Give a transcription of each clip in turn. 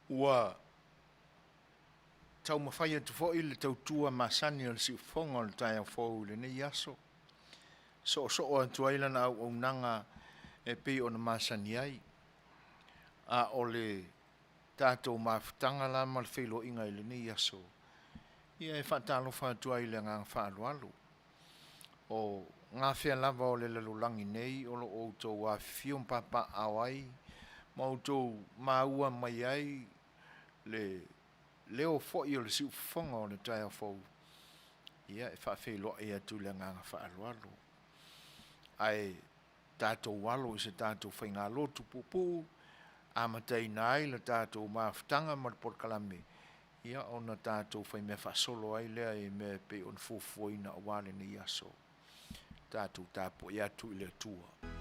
ua tau mawhai atu fo i le tau tua masani o le si fonga o le tai au fōu le nei aso. So o atu ailana au nanga e pei o na masani ai. A o le tātou mawhitanga la ma le whailo inga i le nei aso. Ia e whatalo whātua i le ngā whālualu. O ngā whea lava o le lalulangi nei o lo o tau a whio mpapa awai. Ma o tau maua mai ai le leo fo'i o le siu fonga o le tai au fōu. Ia e whawhelo e atu le ngā whaalualu. Ai tātou walo i se tātou whainga lotu pupu. Amatai nai le tātou mawhitanga ma le porkalame. Ia o na tātou whai mea whasolo ai lea e mea pe on fufuina o wale ni aso. Tātou tāpo i atu i le tua.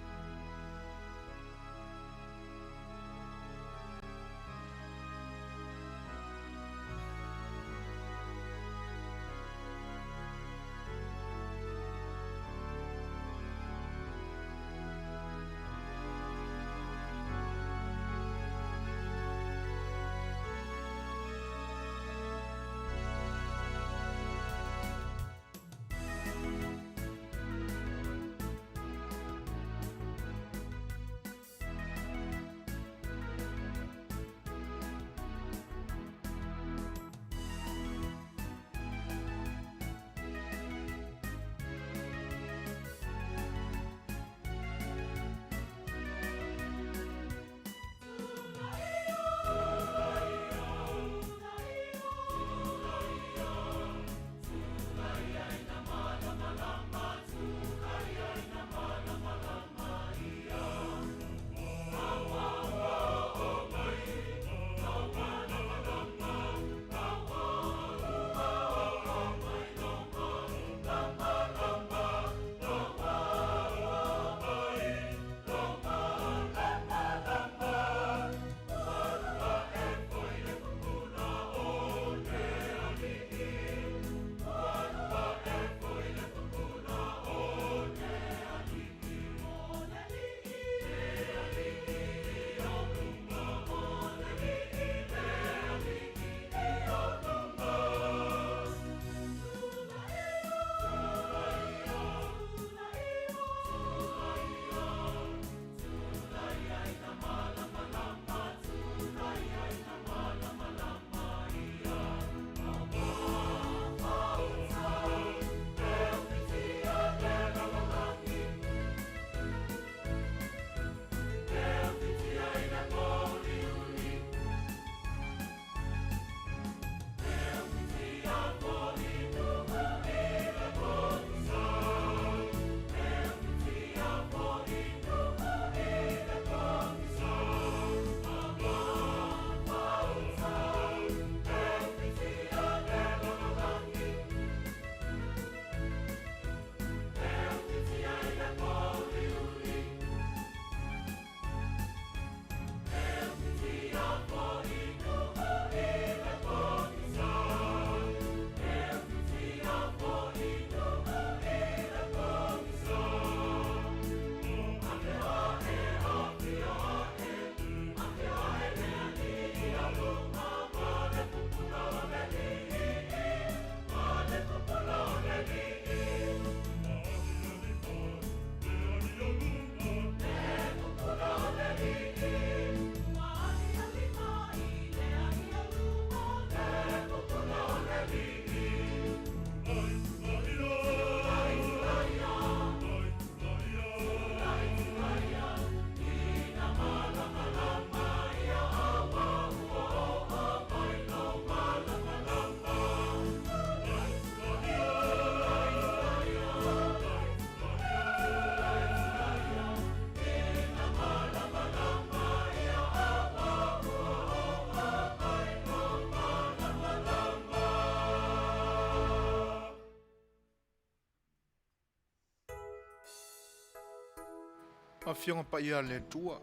Ma fionga pa ia le tua.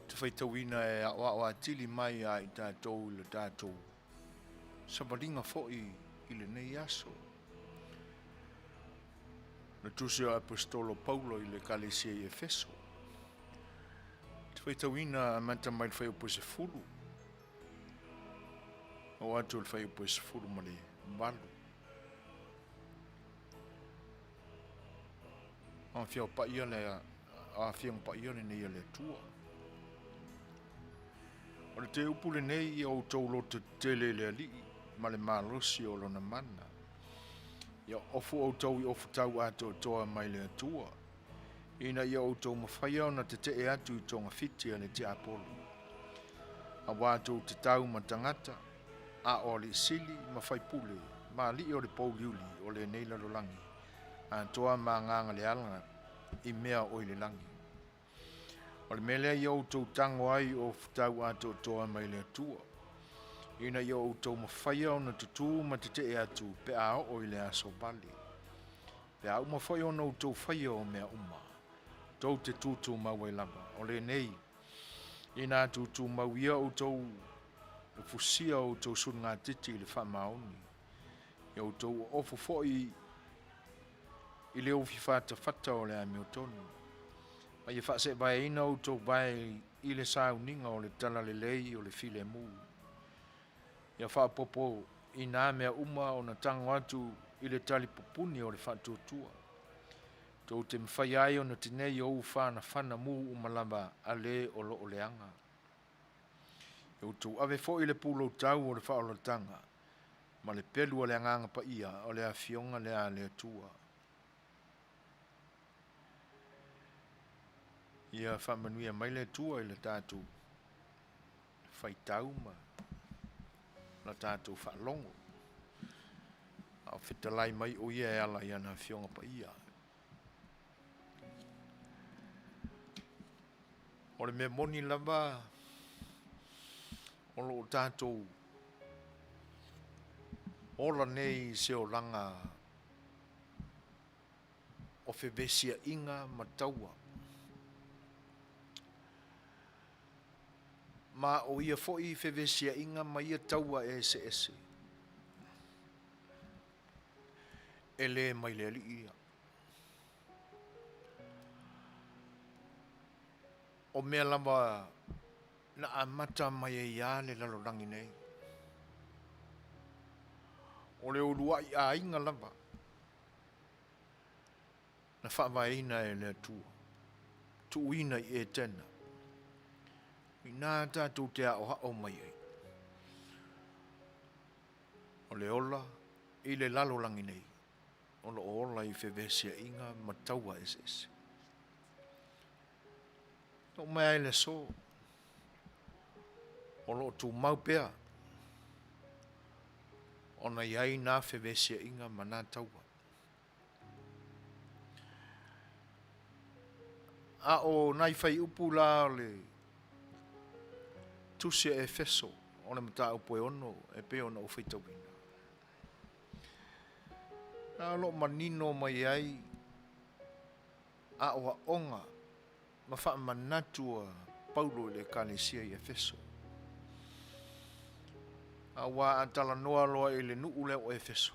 Te whaitawina e a tili mai a i tātou le tātou. Sabaringa fo'i i le nei aso. Na tusio apostolo Paulo i le kalesia i Efeso. Te Faitauina manta mai le faiupu se fulu. O atu le faiupu se fulu ma le balu. A fia pa ia le a fia pa ia le nei le tua. O le te upu le nei ia o tau lo te tele le ali ma le malosi o lona mana. Ia ofu o tau i ofu tau ato toa mai le tua. Ina ia o tau mawhaia na te e atu i tonga fiti le te apolo. A wātou te tau ma tangata, a o le sili ma whaipule, ma li o le pauliuli o le neila lo langi. A toa ma nganga le alanga i mea o le langi. O le mele ia o tau tango ai o futau ato toa mai le tua. Ina ia o tau mawhaia na tutu ma te e atu pe a o le aso bali. Pe a mawhaia na o tau whaia o mea uma. Tau te tutu maua lava. O le nei, ina tutu mauia o tau fusia o tau sun ngā titi le whamaoni. Ia o tau ofu foi i le ofi whata o le ame o tonu. Ma ia whase vai ina o tau vai i le sauninga o le tala le lei o le file mu. Ia whapopo i nā mea uma o na tango atu i le tali popuni o le whatutua. Tau te mwhai ai o na tinei o whana mu umalama a le o lo o leanga. Iau tau ave fo i le pulo tau o le whaolotanga. Ma le pelu o le anganga pa ia o le a fionga le a le atua. Ia Manuia mai le tua i le tātou whai tau ma na tātou whalongo. A whitalai mai o ia e ala ia na fionga pa ia. O le me moni lava o lo tātou ola nei se o langa o fevesia inga mataua. Ma o ia foi fevesia inga ma ia taua e se ese. Ele mai le ali ia. O mea lama na amata mai e ia le lalorangi nei. O le urua i a inga lama. Na whawaina e le atua. Tuuina i e tena. I nā tātou te a o hao mai ei. O le ola i le lalorangi nei. O le ola i fevesia inga mataua ese. No mai le so. O lo tu mau pea. O na iai nā fevesia inga mana taua. A o nai fai upu la le tusia e feso. O le mata upo e ono e pe ona o whaitawina. A lo manino mai ai. A o a onga. Ma wha manatua Paulo le kalesia i Efeso. A wā antala noa loa i le nuu leo Efeso.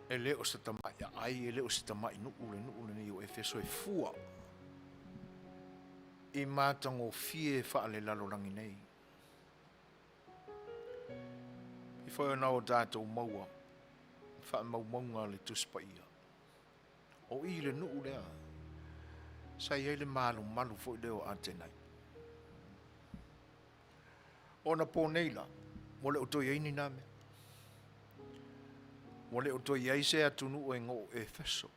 E leo sa tamai ai, e leo sa tamai nuu le ni o Efeso e fua. I mātango fie wha le lalorangi nei. I whai ona o tātou maua. Wha maunga le tuspa ia. O i le nuu lea. Sai ele malu fo leo atenai. Ona po neila. Mo le oto iei ni name. Mo le oto iei se atunu e ngō Efeso.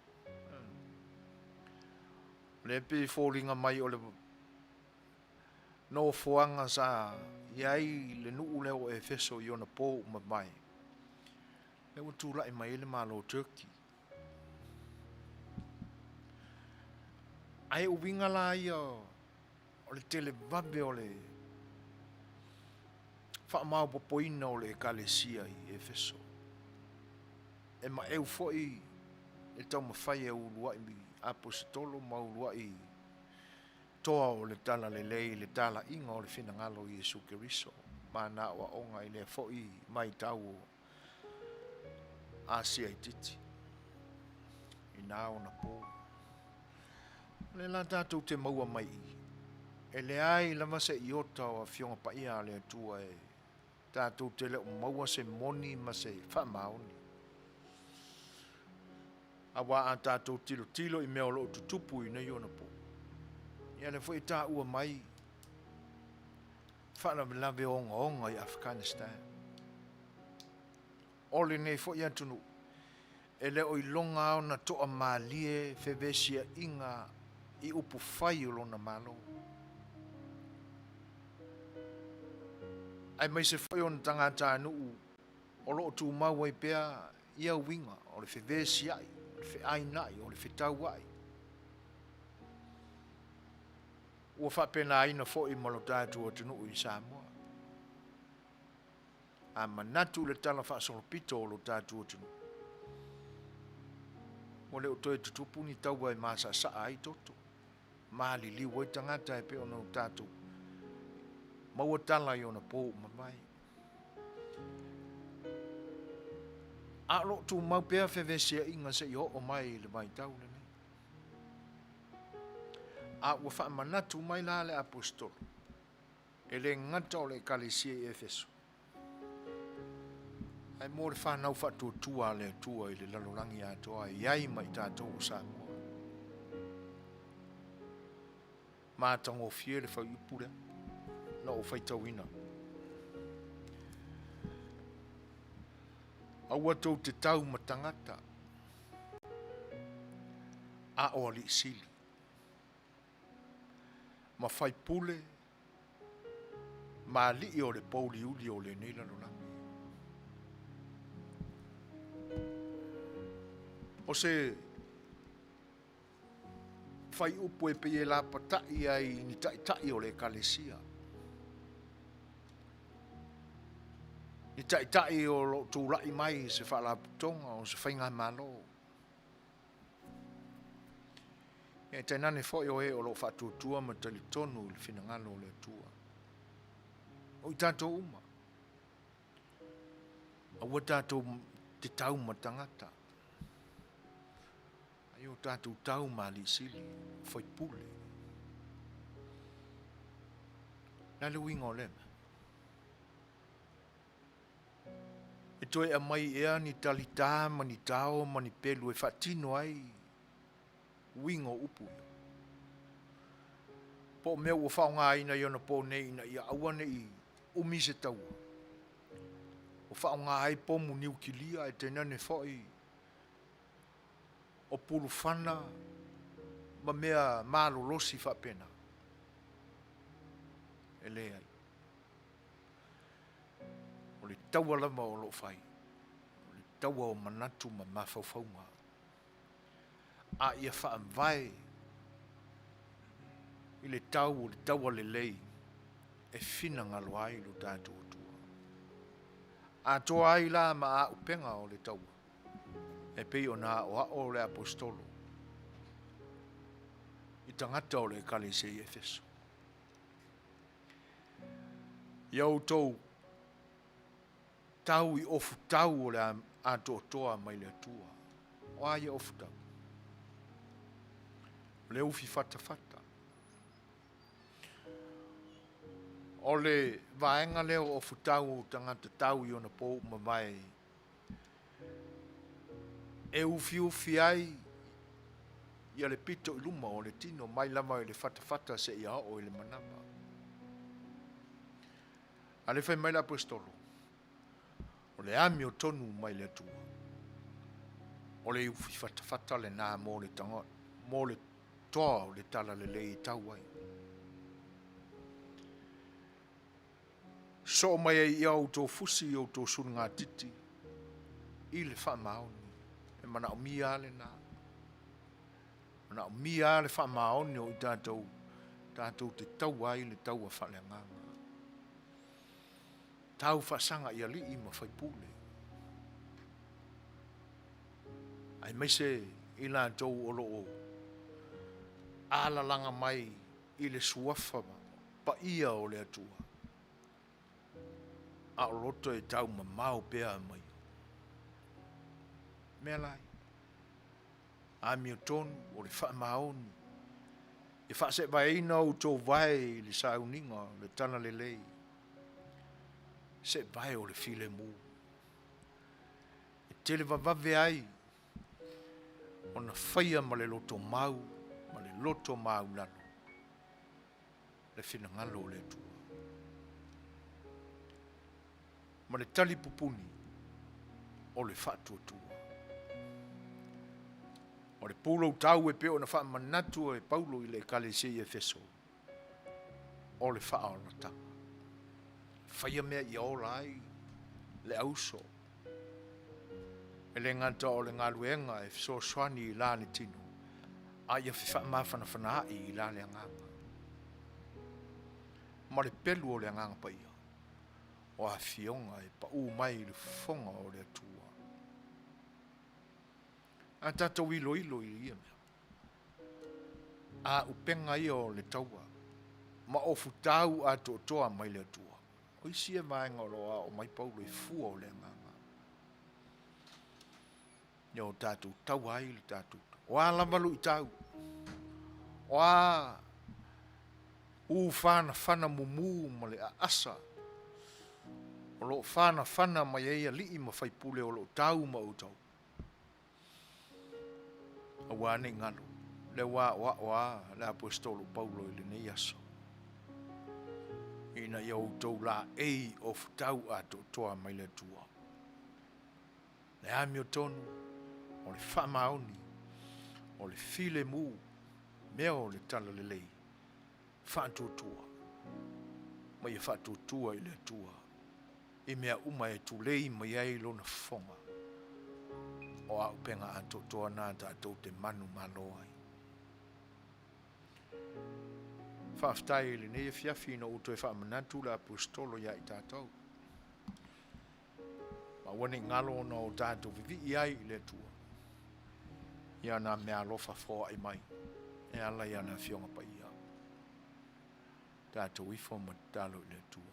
Le pe fōringa mai o le no foanga sa iei le nuu leo Efeso i ona po mai. Le utula i mai le malo Turkey. Ai uwinga la ia o le tele vabe o le whaamau popoina o le ekalesia i Efeso. E ma eu foi e tau mawhai e urua i apostolo ma urua i toa o le tala le lei le tala inga o le finangalo i Jesu Keriso. Ma na wa onga i le foi mai tau Asia i titi. I nā o na po. Le la tātou te maua mai i. E le ai lama se i ota o a fionga pa ia le atua e tātou te leo maua se moni ma se whamaoni. Awa a tātou tilo tilo I mea o loo tutupu I nei ona po. Ia le fo I tā ua mai whana lave onga onga I Afghanistan. Ole nei fo I atunu e leo I longa ona toa malie fevesia inga I upu whai o lona malo. Ai mai se whai ona tangata anu o loo tu mau ai pea ia winga o le fevesia ai. Fe ai nai o le fitau ai. Ua whapena aina fo I malo tātua tunu I Samoa. A manatu le tala whaasolopito o lo tātua tunu. Mo leo toi tutupu ni tau ai masa saa ai toto. Mahali liwa I tangata e pe ona o tātua. Maua tala I ona po mamai. A lo tu mau pea fevesia inga se I o mai le mai tau le nei. A ua wha manatu mai la le apostolo. E le ngata o le kalesia I Efeso. Ai mo le whanau whatuatua le tua I le lalorangi atoa iai mai tātou o Samoa. Mātango fie le whau ipure na o whaitawina. Aua tau te tau matangata. A o ali sili. Ma whai pule. Ma li o le pauli uli o le nei lalorangi. O se whai upu e peye la patai ai ni tai o le kalesia. Ni tai o lo tūrai mai se whala putonga o se whainga malo. E te nane fo o e o lo whatutua ma tali tonu il finangalo le tua. O I tātou uma. Aua tātou te tau matangata. Ai o tātou tau mali sili, whai pule. Nale winga o lema. E toi a mai ea ni talita, mani tao, mani pelu e whatino ai. Winga o upu. Po mea ua whaonga ina iona po nei ina ia aua nei umise taua. O whaonga ai po mu niukilia e tena ne whai. O pulu whana ma mea malo losi whapena. E le ai. O le taua lama o lo whai. O le taua o manatu ma mawhauwhaunga. A ia whaamvai. I le taua le lei. E whina ngalo ai lo tātou tua. A toa ai la ma a upenga o le taua. E pei o nā o le apostolo. I tangata o le kalese I Efeso. Iau tau tau I ofu tau o le ato toa mai le tua. O aia ofu tau. Le ufi fata fata. O le vaenga leo ofu tau tangata tau I ona po mamai. E ufi ai ia le pito I luma o le tino mai lama I le fata se ia o I le manama. A le fai mai la apostolo. O le ami o tonu mai le atua. O le ufi fata le nā mo le tangot. Mo le toa o le tala le lei tau ai. So mai ai au tō fusi o tō suru ngā titi. I le wha maoni. E mana o mia le nā. Mana o mia le wha maoni o I tātou. Tātou te tau ai le tau a whale nganga. Tau whasanga I ali I ma whaipule. Ai mai se I la tau o loo. Ala langa mai I le suafa pa ia o le atua. A o roto e tau ma mau pea mai. Mea lai. A mi o tonu o le wha maoni. E whaase vai ina o tō vai le sauninga, le tana le lei. Se vai o le file mu. E tele vavave ai, o na whaia ma le loto mau, ma le loto mau lano. Le whina ngalo le tua. Ma le tali pupuni, o le whātua tua. O le pūlo tau e peo na wha manatu e paulo i le kalese i e feso. O le wha o na tanga. Whaia mea i ola ai, le auso. E le nganta o le ngaluenga e fiso swani i la ne tino. A ia whiwha mawhana whanai i la le anganga. Ma le pelu o le anganga pa ia. O a fionga e pa u mai le fonga o le atua. A tata ilo ilo i ia mea. A upenga ia o le taua. Ma o futau a to toa mai le atua. O isi e vaenga roa o mai paulo i fua o le nganga. Ia o tatu tau ai le tatu. O a lamalu i tau. O a whana mumu ma le a asa. O lo whana mai eia li ma whaipule o lo tau ma o tau. A wane ngalo. Le wa le apostolo Paulo i le nei aso. Ina ia o tau la ei o futau a to toa mai le tua. Le ami o tonu, o le whamaoni, o le file mu, mea o le tala le lei. Whantua tua. Mai e whantua tua i le tua. I mea uma e tu lei mai ai lona fonga. O au penga a to toa nā tātou te manu maloai. Whaftai le ne fiafi no uto e whamanatu la apostolo ia i tātou. Ma wane ngalo no tātou vivi iai i le tua. Ia nā mea lofa fōa i mai. E ala ia nā fionga pa ia. Tātou ifo ma talo i le tua.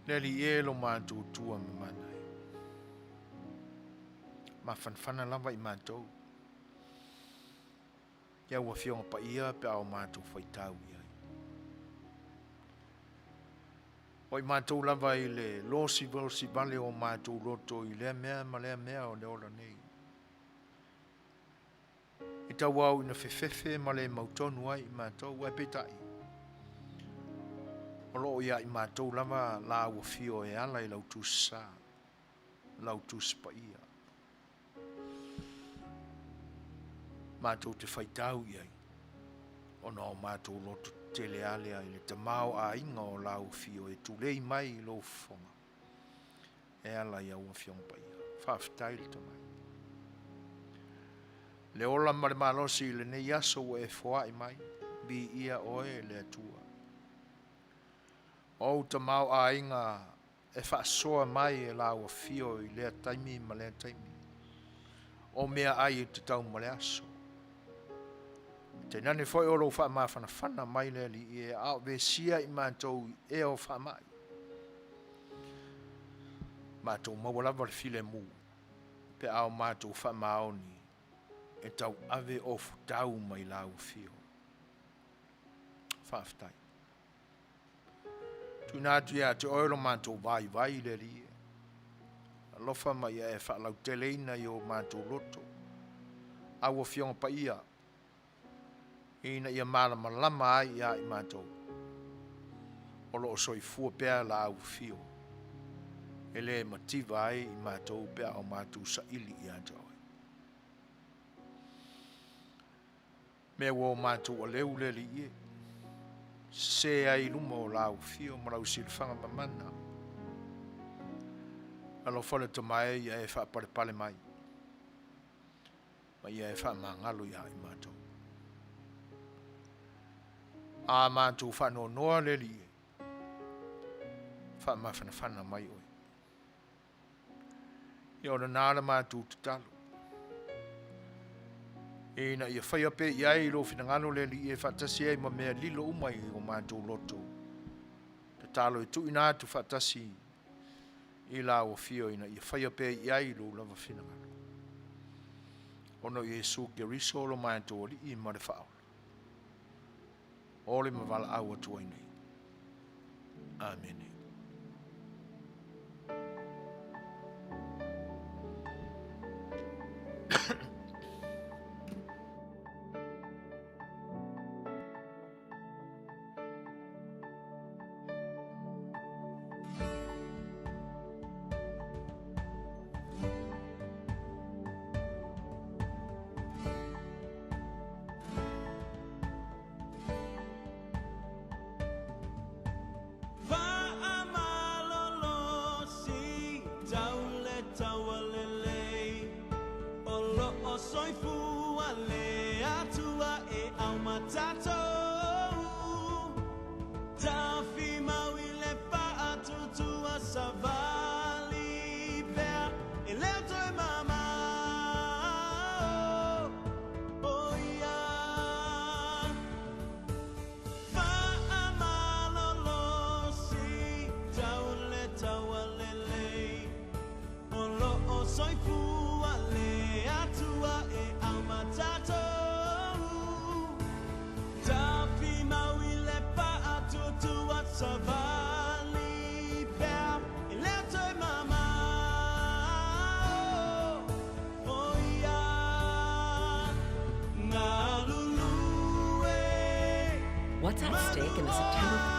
Neli elo mātou tua me manai. Ma whanwhana lava i mātou. Ia ua fionga pa ia pe au mātou whaitau ia. O i mātou lava i le losi vale o mātou loto i lea mea ma lea mea o le ola nei. I tau au ina whewhewhe ma le mautonu ai i mātou ai petai. O loo ia i mātou lava la ua fio e ala i lautus sa. Lautus pa ia. Mātou te whaitau iai. O no mātou loto tele alea i le tamao a inga o lau fio e tu lei mai i lo fonga. E ala ia ua fiong pa ia. Whawhitai le tamai. Le ola ma le malosi le ne yaso e foa i mai. Bi ia oe le atua. O tamao a inga e whaasoa mai e lau fio i lea taimi ma lea taimi. O mea ai e te tau ma le aso. Te nane foi o lo wha maa whana mai le li e au ve sia i mātou e o wha mai. Mātou mawalawa le file mu. Pe au mātou wha maoni. E tau ave o futau mai lau fio. Whaftai. Tu nātu ia te oilo mātou vai le li e. Alofa mai e wha lau teleina i o mātou loto. Au o fionga pa ia. Ina ia malama lama ai ia i mātou. O loo soi fua pēr la au fio. E le mativa ai i mātou pēr o mātou sa ili i atau. Mea wo mātou o leu le li e. Se ai luma o la au fio marau silfanga mamana. Alo fole to mai ia e wha pale mai. Ma ia e wha mangalo ia i mātou. A mātou whanau noa le li e. Wha mawhana mai oi. Ia ora nāra mātou te talo. Ina ia whaia pe iai lo whingano le li e whatasi ai ma mea lilo umai o mātou loto. Te talo e tu inātu whatasi i la o fio ina ia whaia pe iai lo lava whingano. Ono Yesu Keriso lo mai to li I ma le fa'aula. O le mavala au atu ai nei. Amen. What's at stake in the September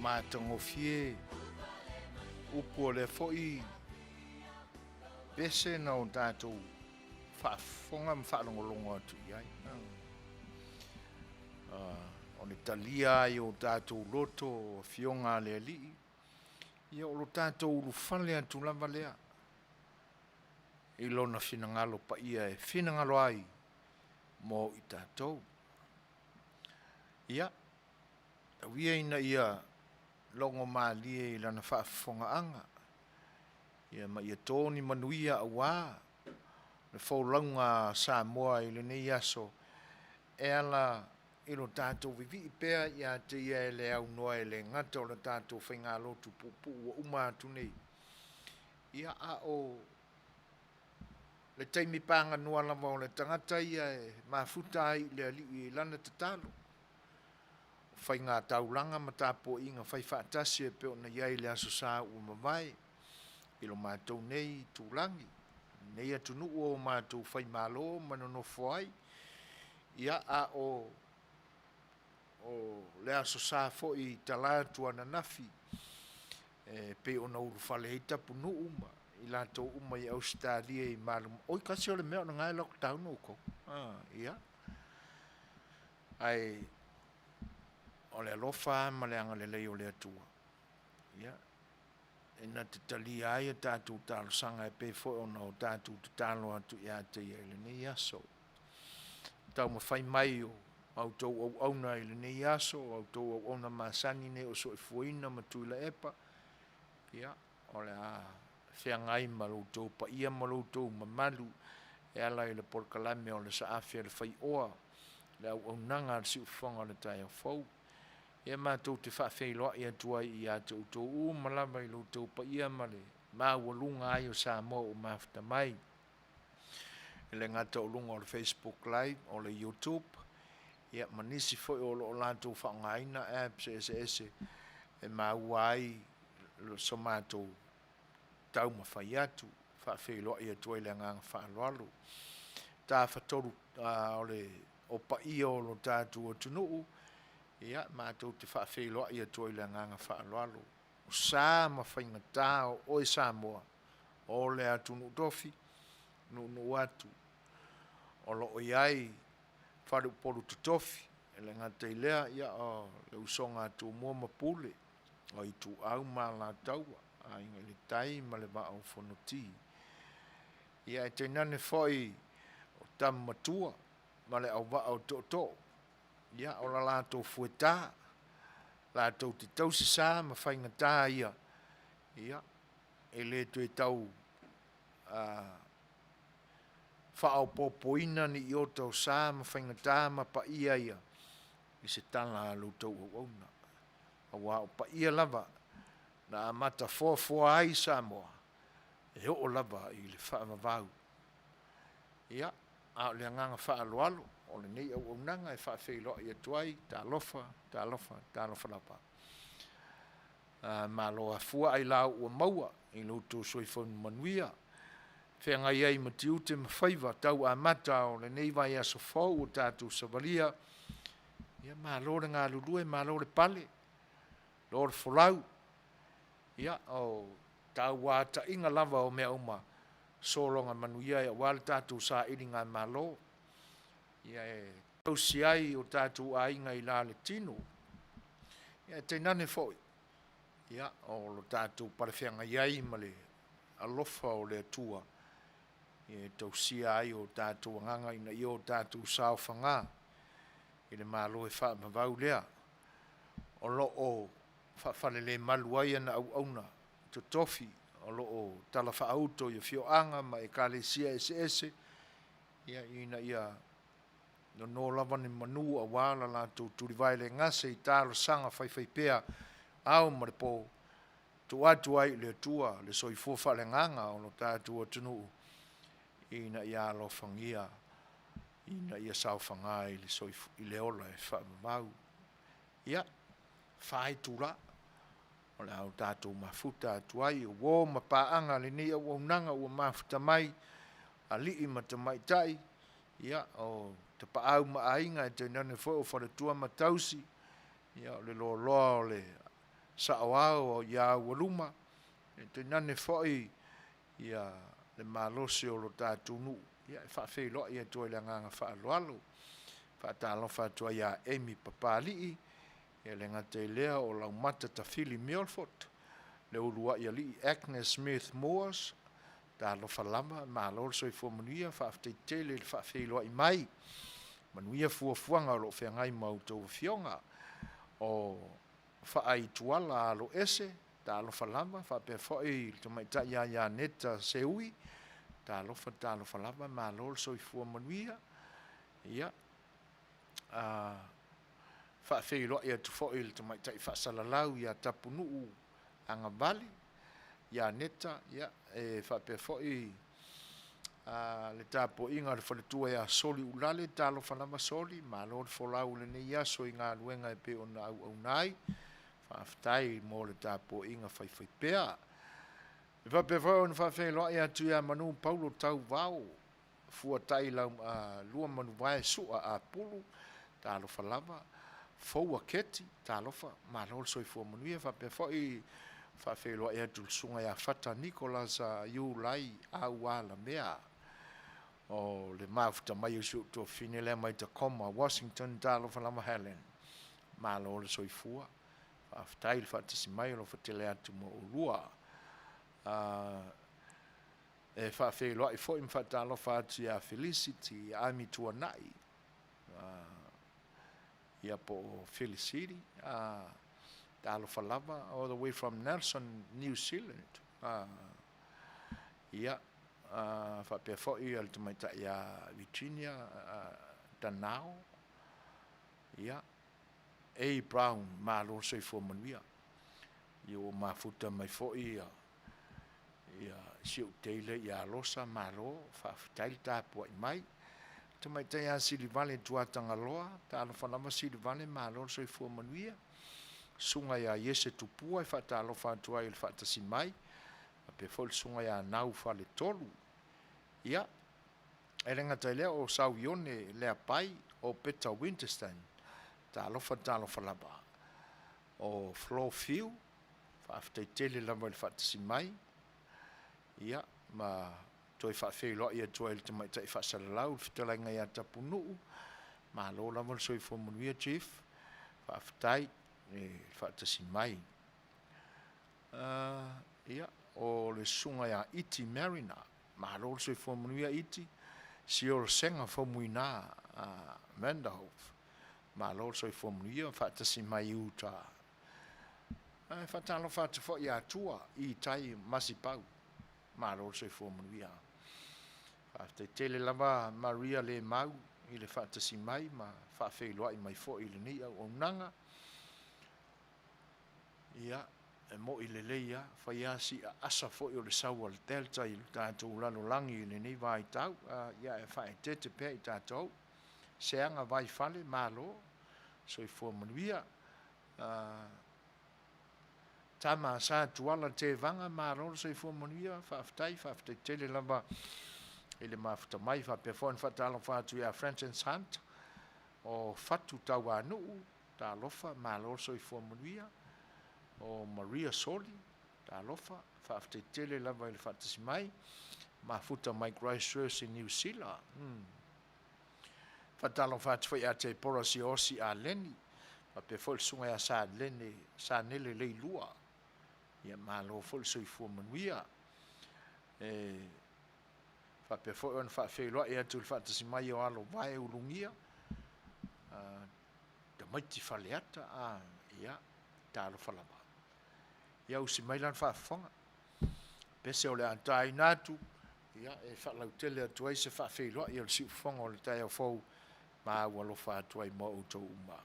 Matango fie upo le foi pese na o tātou whaafonga mwhalongolongo atu iai. O le talia i o tātou loto fionga le ali i o lo tātou urufale atu lava lea i lona finangalo pa ia e finangalo ai mo i tātou. Ia, wia ina ia longo malie I lana whaafonga anga. Ia ma ia tōni manuia a wā. le faulaunga Samoa i le nei aso, e ala i lo tātou vivi pēr i a te ia e le au noa e le ngata o le tātou whainga lotu pupu ua uma atu nei. Ia a o le teimi pānga noa lava o le tangata ia e mafuta ai le ali i lana te talo. Whainga taulanga ma tāpo inga whai whaatasi e peo na iai le aso sā ua mawai. I lo mātou nei tūlangi. Nei atu nuu o mātou whai mālo manono whai. Ia a o le aso sā fo i talātua na nafi. Pe o na uru whale hei tapu nuu ma. I lātou uma i Australia i mālum. Oi kasi o le mea o na ngai lockdown o ko. Ia. Ai o le alofa ma le anga le lei o le atua. Ia. E na te tali ai e tātou tālo sanga e pe fo o na o tātou te tālo atu i a te i le nei aso. Tau ma whai mai o au tau au auna i le nei aso, au tau au auna masani ne o so e fuina ma tui la epa. Ia, o le a whea ngai ma loutou pa ia ma loutou ma malu e ala i le porkalame o le saafia le Fai'oa le au aunanga le si ufonga le tai au fau. Ia mātou te whawheiloa i atua i a te utou malama i loutou pa ia ma le māualunga ai o Samoa o mafta mai. Le ngata o lunga o le Facebook Live o le YouTube. Ia manisi foi o lo lātou whaongaina apps ese e maua ai so mātou tau mawhai atu whawheiloa i atua i le nganga whaaloalo. Tā whatoru o pa ia o lo tātou o tunuu. Ia mātou te whawheiloa i atua i le nganga whaaloalo. O sā mawhainga tā o oi Samoa o le atunu tofi nunu atu. O lo o iai whare upolu tutofi e le ngata i lea ia o le usonga atu mua mapule o i tu au ma la taua a inga le tai ma le vaa o whanoti. Ia e te nane foi o tam matua ma le au vaa o to. Ia o la lato fueta lato te tausi sa ma whainga tā ia. Ia e le tu e tau whaau popoina ni i o tau sā ma whainga tā ma pa ia ia. I se tala a loutou au auna. A wā o pa ia lava na amata fua ai Samoa. E o lava i le whaamavau. Ia, a le nganga whaaloalo. O le nei au aunanga e whaawheiloa i atuai. Tā lofa lapa. Ma loa fua ai lau ua maua i loutou soifonu Manuia. Whea ngai ai matiu te mawhaiva tau a mata o le nei vai aso fau o tātou savalia. Ia mā lore ngā lulue, mā lore pale, lore folau. Ia o tau wāta inga lava o mea uma solonga Manuia e wale tātou sā iri ngā mā lo. Ia e tausi ai o tātou a inga i la le tino. Ia te nane foi. Ia o lo tātou pare whea ngai ai ma le alofa o le atua. E tausia ai o tātou nganga ina i o tātou sao whanga. I le mālo e wha mawau lea. O lo o whawhale le malu ai ana au auna. To tofi. O lo o tala wha auto i fio anga ma e kale sia ese. Ia ina ia no lava ni manu a wala la turi vai le ngase i tālo sanga whai pea. Au ma le po. Tu atu ai le tua le soifua whale nganga o lo tātou atunu. Ina ia lo fangia ina ia sao fanga i le soifu i le ola e whaamau. Ia, whae tūra. O le au tātou mafuta atuai, o wō mapaanga le ni au nanga ua mafuta mai, a lii matamai tai. Ia, o te paau maainga e te nane fo o wharetua matausi. Ia, o le loa o le saoao o ia waluma. E te nane fo ia le malose o lo tātou nu. Ia e whawheiloa i atua i le nganga whaaloalo. Whaatalofa atua ia Amy Papali'i. Ia le ngata i lea o lau mata ta Philly Milford. Le urua ia li Agnes Smith Moores. Talofa lama, malolo so i fua Manuia. Whaafteitele le whawheiloa i mai. Manuia fuafuanga o lo whengai mautou fionga. O whaai tuala a lo ese. Talofa lama, whapea whai, tamai ta ia neta seui. talofa lava malo le soifua manuia ia faafeiloaʻi atu foʻi le tamaitaʻi faasalalau ia tapunuu agavali ia neta ia e faapea foʻi le tapoʻiga le faletua iā soli ulale talofa lava soli malo le folau lenei aso i galuega e pe ona auauna ai faafetai mo le tapoʻiga faifaipea e faapea foʻi ona faafeiloaʻi atu iā manu paulo tauvao fuataʻi lua manuvae suʻa apulu talofa lava foua keti talofa malo le soifua manuia faapea foʻi faafeiloaʻi atu le suga iā fata Nicholas iulai auā la mea o le mafuta mai o siu tuafine lea mai Tacoma Washington talofa lava Helen malo le soifua faafetai le faatasi mai o lo fatele atu mo ulua e faafeiloaʻi foʻi ma faatalofa atu iā Felicity ia ami tuanaʻi ia po o Felicity talofa lava all the way from Nelson, New Zealand ia faapea foʻi a le tamaitaʻi iā Virginia Danao ia A Brown malo soifua manuia ia ua mafuta mai foʻi ia siu teile ia losa malo faafetai le tapuaʻi mai tamaitaʻi iā silivale tuatagaloa talofa lava silivale malo le soifua manuia suga iā iese tupua e faatalofa atu ai le faatasi mai pe foʻi le suga iā nau faletolu ia e le gata lea o sauione lea pai o Peter Winterstein talofa lava o Flowfield faafetaitele lava i le faatasi mai ia ma toe faafeiloaʻi atu ai le tamaitaʻi faasalalau le fetalaiga iā tapunuu malo lava le soifua manuia chief faafetai e faatasi mai ia o le suga iā iti marina malo le soifua manuia iti sio le sega faumuinā Manderhof malo le soifua manuia faatasi mai uta faatalofa atu foʻi iā tua i tai masipau malo le soifua manuia faafetaitele lava Maria le mau i le faatasi mai ma faafeiloaʻi mai foʻi lenei auaunaga ia e moʻi lelei ia faia siʻaasa foʻi o le saua le delta i le tatou lalolagi i lenei vaitau ia e faetete pea i tatou seaga vaifale malo soifua manuia tama sa tuala tevaga malo le soifua manuia faafetaitele lava i le mafuta mai faapea foʻi na faatalofa atu iā Francis Hunt o fatu tauanuu talofa malo le soifua manuia o Maria Soli talofa faafetaitele lava i le faatasi mai mafuta mai Christchurch i New Zealand faatalofa atu foʻi iā Teipora Siosi a Leni faapea foʻi le suga iā Sanele leilua ia malo foʻi le soifua manuia e faapea foʻi ona faafeiloaʻi atu le faatasi mai o alovae ulugia tamaiti faleata ia talofa lava ia usi mai lana faafofoga pese o le ataina atu ia e faalautele atu ai se faafeiloaʻi o le siʻufofoga o le taeaofou ma aualofa atu ai mo outou uma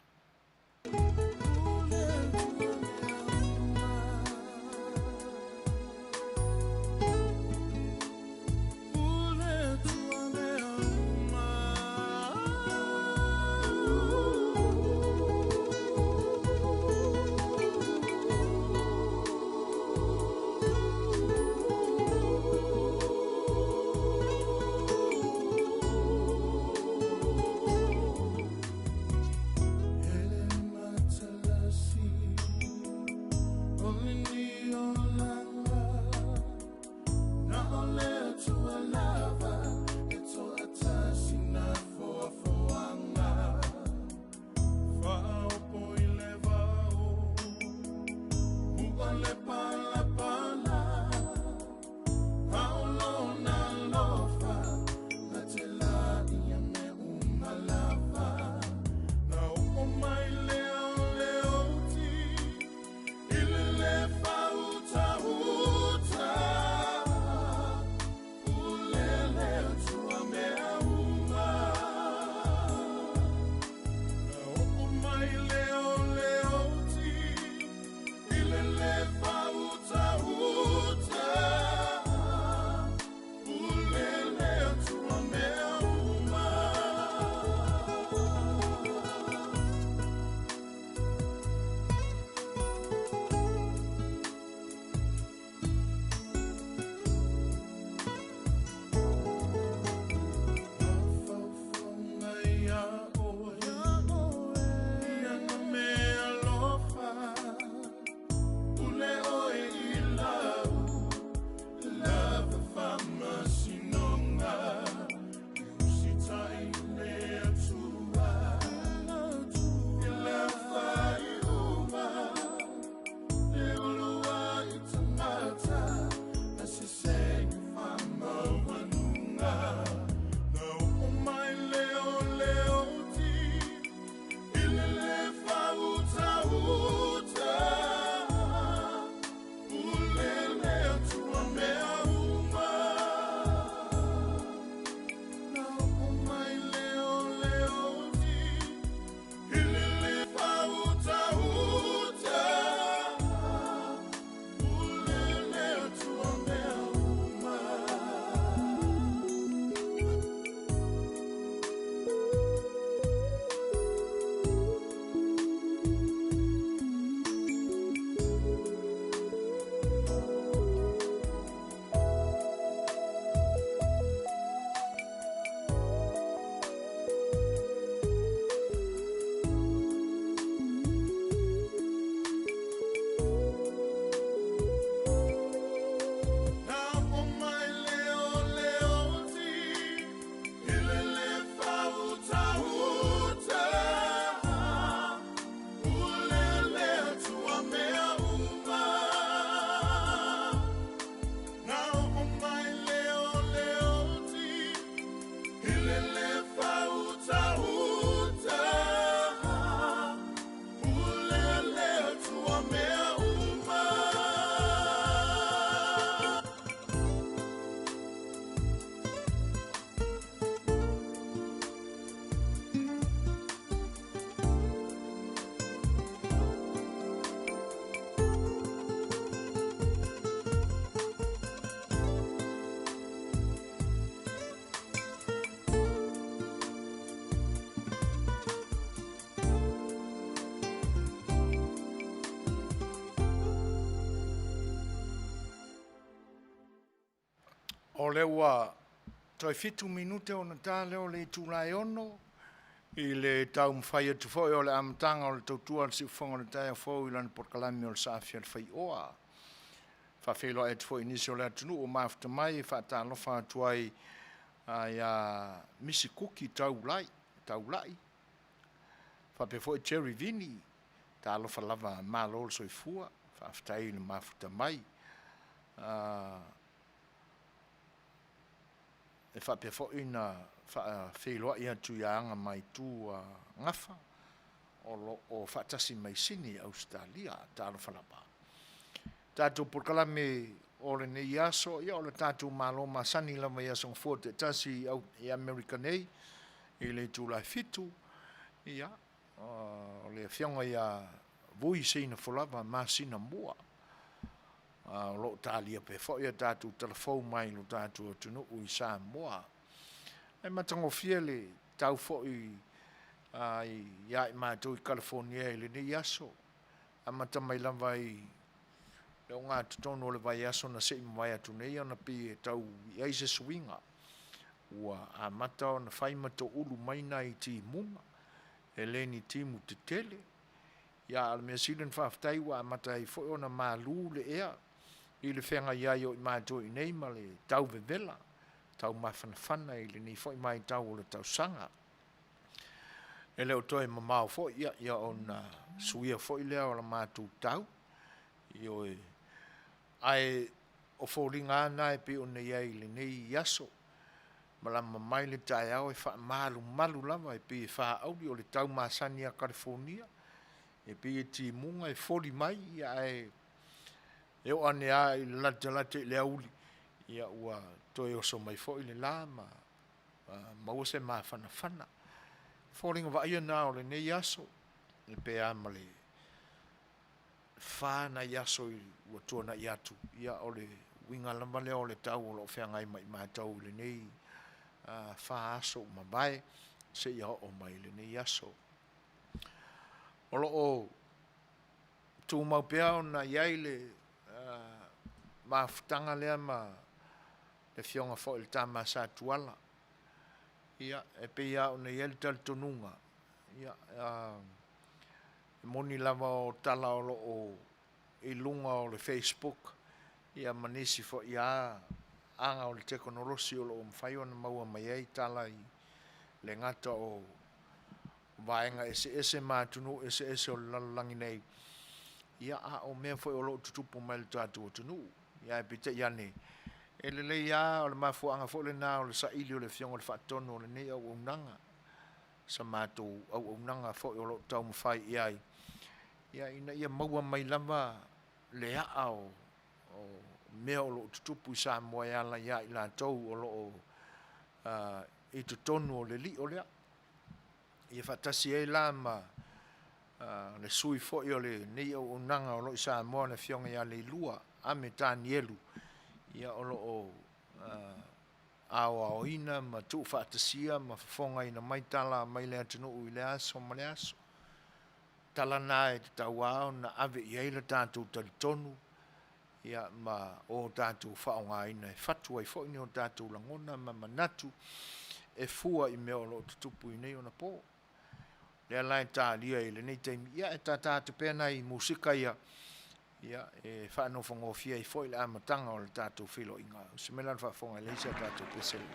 O le ua toi fitu minute o na tā leo le tūlai ono i le tau mwhai atu fo o le amatanga o le tautua le siufonga le taia fo i lana porkalami o le saafi a le Fai'oa. Whawhelo atu fo inisi o le atunu o mafuta mai whata alofa atu ai ia misi kuki tau lai. Whape fo i cherry vini ta alofa lava malol soifua whaftai le mafuta mai. E whapea fo ina wheloa ia tu ianga mai tu ngafa o whatasi mai sini Australia tālo whalapa. Tātou porkalame o le nei aso, ia o le tātou malo masani lama ia song forte tasi i Amerika nei, i le tūlai fitu, ia o le whionga ia vui Seigafolava Masinamua. Lo talia pe fo ia tātou telefou mai lo tātou tunu i Samoa. E matango fiele tau fo i ia i mātou i California i le nei aso. A matamai lava i le o ngā tutono le vai aso na sei mwai atu nei ana pi tau i aise swinga. Ua a mata o na whaimato ulu maina i ti munga. E leni timu te tele. Ia al mea silen whaftai wa a mata i fo o na mālu le ea. I le whenga iai o i mātou i nei ma le tau vevela, tau mawhanawhana i le ni fo i mai tau o le tau sanga. E leo toi mamau fo ia o na suia fo i lea o la mātou tau. I o e ai o fōringa ana e pe o nei ai le nei yaso. Ma la mamai le tai au e wha malu lava e pe e wha auli o le tau masani a California. E pe e ti munga e fōri mai ia e e o ane a i late le auli ia ua toi oso mai fo i le la ma ua se maa whana fōringa wa ia nā o le nei aso le pe a ma le whāna i aso i ua tuana i atu ia o le winga lamba leo le tau o lo whiangai mai mātau le nei whā aso ma bai se ia o mai le nei aso o lo o tū mau pea o na iai le mafutanga lea ma le fionga fo il tama sa tuala ia e pe ia o ne yel tal tonunga ia moni lava o tala o o i lunga o le Facebook ia manisi fo ia anga o le teknolosi o lo mwhai o na maua mai ei tala i le ngata o vaenga ese mātunu ese o lalangi nei ia a o mea fo o lo tutupu mai le tātou o tunu ia e pita iane e le ia o le mafuanga fo le nā o le saili o le fionga le whaatono o le nei au unanga sa mātou au unanga fo o lo tau mwhai iai ia ina ia maua mai lava le a o mea o lo tutupu i sa moa ala ia i la tau o lo i tutonu o le li o lea ia whatasi e la ma le sui fo i o le nei au unanga o lo i sa moa le fionga ia le lua ame tāni elu ia o lo o ao ina ma tu whaatasia ma whafonga ina mai tala mai le atunu i le aso ma le aso tala nā e te tau ao na ave i eila tātou talitonu ia ma o tātou whaonga ina e whatua i fo ini o tātou langona ma manatu e fua i mea o lo tutupu i nei o na pō lea lai tā lia i le nei taimi ia e tā tātou pēna i musika ia ia e whaano whangofia i fo i le amatanga o le tātou whilo i ngā se melan whafonga i leisa tātou pesele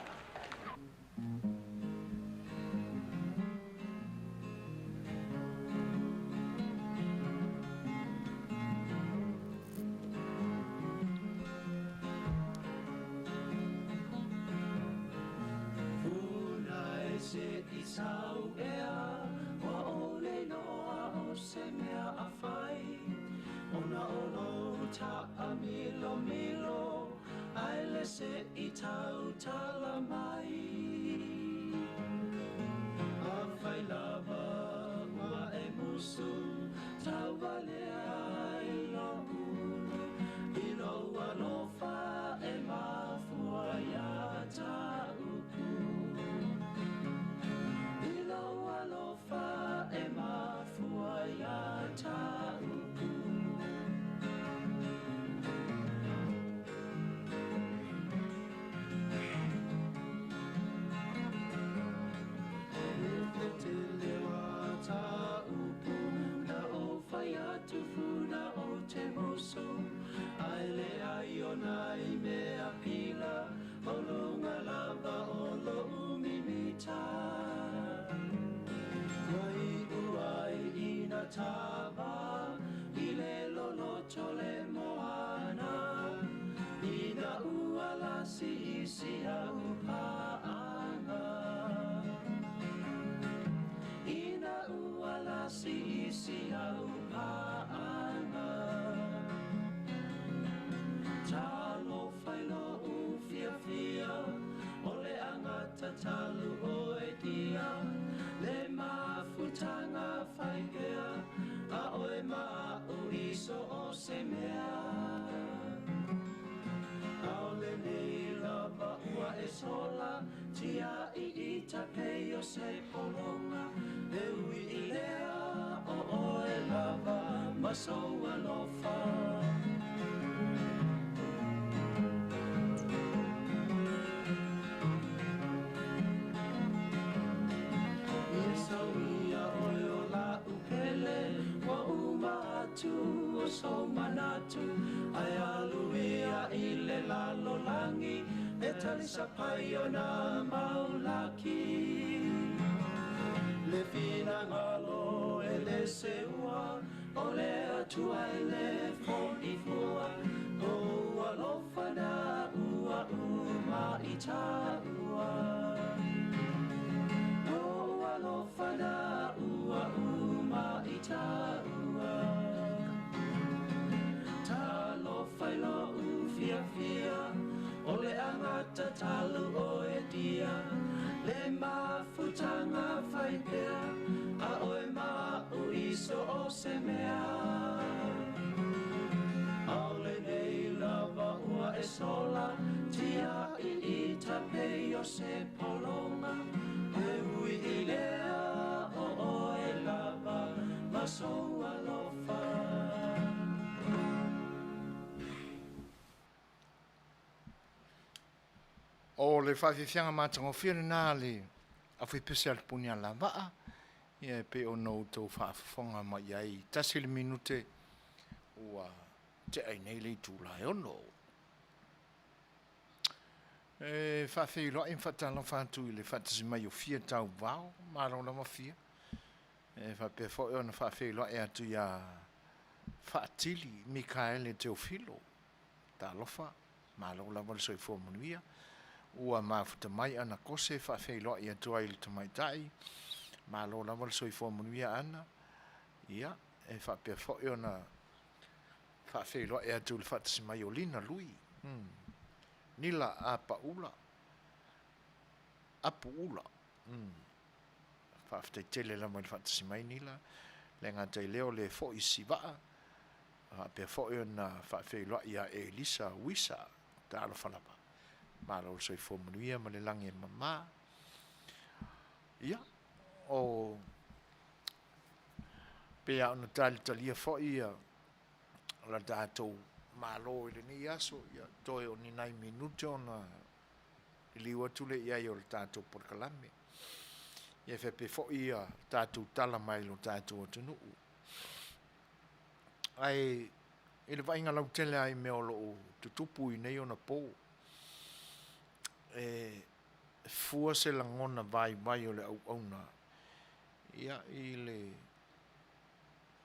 se I tau tala mai a whai lava ma e musu tau valea I lo unu I lo alofa e mafua ia ta uku I lo alofa e mafua ia ta uku tava I le loloto le moana Ina ua la si isi au paanga Ina ua la si isi au paanga Talo whailo u fia fia O le angata talu o e dia Le mafutanga whaipea A oe maa o iso o se mea Ao le nei lava ua e sola Tia I tape o se polonga E ui I lea o oe lava Masoa lofa O so manatu ai aluia I le lalo langi e talisa pai o na maulaki le fina ngalo e le seua o le atua e le foni fua o alofa na ua uma I taua o alofa na ua uma I taua Talo whailo u fia fia O le angata talu o e dia Le mafutanga whaipea A oe maa u iso o se mea Ao le nei lava ua e sola Tia I tape o se polonga E ui I lea o oe lava Masoa lofa O le whawhiwhianga mātangofia nā le a whi pese al puni a la waa. Ia pe o nou tau whaafafonga mai ai tasi le minute ua te ai nei le tūlai ono. E whawhi loa in whatala whātu I le whatasi mai o fia tau wao, mārau lama fia. E whapea fo ona whawhi loa e atu ia whaatili Mikaele Teofilo. Tā lofa, mārau lama le soifua Manuia. Ua mafuta mai ana kose whawhi loa I atua I le tamaitai. Malo lama le soifua Manuia ana. Ia, e whapea fo ona whawhi loa e atu le whatasi mai o lina lui. Nila apa ula. Apu ula. Whawhtai tele lama le whatasi mai nila. Le ngatai leo le fo I siwaa. Whapea fo ona whawhi loa ia e Lisa Wisa. Ta alofalapa. Malo soifua Manuia ma le langi mama. Ia. O pea ona talia fo'i la tātou malo I le ni aso ia toe o ni nai minute ona I liua tule ia I o le tātou porkalame ia whepe fo'i tātou tala mai lo tātou atunu ai I le vainga lau tele ai mea o lo tutupu I nei ona pō fua se langona vai o le au na ia I le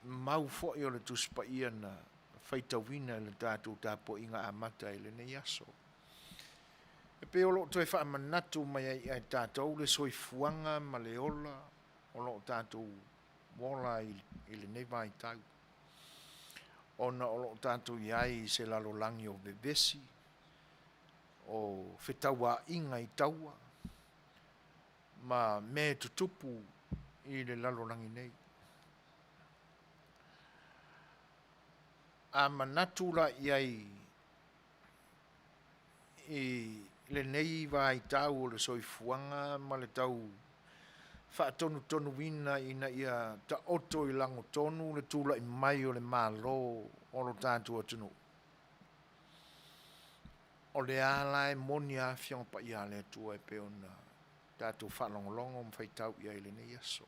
mau fo'i o le tuspa ia na whaitawina le tātou tāpo inga amata I le nei aso. E pe o lo toi wha manatu mai ai tātou le soifuanga ma le ola o lo tātou wola I le nei vai tau. Ona o lo tātou iai se lalo langi o bebesi o whetaua inga I taua ma me tutupu I le lalo langi nei. A manatu la iai I le nei vai tau o le soifuanga ma le tau whaatonu wina ina ia ta oto I lango tonu le tula I mai o le malo o lo tātua tunu. O le ala e moni a fiong pa ia le tua e peona tātou whalongolongo mwhaitau ia I le nei aso.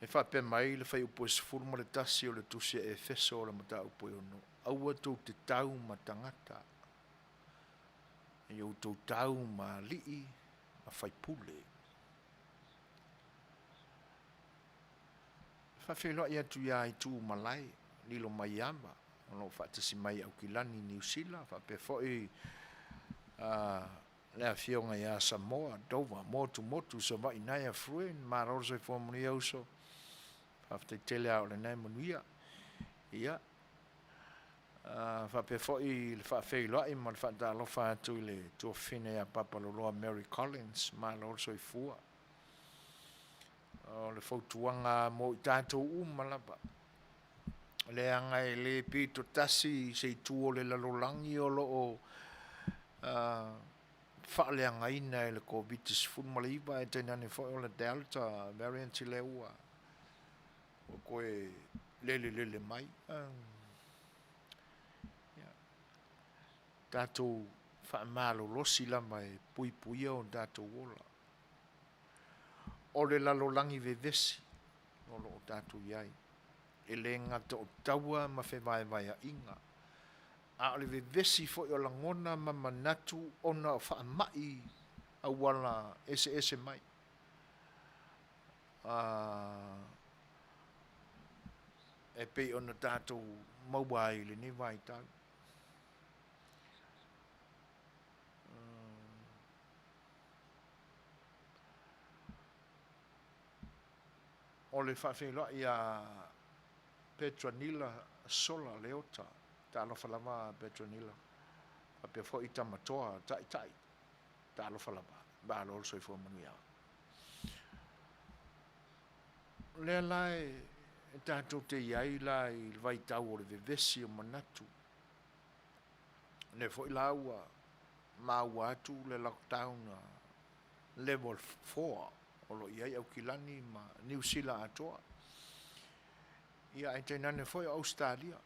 E whape mai le whai upo e sifuru ma le tasi o le tusia e feso o le mata upo e ono. Aua tau te tau ma tangata. E au tau tau ma lii ma whaipule. Whawhelo ia tu ia I tū malai, lilo mai amba, ono whaatasi mai au kilani New Zealand, whape foi lea fionga ia Samoa, Dover, motu, so mai nai a fruen, maroro se fomuni auso, whafte tele au le nei Manuia, ia, whape foi le whawhelo ai, ma le whaatalofa atu le tuafine a Papaloloa Mary Collins, maroro se fua, o le fautuanga mo I tātou umalapa. Le anga e le pito tasi Setu o le lalolangi o lo o whaale anga ina e le COVID-19 ma le iwa e tenane fo o le Delta variant I le ua. O koe lele mai. Tātou whaamalo losi la mai pui o tātou ola. O le lalolangi vevesi o lo o tātou iai. E le ngata o taua ma whewai a inga. A le vevesi fo I o langona ma manatu ona o whaamai a wala ese mai. E pei ona tātou mauai le ni vai tau. O le whawhelo ia Petronila sola leota ta Seigafolava Petronila a pe fo ita matoa tai ta Seigafolava ba lo so fo Manuia le lai ta to te ai lai vai tau o le vevesi o manatu le fo laua ma watu le lockdown level 4 o lo ia au kilani ma New Zealand atoa ia e tenane foi Australia.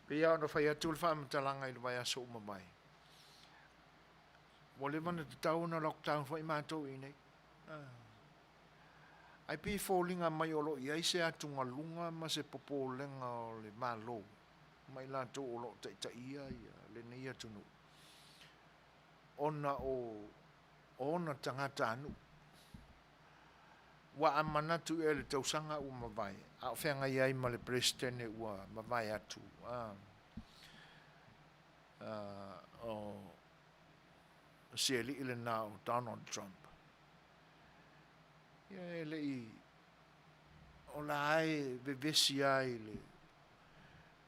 Pe ia ona fai atu le whaamatalanga I le vai aso umamai. Mo le mana te tau na lockdown foi mātou I nei. Ai pi fōlinga mai o lo ia se atu ngā lunga ma se popo lenga o le mālo. Mai lato o lo te ia le nei atunu. Ona ona tangata anu. Wa amanatu e le tausanga ua mawai. A o whenga iai ma le presidente ua mawai atu. O sieli ile na o Donald Trump. Ia e le I o la ai vevesi ai le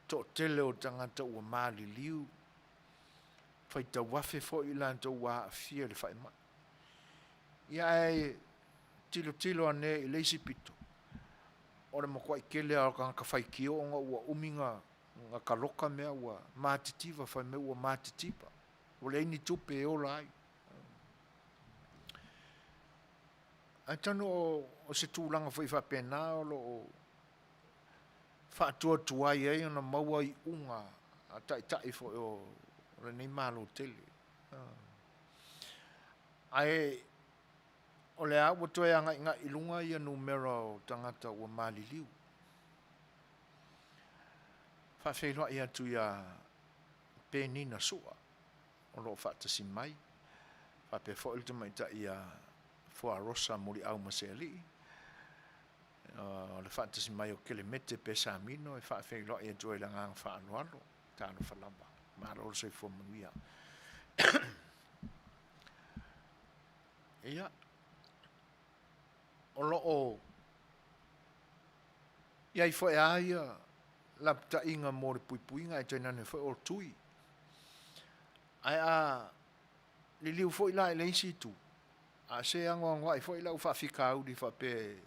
to tele o tangata ua mali liu. Fai ta wafe fo I lanto ua afia le whaima. Ia e tilo ane I leisi pito. O le makwai kele au ka whaikio o nga ua uminga nga kaloka mea ua mātitiva whai me ua mātitipa. O le ini tupe e ola ai. Ai tano o se tūlanga whai whapena o lo o whaatua tuai ai ona maua I unga a tai fo o le nei malo tele. Ai o le a ua toe anga inga ilunga ia numera o tangata ua maliliu. Whawhelo ia tu ia penina sua. O lo whaatasi mai. Whape fo ilta mai ta ia fua rosa muri au maseli. O le whaatasi mai o kelemete pe samino. E whawhelo ia tu ia ngang whaanualo. Ta Seigafolava. Maro se fo Manuia. Ia. O lo o iai fo e aia lapta inga mo le puipuinga e tenane fo o tui ai a li liu fo ila le isi tu a se ango ai fo ila u fa fika u di fa pe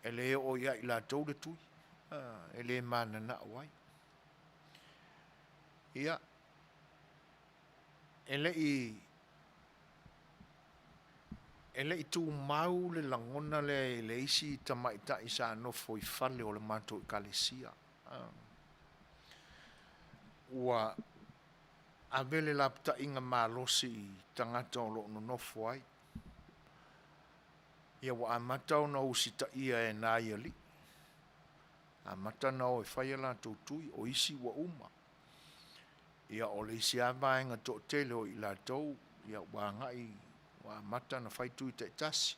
ele o ia ila tou le tui ele mana na wai ia ele I tu mau le langona le isi tamai ta isa no foi fale o le mato I kalesia. Ua avele lapta inga malosi tangata o lo no foi. Ia wa amata o na usita ia e na ia li. Amata na o e whaia la tui o isi wa uma. Ia o le isi avaenga to tele o I la tau. Ia wa ngai wa mata na fai tui te tasi.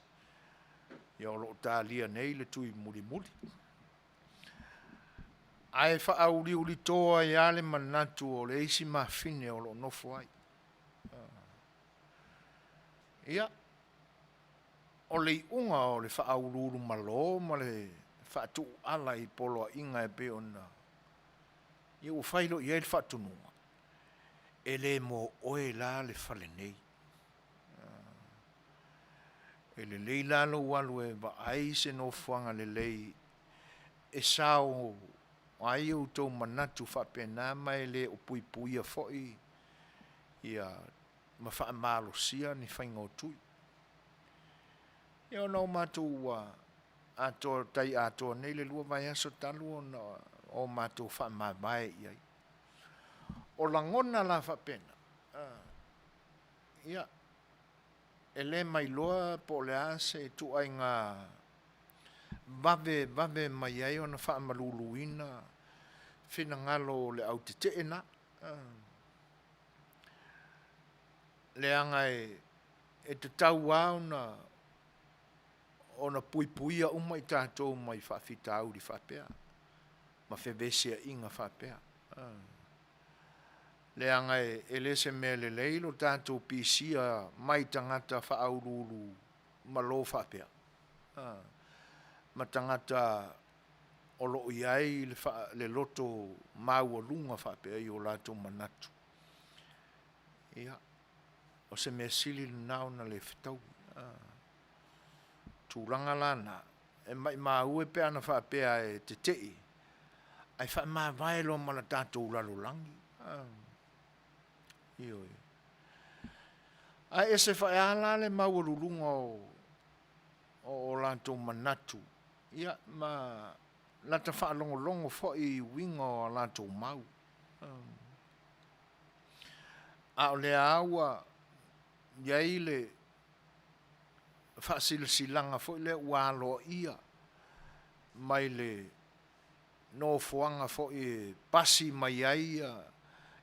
Ia o lo tālia nei le tui muli muli. Ai wha uli toa ia le manatu o le isi mawhine o lo nofo ai. Ia, o le unga o le wha ulu malo ma le wha tu ala i polo inga e pe ona. Ia u whailo ia le wha tununga. E le mo oe la le whale nei. E le lei lalo walu e ba ai se no fuanga le lei e sao ai o tau manatu whapena mai le o pui pui a foi ia ma wha malo sia ni whaingo tui. Ia o nau matu ato tai ato nei le lua vai aso talu o matu wha mawai iai. O langona la whapena. Ia e le mai loa po le ase tu ai ngā vave mai ai ona wha maluluina whina ngalo le au te teena. Le anga e te tau au ona pui puia umai tātou mai whawhita au di whapea. Ma whewesia inga whapea. Le anga e le se mea le leilo tātou pisia mai tangata whaaururu malo whapea. Ma tangata o loo iai le loto maua lunga whapea i o lato manatu. Ia, o se mea sili nao na le whetau. Tūranga lana, e mai maue pe ana whapea e te tei. Ai wha maa vaelo mana tātou lalo langi. Ioi. Ai e se whae ala le maua lulunga o lato manatu. Ia, ma lata wha longo fo i winga o lato mau. A o le aua, iai le wha silanga fo i le walo ia. Mai le no fuanga fo i pasi mai ai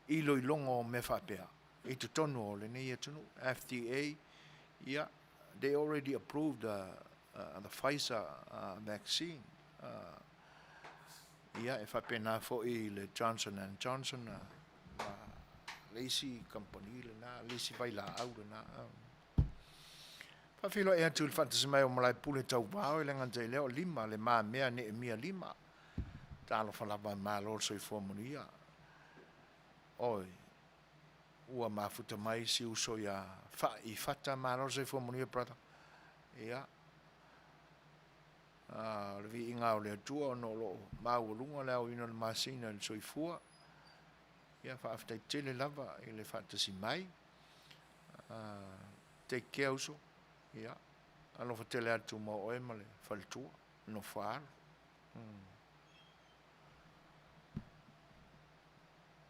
ilo ilongo me whapea. I te tonu o le nei atunu, FDA, yeah, they already approved the Pfizer vaccine. Yeah, e whapena fo i le Johnson & Johnson, leisi company le na, leisi vai la au le na. Whawhilo e atu le whantasimai o malai pule tau wao e le ngantai leo lima, le maa mea ne e mia lima. Tālo whalava maa lor soi fua Manuia. Oi, ua mafuta mai si uso ia i fata maa lor soi fua Manuia, brother. Ia. Le vi inga o le atua o no lo maa ulunga leo ino le masina le soi fua. Ia, whaaftai tele lava i le whantasimai. Take care uso. Ia. Alo fa tele atu mo oe ma le whalitua. No whaaro.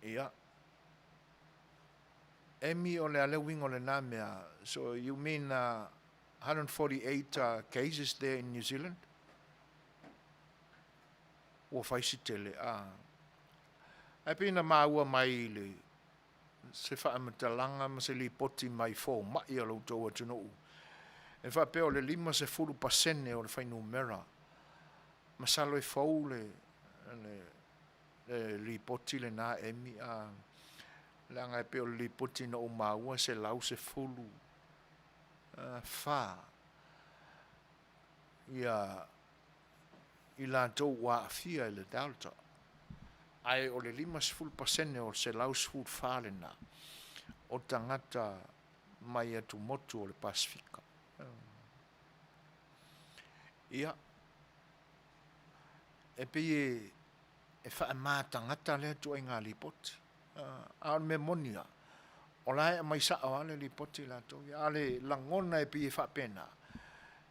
Ia. Emi o le ale wingo le nā mea. So you mean 148 cases there in New Zealand? Ua whaisi tele. Ai pina maua mai le se whaametalanga ma se li poti mai fō mai alo tau atunu. E whapeo le 5% o le whainu mera. Masalo e fau le li poti le nā emi le anga e peo li poti na o maua se lau se fulu wha i la tau wa fia le delta ai o le 5% o se lau se fulu wha le na o tangata mai atu motu o le Pasifika ia e pe e wha maa tangata le atu ai ngā li poti a me monia o lai mai sa ale li poti la to ya ale langona e pi fa pena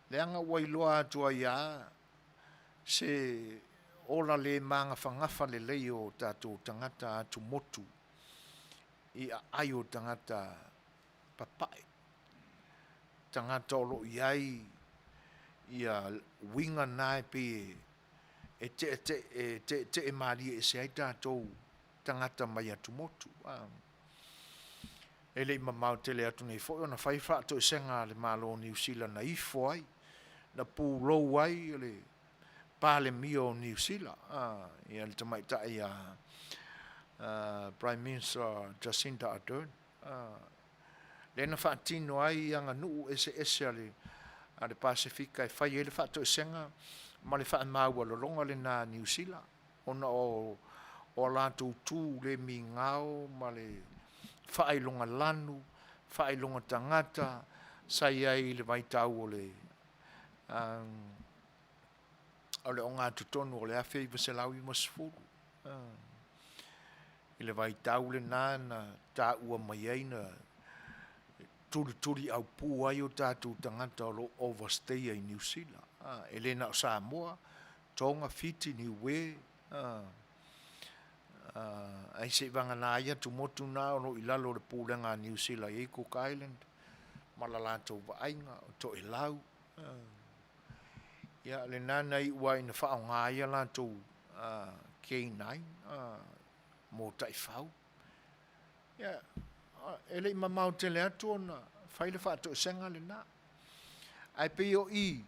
le anga wailoa atu ia se ola le manga fangafa le leo tatu tangata atu motu i ayo tangata papai tangata lo iai ia winga nai pe te mali e se ai tatu tangata mai atu motu. Ele mamau tele atu nei fo ona fai fa to senga le malo New Zealand na ifo ai na pūlou ai le pale mio New Zealand ia le tamaitai Prime Minister Jacinda Ardern le na whaatino ai anga nuu ese ale Pasifika e whai ele whaato senga ma le wha maua lolonga le na New Zealand ona o lātou tū le mi ngao ma le whailonga lanu whailonga tangata sai ai le vai tau o le o ngā tutonu o le awhi i waselau i masfuru i le vai tau le nāna tā ua mai aina turi au pū ai o tātou tangata o lo overstay ai New Zealand e le na o Samoa tonga fiti ni we ai se vanga na ia tu motu na o i lalo le pūlenga New Zealand i Cook Island ma la lātou wa ainga o to e lau ia le nana i ua ina whao ngā ia lātou K9 mō tai whau ia e le mamau te le atu ona whaile whaato senga le nā ai pe o i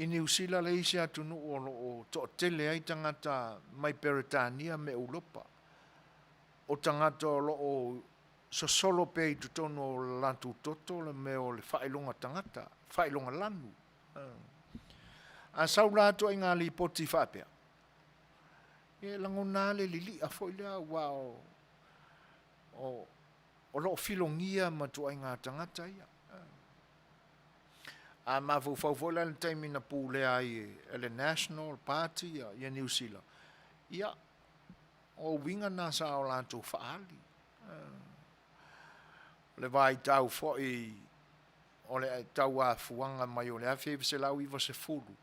New Zealand le isi atu nu o to tele ai tangata mai Peretania me Uropa o tangata o lo o solo pe i tutono o lantu toto le me o le whailonga tangata whailonga lanu a sau lato ai ngā li poti whapea e langona le lili a foilea wa o lo filongia ma tu ai ngā tangata ia a ma fau le taimi na pūle ai le National Party ia New Zealand ia o winga na sa o lantu whaali le vai tau foi o le tau a fuanga mai o le awhi se lau iwa se furu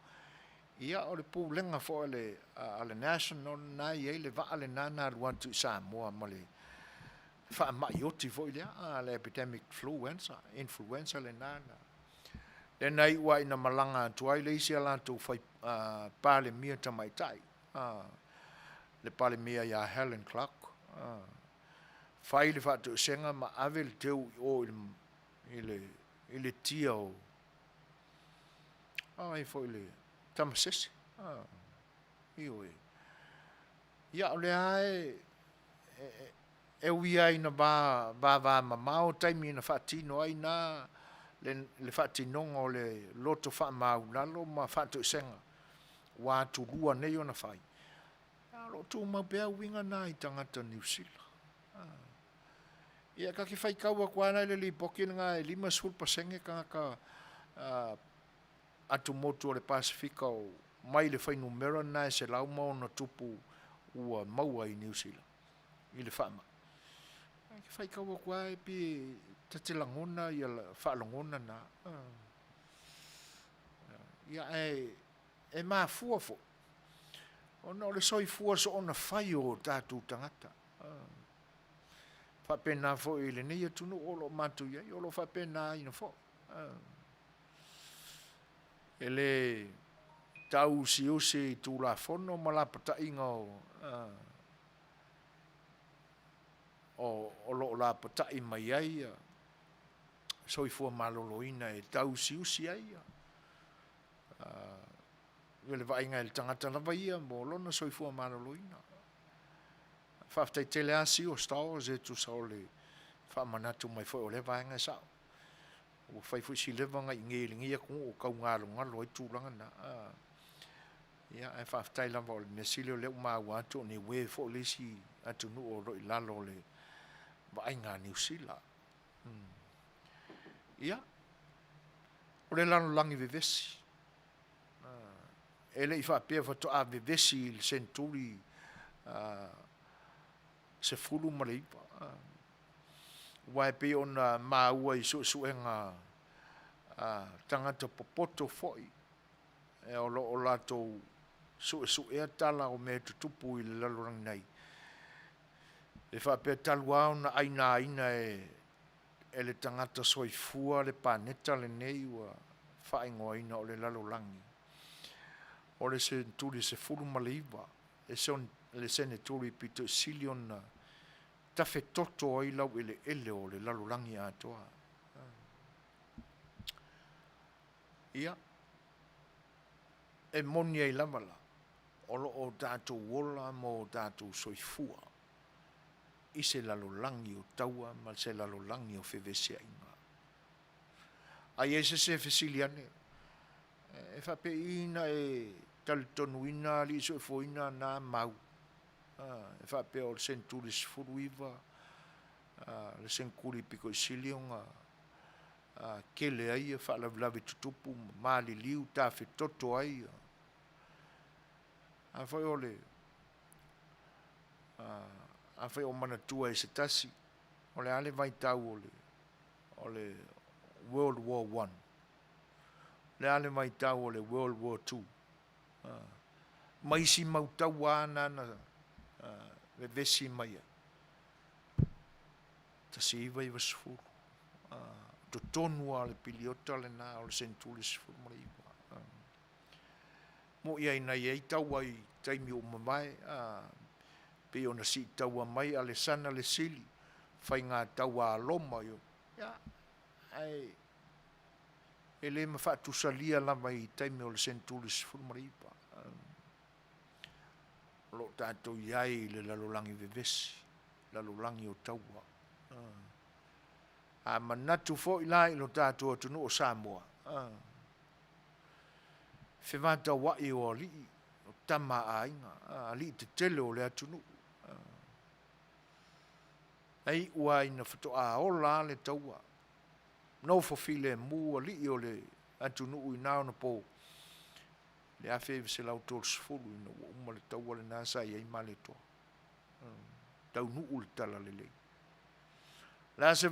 ia o le pūlenga fo le National na ia le va le nana ruantu Samoa ma le wha mai oti fo le epidemic influenza le nana le nei ua ina malanga tuai le isi alantu fai pale mia tamaitai le pale mia ia Helen Clark fai le fatu senga ma ave le teu o ile tia o ai foi le tamasesi io ia le ai e ui ai na ba mamao taimi na fatino ai na le whaatinonga o le loto wha maulalo ma whaato senga wā tu rua nei o na whai lo tu mau pēa winga nā i tangata New Zealand ia ka ki whai kaua kua nai le li poki ngā e 5% ka atu motu o le Pasifika o mai le whai numera nā e se lau mau na tupu ua maua i New Zealand i le whaama ki whai kaua kua e pi te te langona ia la whaalongona na ia e mā fuafo ona o le soi fua so ona whai o tātou tangata whapena fo i le nei atunu o lo matu ia i o lo whapena ina fo e le tau si usi tu la fono ma la pata inga o lo la pata i mai ai soi fua maloloina e tau si usi ai le vainga il tangata lava ia mo lona soi fua maloloina whaftai tele asi o stao Setu sao le whamanatu mai fo o le vainga sao o whai fui si levanga i ngelingi ia kung o kau ngalo ai tūlanga na ia e whaftai lava o le mesile o le umaua atu ni we fo le si atu nu o roi lalo le vainga New Zealand ia o le lano langi vevesi e le i whapea whato a vevesi il senturi se fulu ma le ipa wai pe ona maua i suenga tangata popoto foi e o lo o lato suea tala o me tutupu i le lalorang nei e whapea talua ona aina e le tangata soifua le paneta le nei ua whaingoina o le lalolangi o le senturi se fulu ma le ipa e son le seneturi pito silion tafe toto ai lau ele o le lalolangi atoa ia e moni ai lava la. O lo o tātou wola mo tātou soifua. I se lalolangi o taua ma se lalolangi o whewesea inga. Ai e se fesiliane. E whape ina e talitonu ina li so e foina na mau. E whape o le senturis furuiva. Le senkuri piko i silionga. Kele ai e whaalavilavi tutupu maali liu tawhi toto ai. A whai ole. A whai o mana tua e se tasi. Ole ale vai tau ole World War I. Le ale mai tau ole World War II. Mai si mau tau ana na le vesi mai. Ta si iwa iwa sifuru. To tonu ale piliota le na ole sentuli sifuru mara iwa. Mo ia ina ia i tau ai taimi o mamai. Pe ona si tau mai ale sana le sili. Fai ngā tau a loma yo. Ya, ai e le ma fatu salia lama i taimi o le sentuli sifuru mara iwa. Lo tātou iai le lalolangi vevesi. Lalolangi o taua. A manatu fo ilai lo tātou atunu o Samoa. Whewata wai o li. O tama a inga. Li te tele o le atunu. Ei ua ina whato a ola le taua. No fofile mua li o le atunu i nao na po. Le afe se lau tol sfulu ina ua uma le taua le nasa i eima le toa. Tau nuu le tala le lei. La se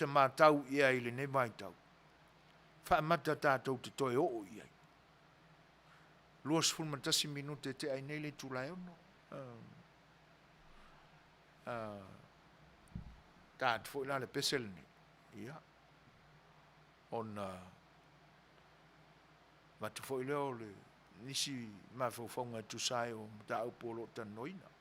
mātau ia i le ne mai tau. Wha mata tātou te toi o iai. Lua sfulu matasi minute te ai nei le tulai ono. Tātou fo ila le pesel ni. Ia. Ona matu fo ileo le nisi mawhauwhaunga tusai o mta au polo ta noina.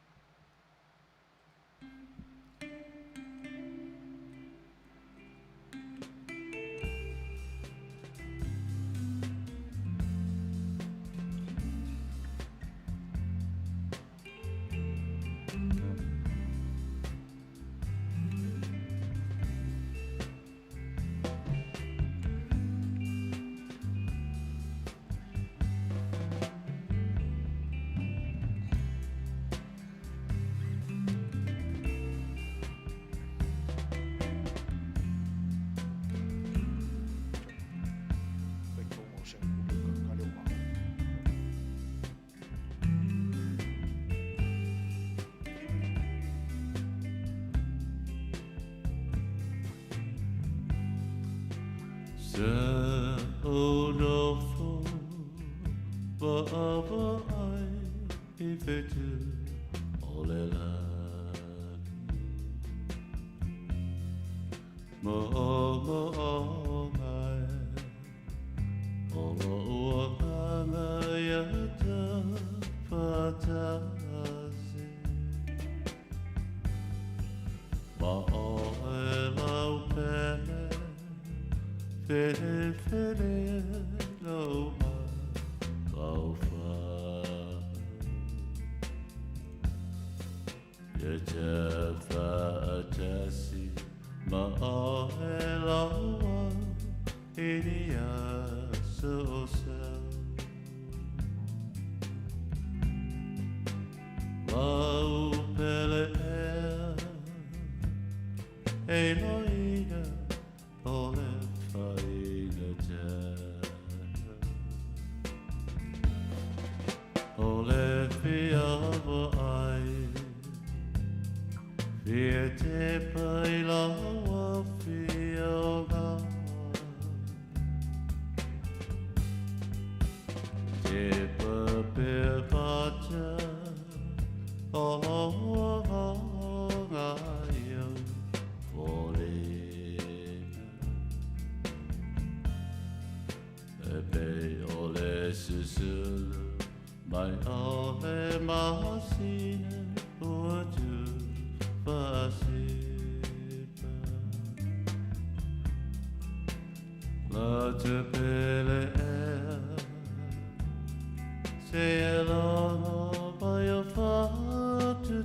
Se aloha mai o whatutuila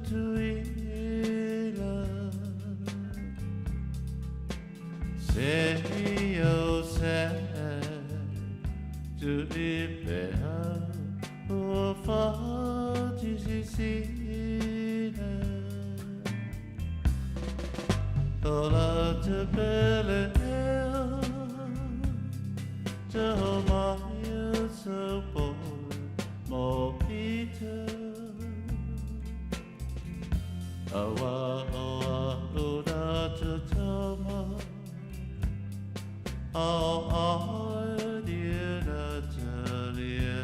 Se o se tu i pea o whatisisina Ola te pele ea Te ho mai o so po Mo Peter Awa oa ura te tama Ao ai dira te lie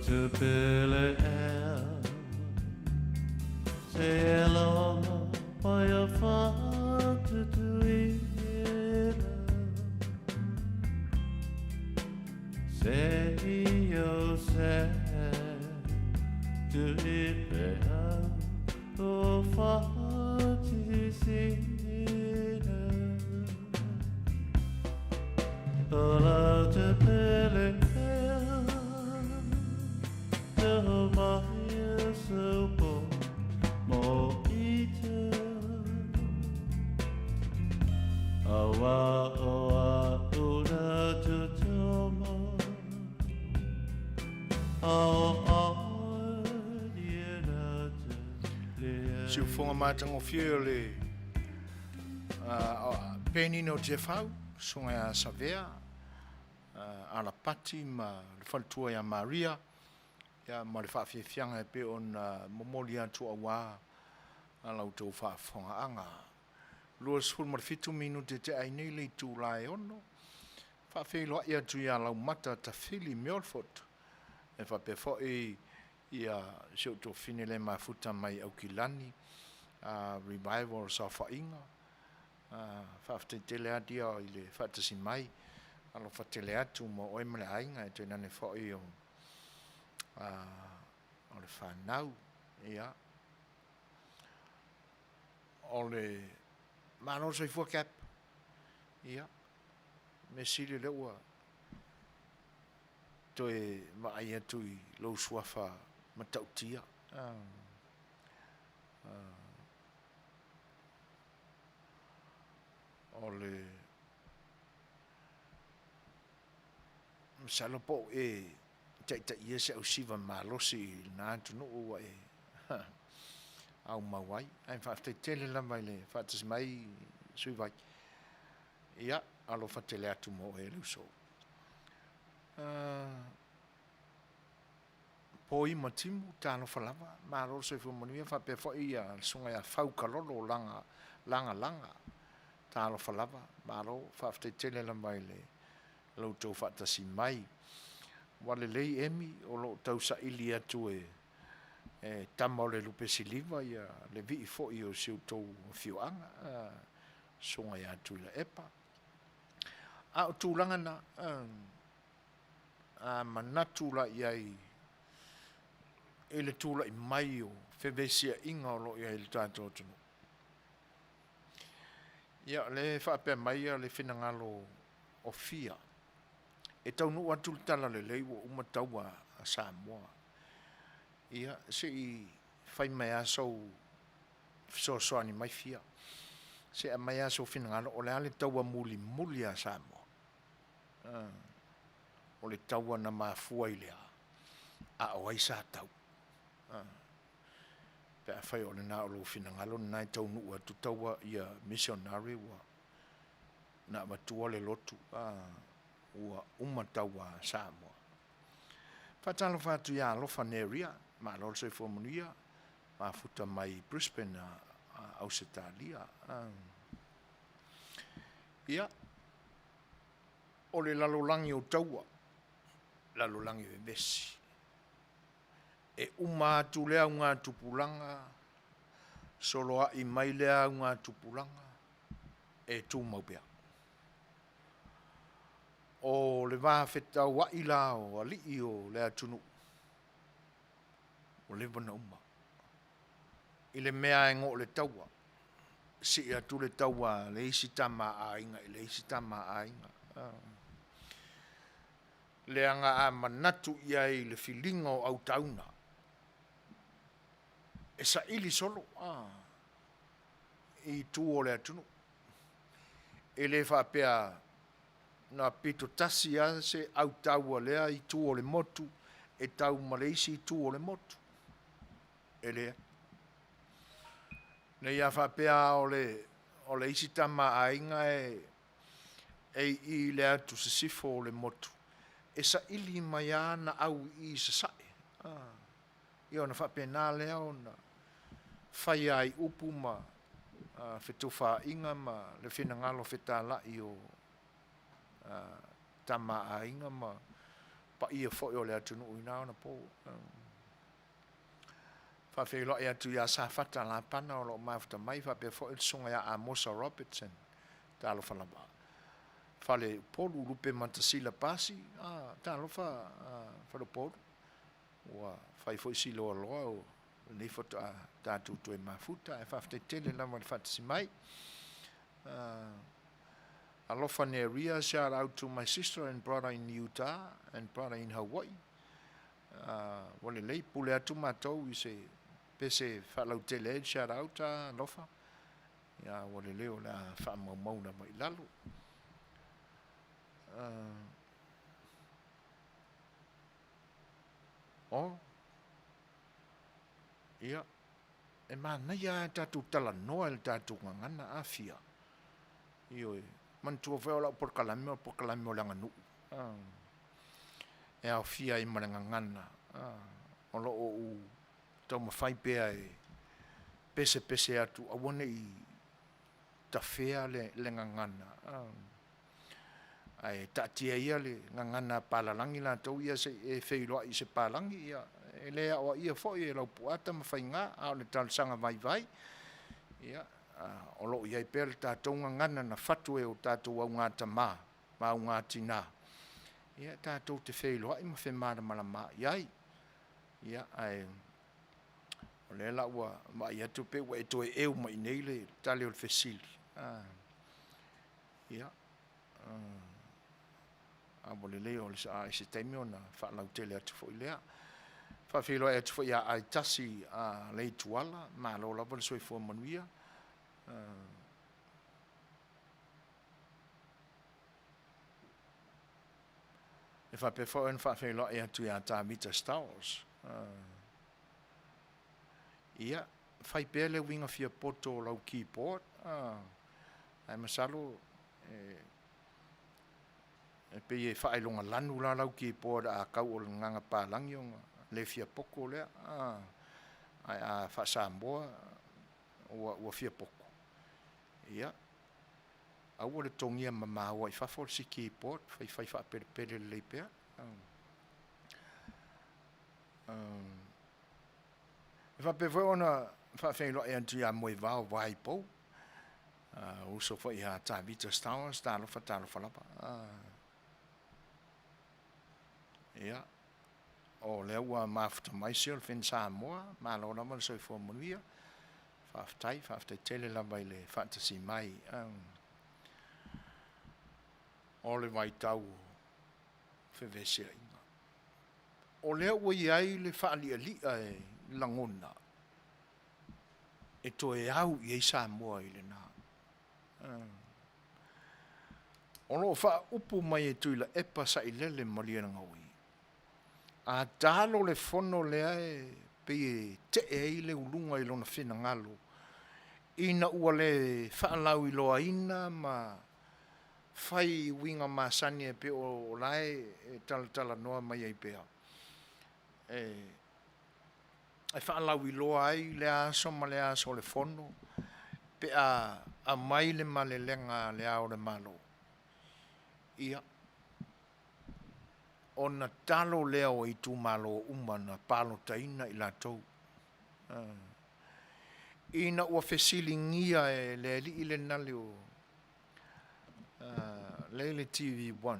To Billy L. Say hello, by your father to it. Say you said to it, oh, father to see it. Oh, love to Billy L. Si o fonga mātango whio le peni no te whau, sunga a Savea, ala pati ma le whaltua ia Maria, ia ma le whawhiawhianga e pe on momoli atu awa a lautou whaafonga anga. Lua sfur ma le 5 minute te ainei le tu lai ono, whawhiloa ia tu ia lau mata ta whili Milford, e whapefo ia Setu fine le mafuta mai au kilani, revival sa whainga, whaftetele adia i le whatasi mai, alo whatele atu mo oemale ainga e tēnā ne whai o le whanau, ia. O le mano sai fua cap, ia. Me sili le ua, toe mai atu i lau suafa matautia. O le msalopo e taita ia se au siva malosi na atu no ua e au mawai. Ai whaftetele la mai le whatas mai sui vai. Ia, alo whatele atu mo e luso. Poi matimu tano falava, maro se fu Manuia fa pe fo ia sunga ia fau kalolo langa tano falava, maro fa tele la mai le lo to fa tasi mai. Wale lei emi o lo tau sa ili atu e tamo le lupe siliva ia le vi fo io se to fioanga sunga ia tu la epa. A tu langa na manatu la iai e le tula i mai o whewesia inga o lo ia i le tātou tunu. Ia le whaapea mai a le whenangalo o fia. E tau nu atu le tala le leiwa umataua a Samoa. Ia se i whai mai asau Suasua ni mai fia. Se a mai asau whenangalo o le ale taua muli a Samoa. O le taua na mafua i lea. A oai sa tau. pe a fai o le na o lo fina ngalo na tau nu atu taua ia missionary wa na matua le lotu ua taua Samoa. Fatalo fatu ia alofa neria ma lo se fo Manuia ma futa mai Brisbane Australia. Ia o le lalolangi o taua lalolangi ve besi e atu lea unga tupulanga soloa i mai lea unga tupulanga e tu maupea o le wāwheta wa ila o ali o lea tunu o le wana uma i le mea e ngō le taua si atu le taua le isi tama a inga i le isi tama a inga le anga a manatu ia i le filinga o au tauna e sa ili solo i tu o le atunu e le whapea na pito tasi a se au taua lea i tu o le motu e tau maleisi i tu o le motu e lea ne ia whapea o le isi tama a inga e i le atu se sifo o le motu e sa ili mai ana au i se sae ia na whapea nā lea o na whai ai upu ma whetuwha inga ma le whina ngalo whetala i o tama a inga ma pa ia whoi o le atunu uina ona po whawhelo e atu ia sa whata la pana o lo mawhata mai whapea whoi sunga ia a Mosa Robertson talo whalaba whale polu rupe mantasila pasi talo whalo polu ua whai whoi silo aloa o nei foto a tātou tue mafuta e whafte tele lama le whatasi mai alofa neria, shout out to my sister and brother in Utah and brother in Hawaii wale lei pule atu matou i se pese whalau tele shout out alofa ia wale leo la whamaumauna mai lalo ia e mana ia tātou tala noa le tātou ngangana a fia io mantua wheo lau por kalame o langa nuu e au fia i mana ngangana o lo o u tau mawhai pēa e pese atu awane i ta whea le ngangana ai tatia ia le ngangana palalangi la tau ia se e wheiloa i se palangi ia e lea o ia fo e lau puata mawhainga a o le talsanga vai ia o lo ia i pēr tātou ngangana na whatu e o tātou au ngāta ma au ngātina ia tātou te wheiloa i mawhemara malama iai ia ai o le la ua ma ia tupe ua e toe eu mai nei le tale o le whesili ia a bole leo le sa se taimi ona fa lau tele atu fo ilea fa filo atu fo ia ai tasi a le tuala ma lo la bole soi fo Manuia e fa pe fo en fa filo e atu ia ta mita stars ia fai pele winga fia poto lau keyboard ai masalo e pe e whae longa lanu la lau ki pōra a kau o nganga pālangi o le fia poko lea ai a whasamboa ua fia poko ia au o le tongia mamaua i whafol si ki pōt whai pere le pea e whape whai ona whawhenlo e antu ia moe wao vai pou uso whai ha tā vita stars tālo whalapa ia o le ua mafuta mai sil fen Samoa ma lo na mal soi fo Manuia faftai tele la mai le fantasy mai o le vai tau fe vesia inga o le ua iai le faali ali e langona e to e au i Samoa i le na o lo fa upu mai e tuila epa sa i lele maliana ngaui a talo le fono lea e pe te e le ulunga i lona whina ngalo. Ina ua le whaalau i loa ina ma whai winga masani e pe o lai e tala noa mai ai pea. Ai whaalau i loa ai le aso ma le aso le fono pe a mai le ma le lenga le ao le malo. Ia. Ona talo leo i tu malo umana palo taina i la tau. Ina ua fesilingia e le li ile nale o Lele TV1.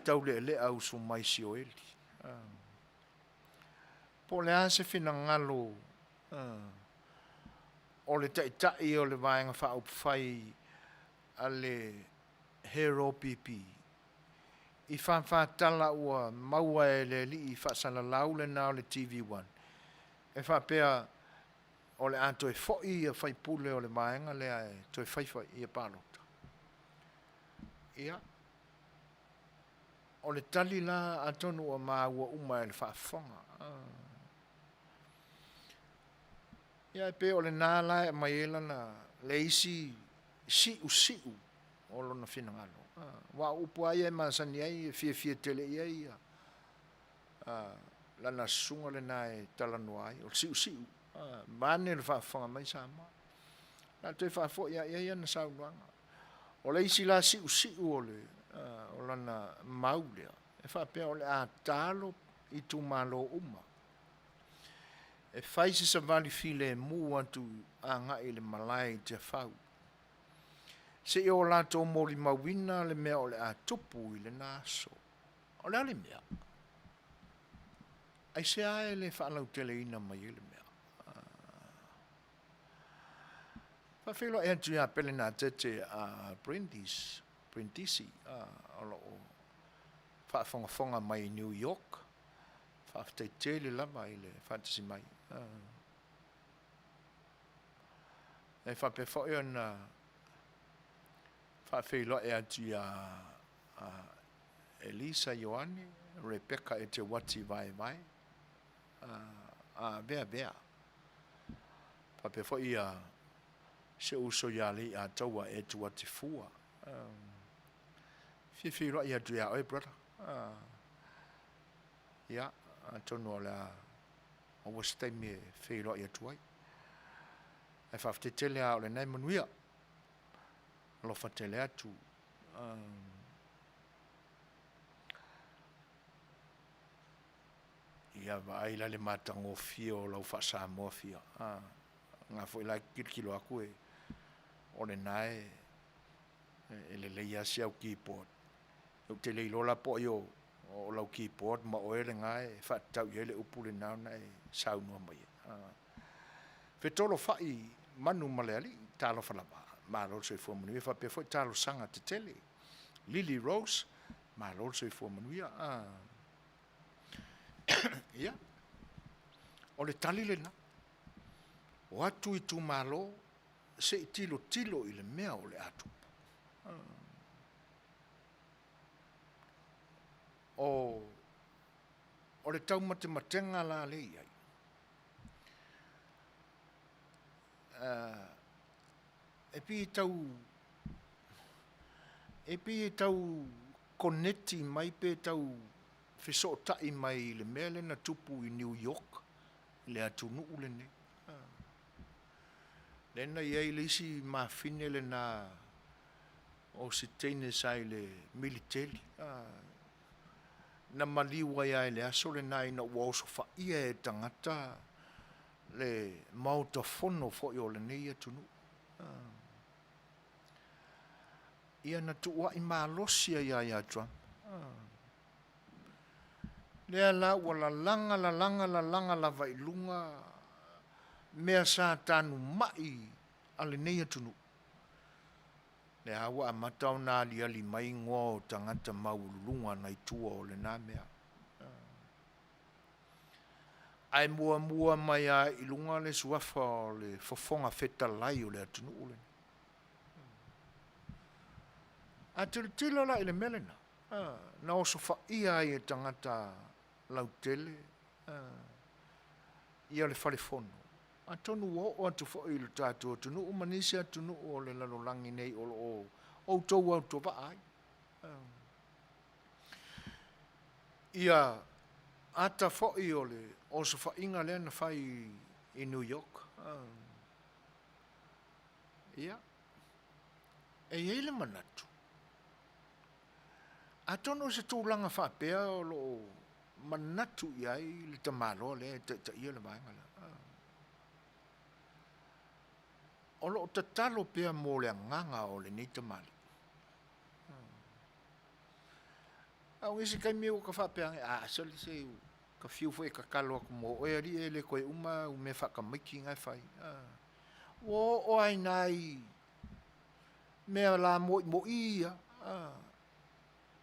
Tau le au su mai si o eli. Po le ase fina ngalo o le tai o le vaenga wha au whai a le hero pipi. I wha ua maua e le li i wha lau le nao le TV1. E wha pea o le ato e fwoi a whai pule o le vaenga le a to e whai i a palota. Ia. O le tali la atonu o maa ua uma e le whaafonga. Ia e pe o le nāla e mai ela na le isi siu o lona whina ngalo. Wa upu ai e masani ai e fia tele ia ia. Lana sunga le na e talanoa ai o siu. Mane le whaafonga mai sa ma. Na te whaafo ia na saunuanga. O le isi la siu o le o lana maulea. E whaapea o le a talo i tu malo uma. E whaisi sa vali file mu atu a ngai le malai te whau. Se i o lato mori mawina le mea o le a tupu i le naso. O le ale mea. Ai se ae le whaalau tele ina mai le mea. Whawhilo e atu ia pele nā tete a Brindisi o lo o whaafonga mai New York. Whaaftai tele lama i le fantasy mai. E whapewha e ana whawhilo e atu ia Elisa Ioane, Rebecca e te wati vai. Bea. Whapewha ia se uso yali a taua e tu wati fua. Whiwhiro ia tu ia oi brother. Ia, tonu o la o wastai me whiwhiro ia tuai. E whaftetele a o le nei Manuia. Lo whatele atu. Ia vai la le matango fio o lau whasa mua fia. Ngā fwoi la kirkilo aku e o le nae e le leia si au keyboard. Au te leilola po i o lau keyboard ma o ele ngai whatau i ele upu le nao na e saunua mai. Whetolo whai manu maleali talo whalama. Ma lolo so i fua manuia whape fwoi talo sanga te tele. Lily Rose ma lolo so i fua manuia. Ia. O le tali le na. O atu i tu malo se i tilo i le mea o le atu. O le tau matematenga la le iai. E pi tau koneti mai pe tau whesotai mai le mea le na tupu i New York. Le atu nuu le ne. Lena iei le isi mawhine le na o se teine sai le militeli. Na maliwa ia le aso le na ina ua oso wha ia e tangata le mauta fono fo i o le nei atunu. Ia na tuua i malosia ia Trump. Lea la ua la langa la vailunga mea sa tanu mai ale nei atunu. Le hawa a matau nā li mai ngoa o tangata maulunga nai tua o le nā mea. Ai mua mai a ilunga le suafa o le fofonga feta lai o le atunu ule. A tilo la ile melena. Na oso fa ia e tangata lautele ia le whalefono. A tonu o atu fo i le tātua tunu o manisi a tunu o le lalolangi nei o tau au topa ai. Ia ata fo i o se whainga lea na whai i New York. Ia. E iei le manatu. A tonu se tūlanga whapea o lo manatu iai le tamalo le ta ia le vaenga le. O lo tatalo pea mo le nganga o le ni tamali. Au isi kai miu ka whapea sali se ka fiu fo e ka kalo ako mo o eri e le koe uma u me whakamiki ngai whai. O ai nai mea la mo ia.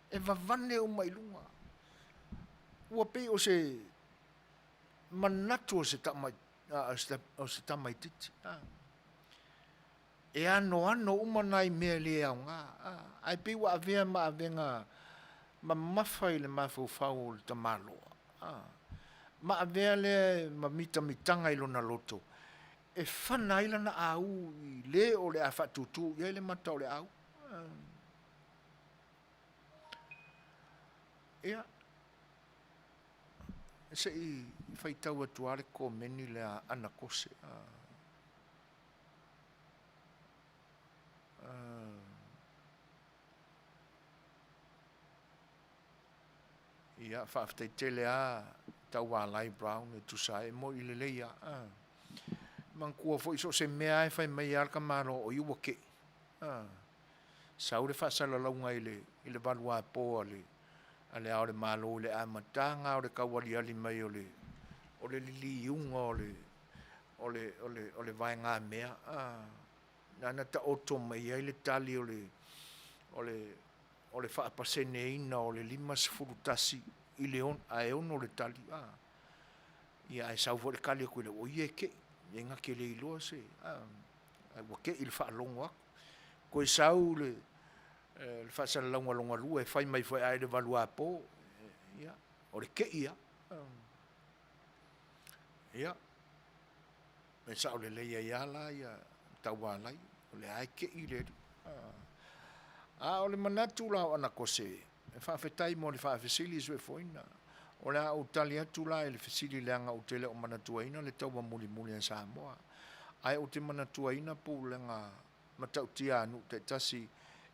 E vavane o mai lunga. Ua pe o se manatu o se tamai titi. E ano umanai mea le au ngā. Ai pe wa avea ma avenga ma mawhai le mawhau le tamaloa. Ma avea le ma mitanga ilo na loto. E whanai lana au i le o le a whatutu, i le mata o le au. Ia. Se i whaitau atuare ko meni le ana kose. Ia, whaaftai tele a tau Walai Brown e tusai mo i le leia. Man kua fo iso se mea e whai mai alka maro o iwa ke. Saure whaasala launga i le valua po ale aore malo le amatanga o le kawali ali mai o le lili iunga o le vai ngā mea. Nana ta oto mai ai le tali o le whaapasene ina o le 5 i leon a ono le tali. Ia e sau fo le kali a kuile o ie ke. E nga ke le iloa se. Wa ke il whaalongo ako. Koe sau le whaasala longa lua e whai mai whai ai le valua po. Ia. O le ke ia. Ia. E sau le leia iala ia tau walai. O le ai ke i le. O le manatu la o ana kose. E whaafetai mo le whaafesili sue foina. O le au tali atu la e le fesili leanga o tele o manatua ina le tau wa muli an Samoa. Ai o te manatua ina po lenga matau tia anu te tasi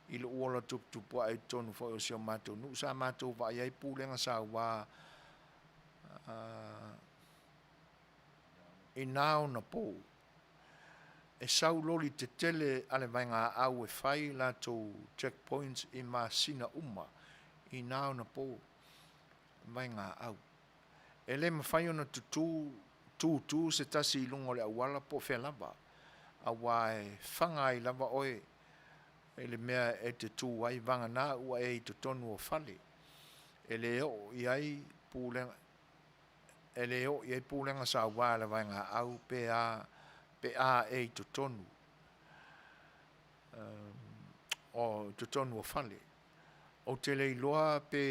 i le uola tupu ai tonu fo o sio matou. Nu sa matou va ai po lenga sa wa e nao na po. E sau loli te tele ale vai ngā au e whai la tau checkpoints i Masinamua i nao na po. Vai ngā au. E le mawhai ona tutu se tasi i lungo le awala po whelava. A wai whanga i lava oe. E le mea e te tū ai vanga nā ua e i te tonu o whale. E le o i ai pūlenga. E le o i ai pūlenga sa wāle vai ngā au pe a e i te tonu. O te tonu o whale. O te le iloa pe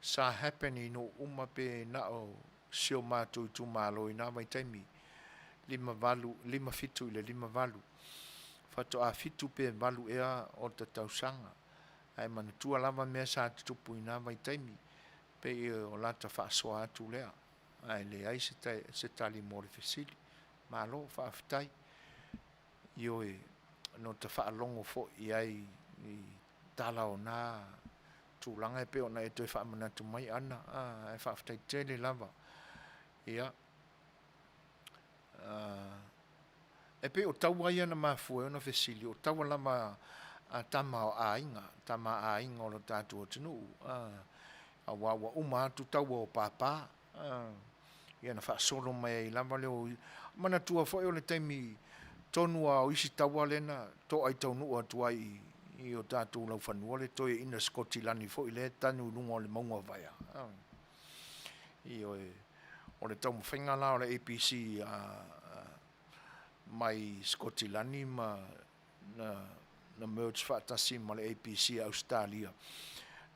sa hapeni no uma pe na o sio mātou i tū mālo i nā mai taimi 5 fitu i le 5 valu fato a fitu pe valu ea o te tausanga ai mana tua lava mea sa tupu i nā mai taimi pe i o lata whaasua atu lea ai le ai se tali mori fesili mālo whaafitai i oe no te whaalongo fo i ai i tala o nā tūlanga e pe ona e toi whaamanatu mai ana, e whaafitai tele lava. Ia. E pe o taua ia na mafue ona fesili, o taua lama tama o ainga o lo tātua tinu. A wawa uma atu taua o pāpā. Ia na whaasolo mai i lava leo. Mana tua fo e o le taimi tonua o isi taua lena, to ai taunua tua i o tātou lau whanua le toi ina Skotilani fo i le tanu lunga o le maunga vaia. I o le tau mwhainga la o le APC mai Skotilani ma na merge whaatasi ma le APC Australia.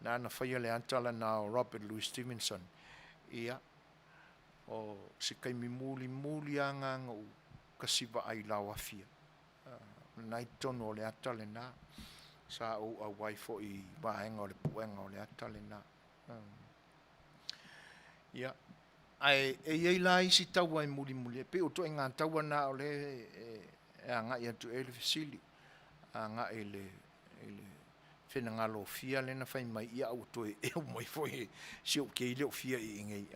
Na ana whaia le antala na o Robert Louis Stevenson. ia o se kai mi muli anga o kasiva ai lawafia nai tono le ata le na sa o a wai fo i vaenga o le puenga o le ata le na ia ai e la isi tau ai muli pe o to inga tau na o le anga ia tu ele fisili anga ele fena ngalo fia le na fai mai ia o to e o mai fo e si o ke ile o fia i ngai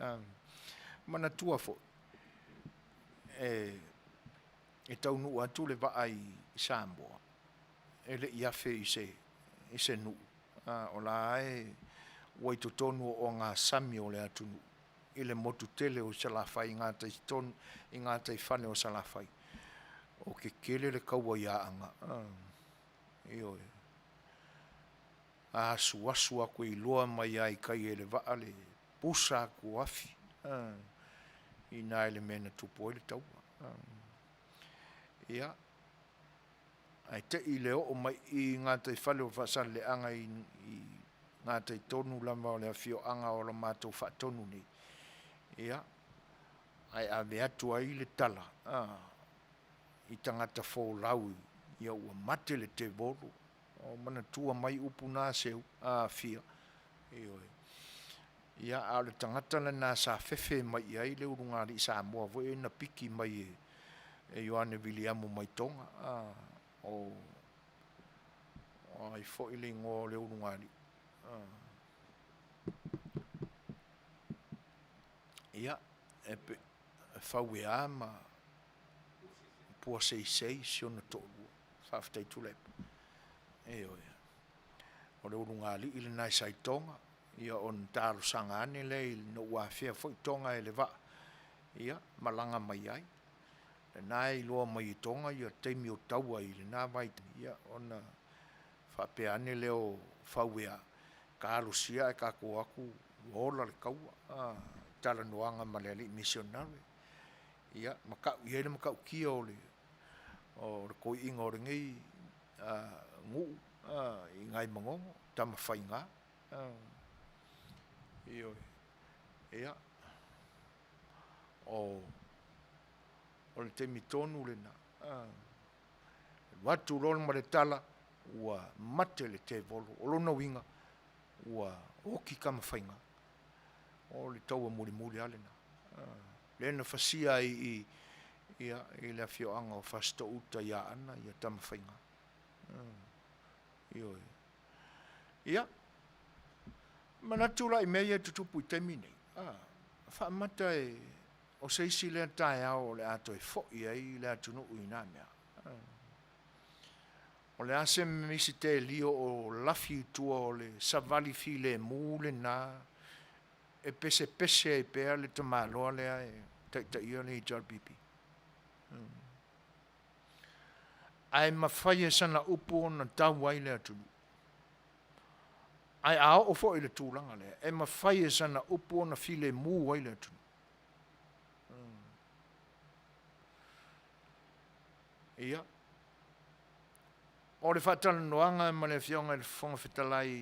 mana tua fo e tau nu atu le va ai Samoa ele ia fe i se nu o la e wai to tonu o ngā sami o le atu nu ile motu tele o sala fai ngā tai ton i ngā tai fane o sala fai o ke kele le kaua ia anga io suasua ko i loa mai ai kai ele va ale pusa ku afi i nā ele mena tupo ele tau ia ai te i leo o mai i ngā tai fale o fasale le anga i ngā tai tonu lama o le afio anga o la mātou wha tonu ni ia ai ave atu ai le tala i tangata fō lau ia ua mate le te volu o mana tua mai upu nā seu fia ia a le tangata le nā sa fefe mai ai le urungari i Samoa vo e na piki mai e Ioane Viliamu mai tonga o ai fo ili ngō le urungari ia e Fai'oa ma pua sei siona tolu whaftai tulepu o le urungari ili nai sai tonga ia on taro sanga ane le no wafia fo tonga ele va ia malanga mai ai le nai loa mai tonga ia teimi o taua i le nā vai ia ona whape ane leo Fai'oa ka alusia e ka ko aku ola le kaua tala noanga maleli missionary ia makau i ele makau kia o le koi inga o ngei ngu i ngai mangongo tama whainga ia o le temi tonu le na watu lolo ma le tala ua mate le te volo o lona winga ua oki kama whainga o le taua muli ale na le na fasia i le afio anga o fasto uta ia ana ia tama whainga ia manatu la i mea tutupu i temi nei whaamata o seisi le tae au le ato e fo i ai le atu nuu i nā mea o le ase misi te lio o lafi tua o le savali fi le mū le nā e pese e pea le tamaloa lea e taia le HRPP ai mawhai e sana upu o na tau ai le atu ai a o fo i le tūlanga lea e mawhai e sana upu o na fi le mū ai le atu ia o le whatala noanga ma le fionga le whonga whitalai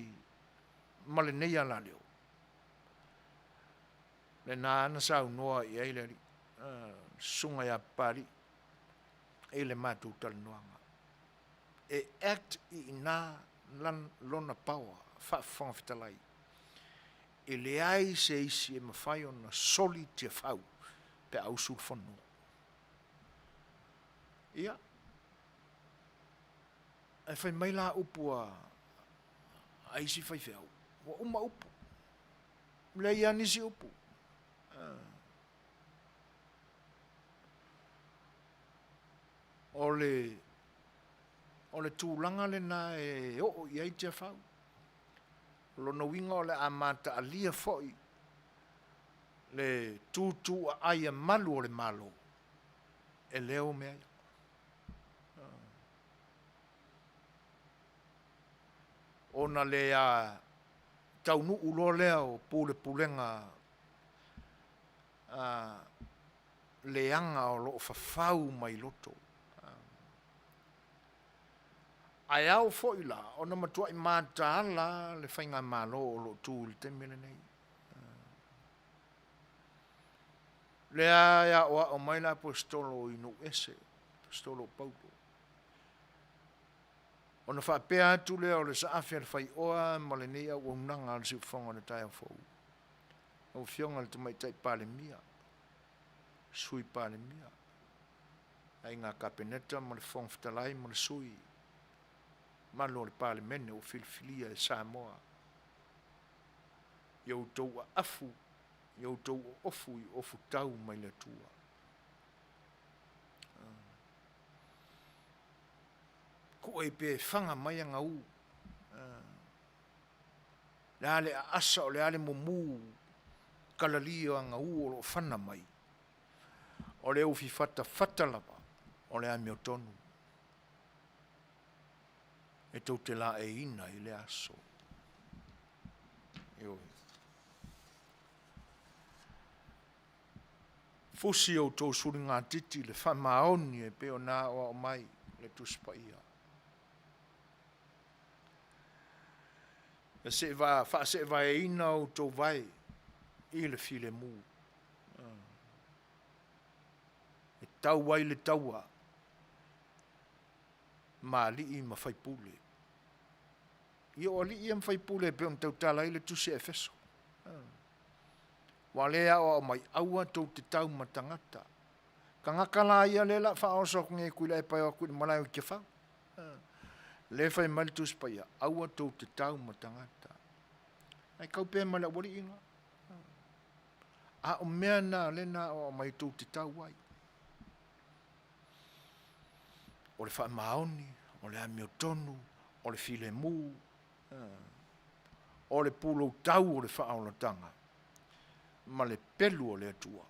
ma le nei ala leo le nā ana sau noa i eile sunga ia pari e le mātou tala noanga e act i nā lona paua whonga whitalai e le ai se isi e mawhai o na soli tia whau pe au sulfono ia e whai mai la upu a isi whai whiau wa uma upu le ia nisi upu o le tūlanga le nā e o i ai tia whau lona winga o le amata alia foi le tūtū a aia malu o le malo e leo mea ia ona le taunu ulo lea o pulenga leanga o lo fafau mai loto ai au foi la ona matua i mata la le fainga malo o lo tu le temele nei Lea ya o mai la apostolo inu ese, apostolo Paulo. Ona whaapea atu lea o le saafi a le Fai'oa ma le nei au unanga al siufonga na tai fou. O fionga le tumai tai pale mia. Sui pale mia. Ai ngā kapeneta ma le fong fitalai ma le sui. Malo le pale mene o filifilia e Samoa. Iau tau a afu. Iau tau o ofu i ofu tau mai le tua. Ko e pe fanga mai anga u. Le ale a asa o le ale mumu. Kalalia anga u o lo fana mai. O le ufi fata lava. O le ame o tonu. E tau te la e ina i le aso. Ioi. Fusi o tau suri ngā titi le whamaoni e peo nā o mai le tuspa ia. E se va e ina o tau vai i le file mu. E tau wai le taua. Ma li i ma whaipule. I o li i am whaipule pe on tau tala i le tusi e feso. Wa lea o mai aua tau te tau matangata. Ka ngakala ia le la whaosok nge kuila e pai o kuila malai o kia whau. Le whai mali tusi pa ia. Aua tau te tau matangata. Ai kau pe mali wali inga. A o mea na le na o mai tau te tau wai. O le wha maoni, o le ami o tonu, o le file mu, o le pulo tau o le wha aolatanga, ma le pelu o le atua,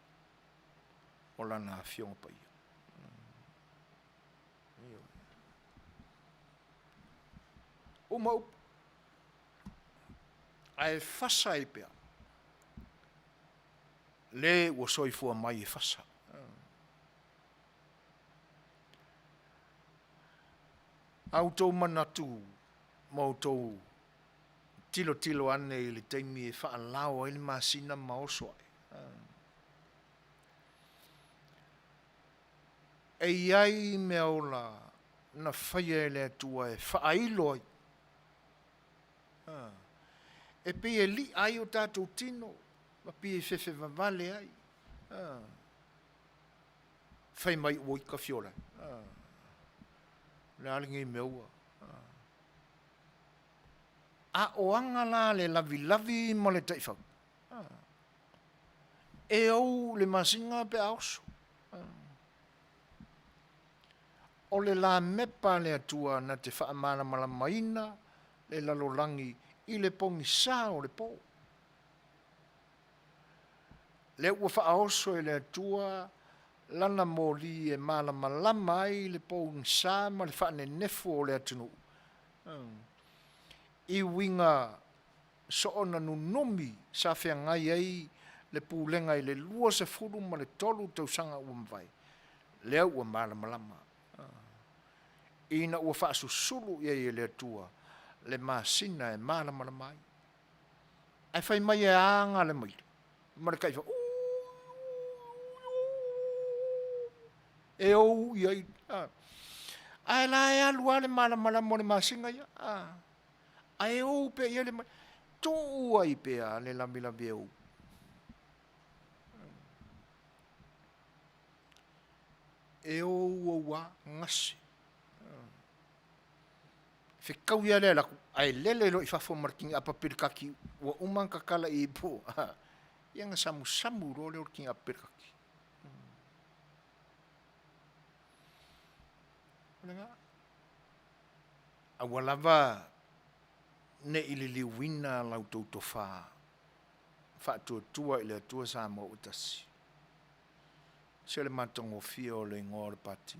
o lana fionga pa ia. O mau, ai fasa i pea, le ua soifua mai e fasa. Au tau manatu, mau tau tilo ane i le teimi e wha lao i le Masinamua oso ai. E iai mea ola na whaia e le atua e wha ailo ai. E pe e li ai o tātou tino, ma pe e whewhe vavale ai. Whai mai oi ka fiora. Le alingi me ua. A oanga la le lavi mo le taifau. E au le masinga pe auso. O le la mepa le atua na te whaamana malamaina le lalolangi i le pongi sa o le po. Le ua whaaoso e le atua lana moli e malama ai le pongi sa ma le whaane nefu o le atunu. I winga soona nunomi sa whea ngai ai le pūlenga i le lua se furu ma le tolu tausanga ua mwai. Lea ua malama. Ina ua whaasusulu i le atua le masina e malama mai. Ai whai mai e anga le mai. Ma le kaifa. E ou i ai. Ai la e alua le malama mo le masinga ia. Ai ou pe ia le mai. Tō ai pe a le lambi e ou. E ou wa ngasi. Fe kau ia le laku. Ai lele lo i fafo marking apa pirkaki. Wa umang kakala i po. Ia nga samu ro le orking apa pirkaki. Awalava ne ili liwina lau tauto wha. Wha tua ili atua sa mo utasi. Se le matongo fia o le ngore pati.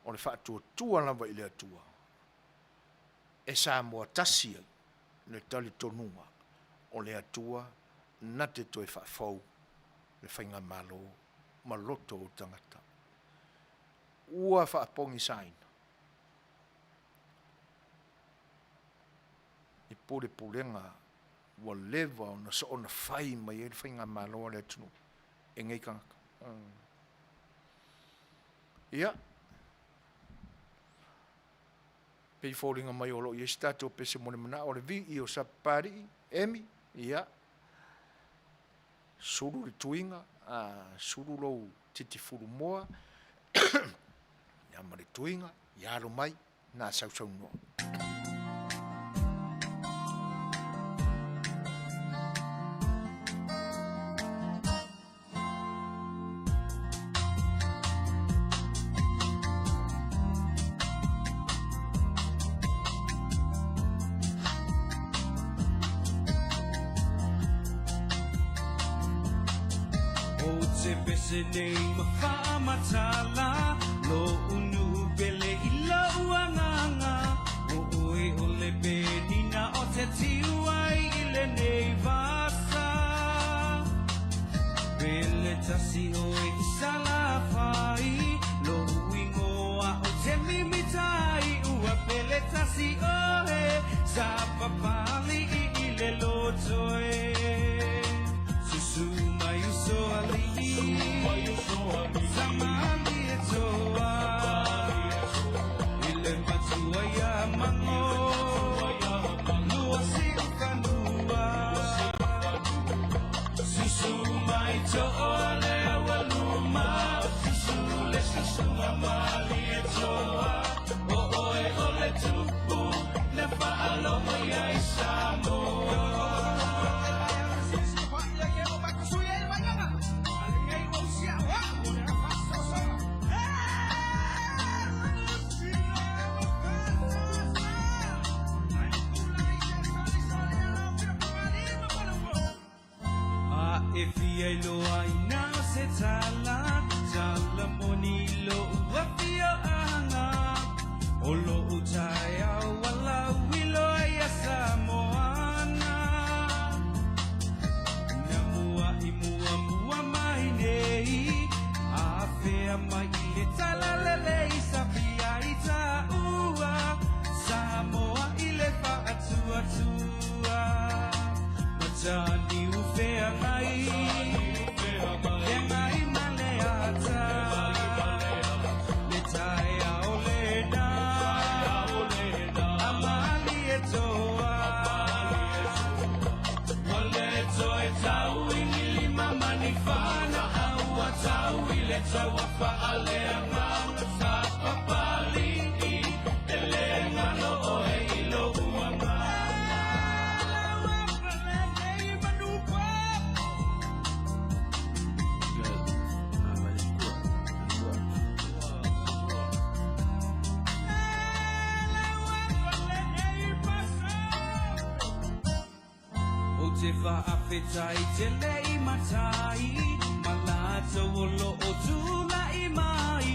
O le wha tua lava ili atua. E sa mo atasi le tali tonua. O le atua na te toi wha fau. Le whainga malo. Maloto o tangata. Ua wha pongi saina. I pole pulenga ua leva ona so ona fai mai e whainga maloa le tunu. E ngai kangaka. Ia. Pei fōringa mai o lo i stato pese mone mana o le vi i o sapari, emi, ia. Suru le tuinga, suru lo titi furu moa. Ia ma le tuinga, ia lo mai, nā sau noa. Nei mawhamatala lo unu pele I lauanganga o oe o le penina o te tiwai I le nei vasa pele tasi oe I salawhai lo uingoa o te mimitai ua pele tasi oe sa papali I le lotoe susu mai uso ali Whaawetai te lei matai, malato o lo o tula I mai,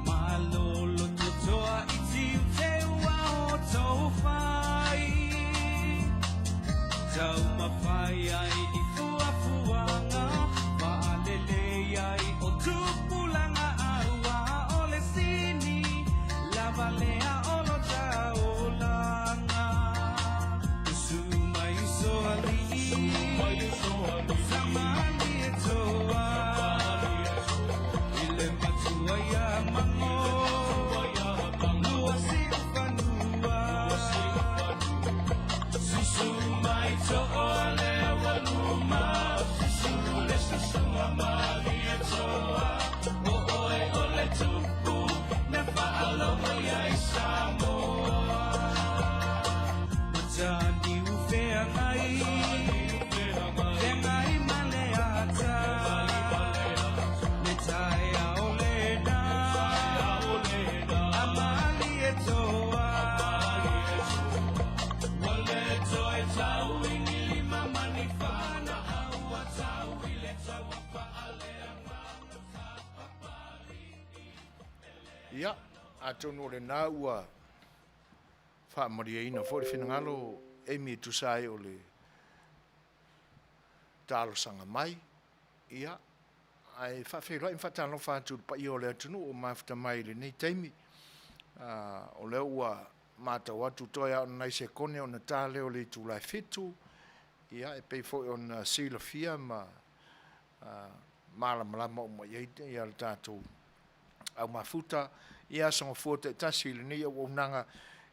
malolo to toa I tiu te ua o tau whai. Tau mawhai ai I fuafuanga, waalelei ai o tupulanga aua o le sini, lava lea o lo taolanga. Usuma iso ali. Ia, atonu le nā ua whaamaria ina fōri whinangalo emi tusai o le tālo sanga mai. Ia, ai whawhiroa I whatalo whātu pa I o le atunu o mawhita mai le nei teimi. O le ua mātau atu toia o nei se kone o na tāle o le tūlai fitu. ia e pei fo on silofia ma malama o ia ia le tatou au mafuta ia songo fote tasi le ni o nanga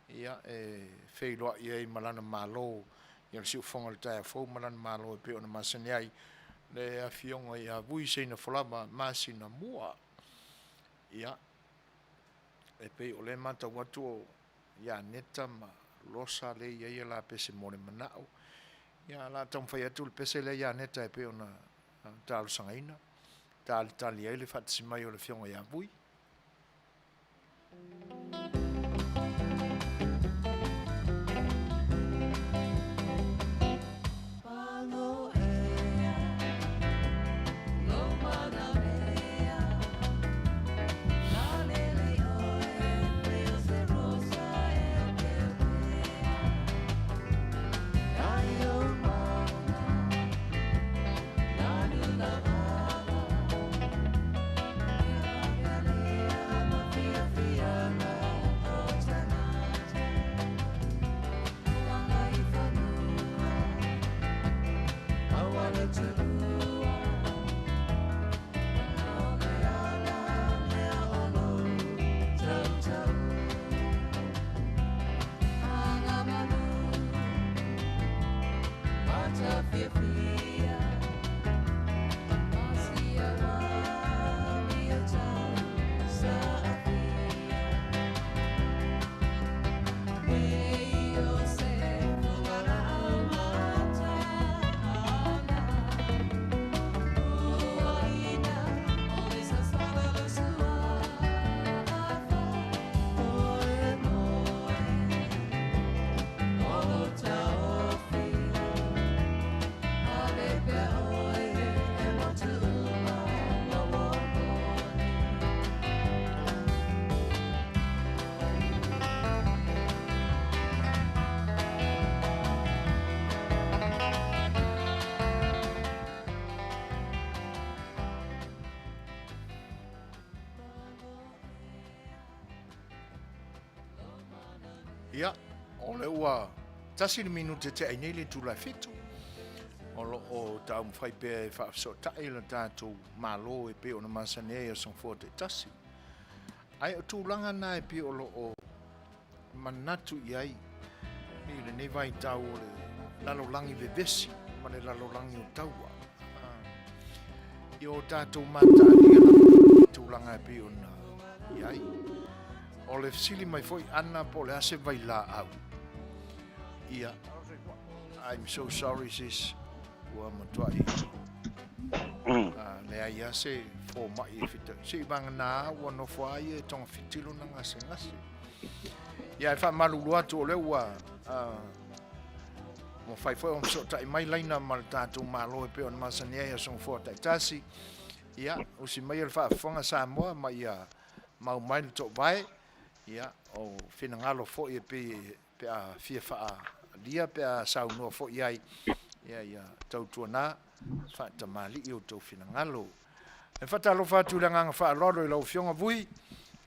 ia e feiloa ia i malana malo ia si fonga le tae fo malana malo pe ona masaniai le afionga ia vui Seigafolava Masinamua ia e pei o le mata watu ia neta ma losa le ia la pese mole manao ia la tam fai atu le pese le ia neta e pei ona talo sangaina tali ai le fatsimai o le fionga ia vui. Ia, o le ua tasi le minute te ainei le tula fitu. O lo o tau mwhai pēr e whaafso tai le tātou malo e pe o na masanea son forte tasi. Ai o tūlanga nā e pe o lo o manatu iai. I le nevai tau o le lalolangi vevesi, ma le lalolangi o taua. I o tātou mātāni ala tūlanga e pe o na iai. O le sili mai foi ana po le ase vai la au. Ia, I'm so sorry sis. Ua matuai. Le ai ase fo mai e fita. Si banga na ua no fai e tonga fitilo na ngase ngase. Ia e wha malulu atu o le ua. Mo fai foi on so tai mai laina mal tātou malo e pe on masanea son fo tai tasi. Ia, usi mai el wha fonga sa moa mai ia mau mai le to vai. Ia, o finangalo fo i pe a fia wha lia pe a saunoa fo iai. Ia, tau tuana, whata mali i o tau finangalo. E whata alo whatu langanga wha aloro i lau fionga vui,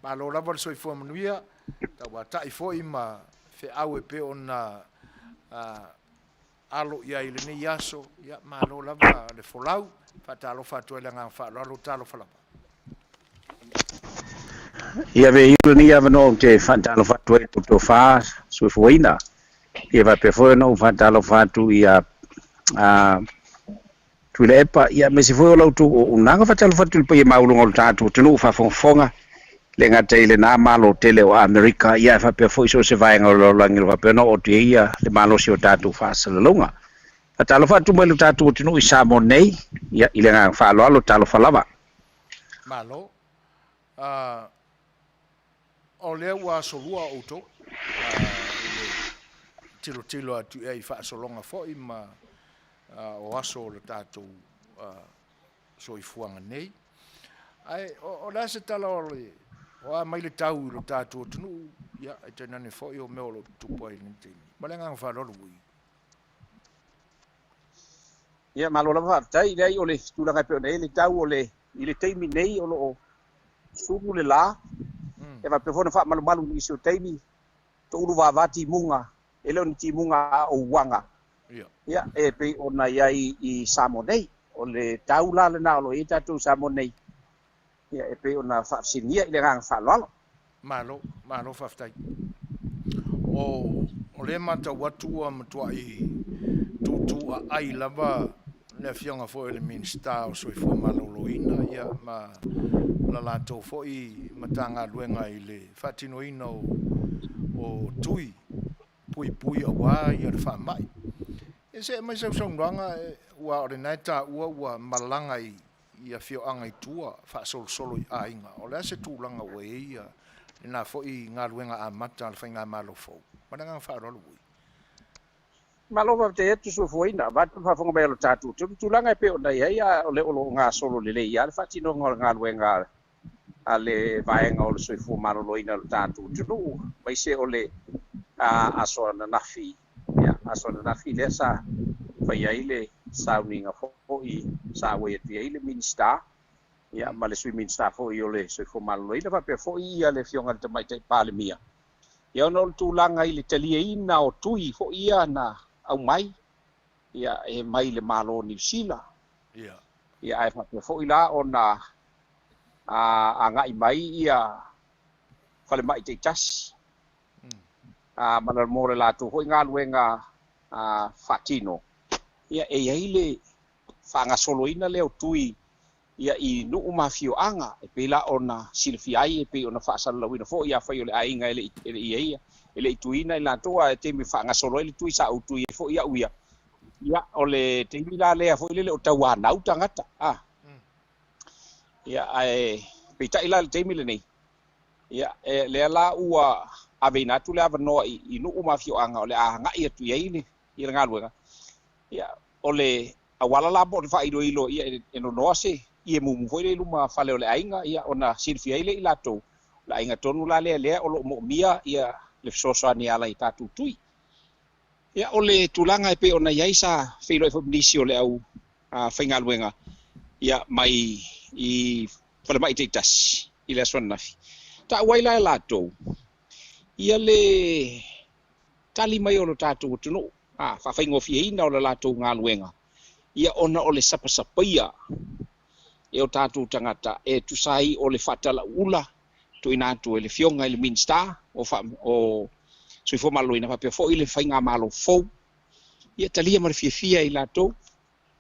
ma alo lava soi fua manuia, tau a tai fo i ma fe au e pe o na alo ia i le nei aso, ia ma alo lava le folau, whata alo whatu langanga wha aloro talo whalapa. Ia ve iu ni ava no te whantalo whatu e to wha sui fuina. Ia va pe foi no whantalo whatu ia tuile epa ia me se foi o lautu o nanga whantalo whatu i pa maulunga o tātu tunu whafonga le ngata i le nā malo tele o Amerika ia va pe foi so se vaenga o laulangi o pe no o te ia le malo si o tātu whasalunga. Whantalo whatu mai lo tātu o tunu i Samo nei ia i le ngā whaalo alo talo whalava. Malo, o lea ua solua o to tilo atu e i whaasolonga fo i ma o aso le tātou soifuanga nei. Ai, o lea se tala o le o a mai le tau i lo tātou tunu ia e tenane fo i o meo lo tupo ai lenteni. Ma le ngang whaarolo ui. Ia malo lava tai nei o le tulanga pe nei le tau o le i le teimi nei o lo sumu le la. E va pe fona fa malu ni so teimi to ulu va vati munga ele on ti munga o wanga ia e pe ona iai I Samonei o le taula le na o lo I tatu Samonei ia e pe ona whaafsinia I le ngang whalalo malo faftai o le mata watu matua I tu ai lava le fionga fo le minsta o soi fo maloloina ia ma la lato fo I matanga luenga I le fatinoina o tui pui awa ia le whamai e se mai sau nganga ua o le naita ua malanga ia fio anga I tua fa solo I ainga o le se tūlanga ua ia na fo I ngā luenga a mata le whainga malo fo mananga whaarolo ui malova te etu so foina va tu fa fonga belo tatu tu langa e pe ona ia o le olo nga solo le ia le fatino nga luenga ale vaenga o le soi fu maloloina le tatu tu mai se ole a so na nafi ia a so na nafi le sa fa ia ile sauninga fo I sa we te ile minsta ia ma le sui minsta fo I ole soi fu maloloina va pe fo ia le fionga te mai te palemia ia no tu langa ile telia ina o tui fo ia na au mai ia e mai le malo ni sila ia ai fa fo ila ona a ngai mai ia fale mai te tas mana more la tu hoi nga luenga fatino ia e ile fanga soloina leo tui ia I nu mafio anga e pela ona silfiai e pe ona fa sala wina fo ia fa ile ainga ile ia ele tuina ila toa e te mi fanga solo ile tui sa utu ia fo ia uia ia ole te mila le fo ile o tawa na utangata ia ai pita ila te mila nei ia le la ua avena tu le avano I nu mafio anga ole a nga ia tu ia ile ia nga luenga ia ole awala la bo fa ilo ia eno noase ia mumu foi le luma fale ole ainga ia ona silfia ile ila to la ainga tonu la le o mo mia ia le Suasua ni ala I tatu tui ia ole tulanga e pe ona iaisa feilo fo nisio le au whainga luenga ia mai I fale mai te tas I le sona nafi ta waila la to ia le tali mai o lo tatu tunu fa whaingo fie ina o le la to ngā luenga ia ona ole sapasapaia e o tatu tangata e tu sai o le fatala ula tu ina tu le fionga le minsta o sui fo malo ina pa fo ile fainga malo fo ia talia mar fia I lato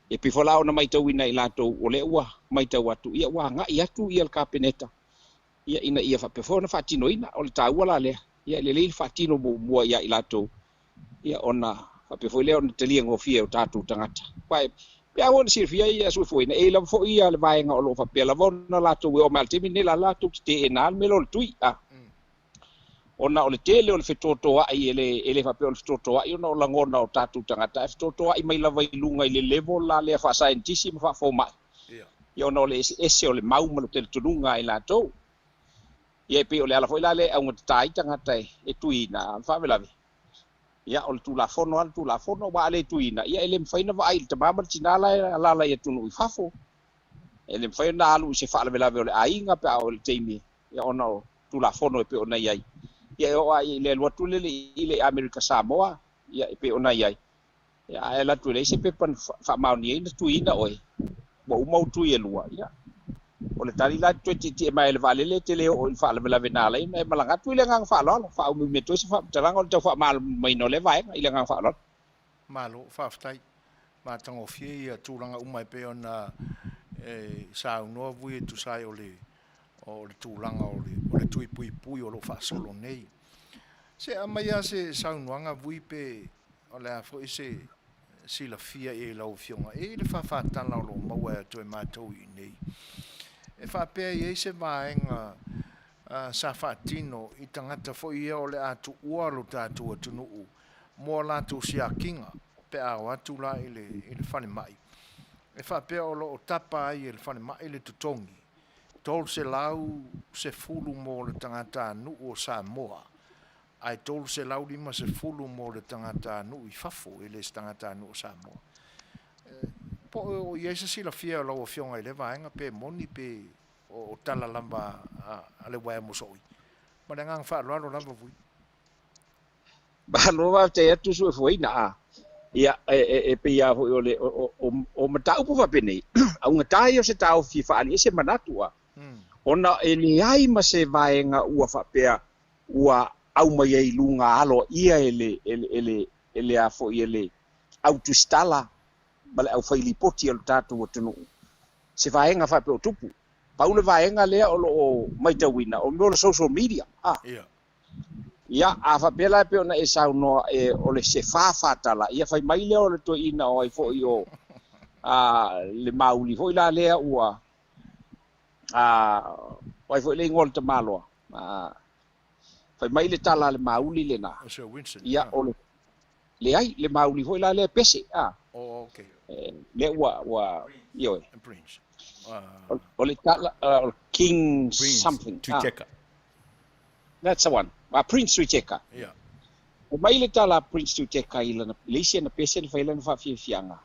e pe fola ona mai tau ina I lato o le ua mai tau atu ia wa nga ia tu ia le kapeneta ia ina ia fa pe fo na fatino ina o le tau la le ia le fatino mo ia I lato ia ona fa pe fo le ona talia ngo fia o tatu tangata pai pe awon sirfia ia sui fo ina e la fo ia le vaenga o lo fa pe la vona lato o maltimi ne la lato te enal melo tui ona ole tele ole fetotoa ai ele fa pe ole fetotoa I ona o langona o tatu tangata fetotoa I mai lava I lunga I le level la le fa scientist ma fa fo mai ia ona ole ese ole mau ma te tununga I lato ia pe ole ala foi la le au tai tangata e tuina fa velavi ia ole tu la fono wa le tuina ia ele mfaina va ai te mama tinala la ia tunu I fafo ele mfaina alu se fa velavi ole ainga pe ole teimi ia ona tu la fono pe ona ia ia o ai le lotu le ile America Samoa ia pe ona ia ia la tu le se pe pan fa mauni ina tuina oi bo mau tu ia lua ia o le tali la 20 mai le vale le tele o fa la venala ina malanga tu le ngang fa lo fa o me to se fa taranga o te fa mal mai no le vai ile ngang fa lo malo faftai ma tango fie ia tūranga umai pe ona sa no vui tu sai o le tūranga o le tui pui o lo fa solo nei se amaya se sa nuanga vui pe o le afo ise sila fia e lau fionga e le fa tala o lo maua to e matou I nei e fa pe e se vaenga sa fatino I tangata fo ia o le atu ua lo tatu atunu mo la tu sia kinga pe a watu la ile fane mai e fa pe o lo tapa ai ile fane mai ile tutongi tol se lau se fulu mo le tangata nu o Samoa ai tol se lau lima se fulu mo le tangata nu I fafo ile tangata nu o Samoa po o yesa sila fia lo o fionga ile vaenga pe moni pe o tala lamba ale wa mo soi ma ngang fa lo lamba vui ba lo va te tu su foi na ia e pe ia ho ole o mata upu fa pene au ngatai o se tau fifa ali se manatu a ona e ni ai ma se vaenga ua fa pea ua au mai ai lunga alo ia ele a fo ele autostala bale au fa ili poti al tatu o tunu se vaenga fa pe o tupu paule vaenga le o mai tawina o mo social media ia a fa pela pe ona e sau no e ole se fa tala ia fa mai le ole to ina o ai fo io le mauli fo ila le ua wai fo le ngol te malo fa mai le tala le mauli le na ia ole le ai le mauli fo ila le pese okay le wa io Prince ole tala King Prince, something Tuiteka. That's the one. Prince Tuiteka. Yeah. Mai le tala Prince Tuiteka ila na lesia na pese na faila na fa fianga.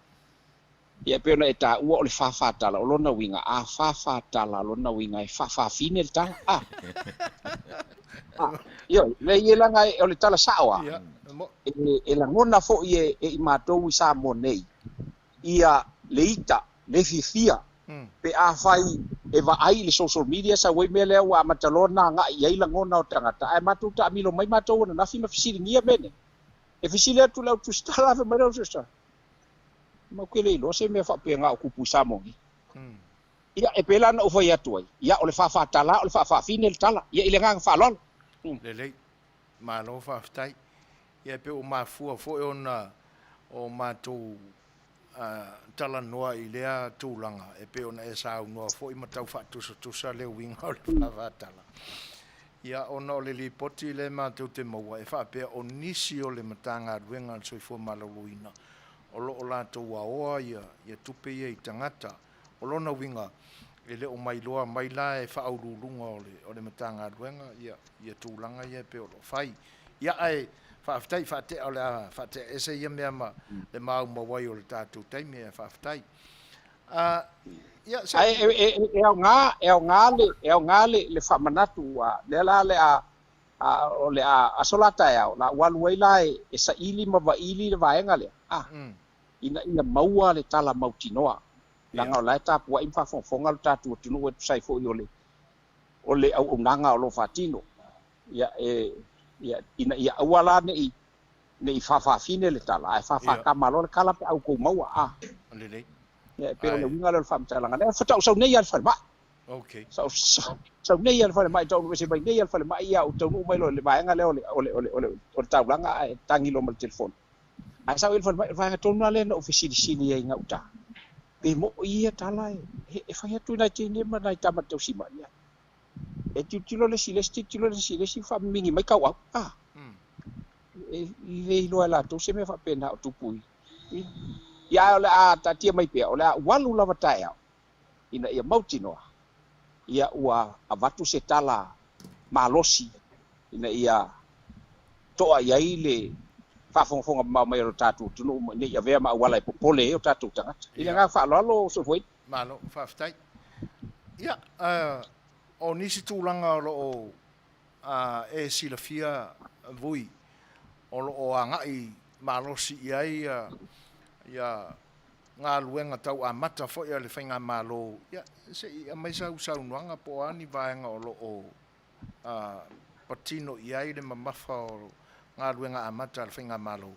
Ia pe ona e ta ua o le fa tala o lona winga fa tala lona winga e fa fine le tala Io le ia langa o le tala sawa. Yeah. E la ngona fo i e matou i sa monei. Ia le ita le fifia pe a fai e va ai le social media sa wei mele wa matalona nga ia ila ngona o tangata ai matu ta milo mai matou na fi ma fisili ngia bene e fisili tu la tu stala fa mero sta ma kwele lo se me fa pe nga ku pusa mo ia e pela na o foi atu ia o le fa tala o le fa fine le tala ia ile nga fa lol le ma lo fa ftai ia pe o ma fu fo ona o matou tala noa i lea tūlanga e pe ona e sa noa fo i matau tu sa le winga o le whavatala. Ia ona o le li poti le mātou te maua e wha pe o nisi o le matanga ruenga al soi fo malaluina. O lo o lātou wa oa ia tupe ia i tangata. O lona winga e le o mai loa mai la e wha aururunga o le matanga ruenga ia tūlanga ia pe o lo whai. Ia ai whaftai whate o le whate ese ia mea ma le mau mawai o le tātou taimi e whaftai. E o ngā le whamanatu le la le o le a solata e au la walu la e sa ili ma wa ili le vaenga le ina maua le tala mautinoa langa o la tapu wa imfa fonga le tātou tunu e sai fo o le au nanga o lo fatino ia ia awala nei fa fine le tala ai fa ka malo le kala pe au ko maua Lele. ia pe le winga le fa mtala ngana fa tau sau nei al fa ba Okay. sau nei al fa mai tau se bai nei al fa mai ia o tau mai lo le vaenga le o tau langa tangi lo mal telefon ai sau il fa mai fa tonu le no ofisi sini ia ngauta pe mo ia tala e fa tu na tini ma na tama tau sima ia e tilo le si fa mingi mai kau e le lo la to se me fa pena tu pui ia ole ta tia mai pe ole walu lava tai ina ia mautinoa ia ua avatu se tala malosi ina ia toa ia ile fa fonga mai ro tatu tunu ne ia vea ma wala popole o tatu tanga ina nga fa lo so foi Malo fa ftai. Ia o nisi tūlanga o e silafia vui o angai malosi iai ia ngā luenga tau a mata fo ia le whainga malo ia se ia mai sau nuanga po ani vaenga o patino iai le mamafa o ngā luenga a mata le whainga malo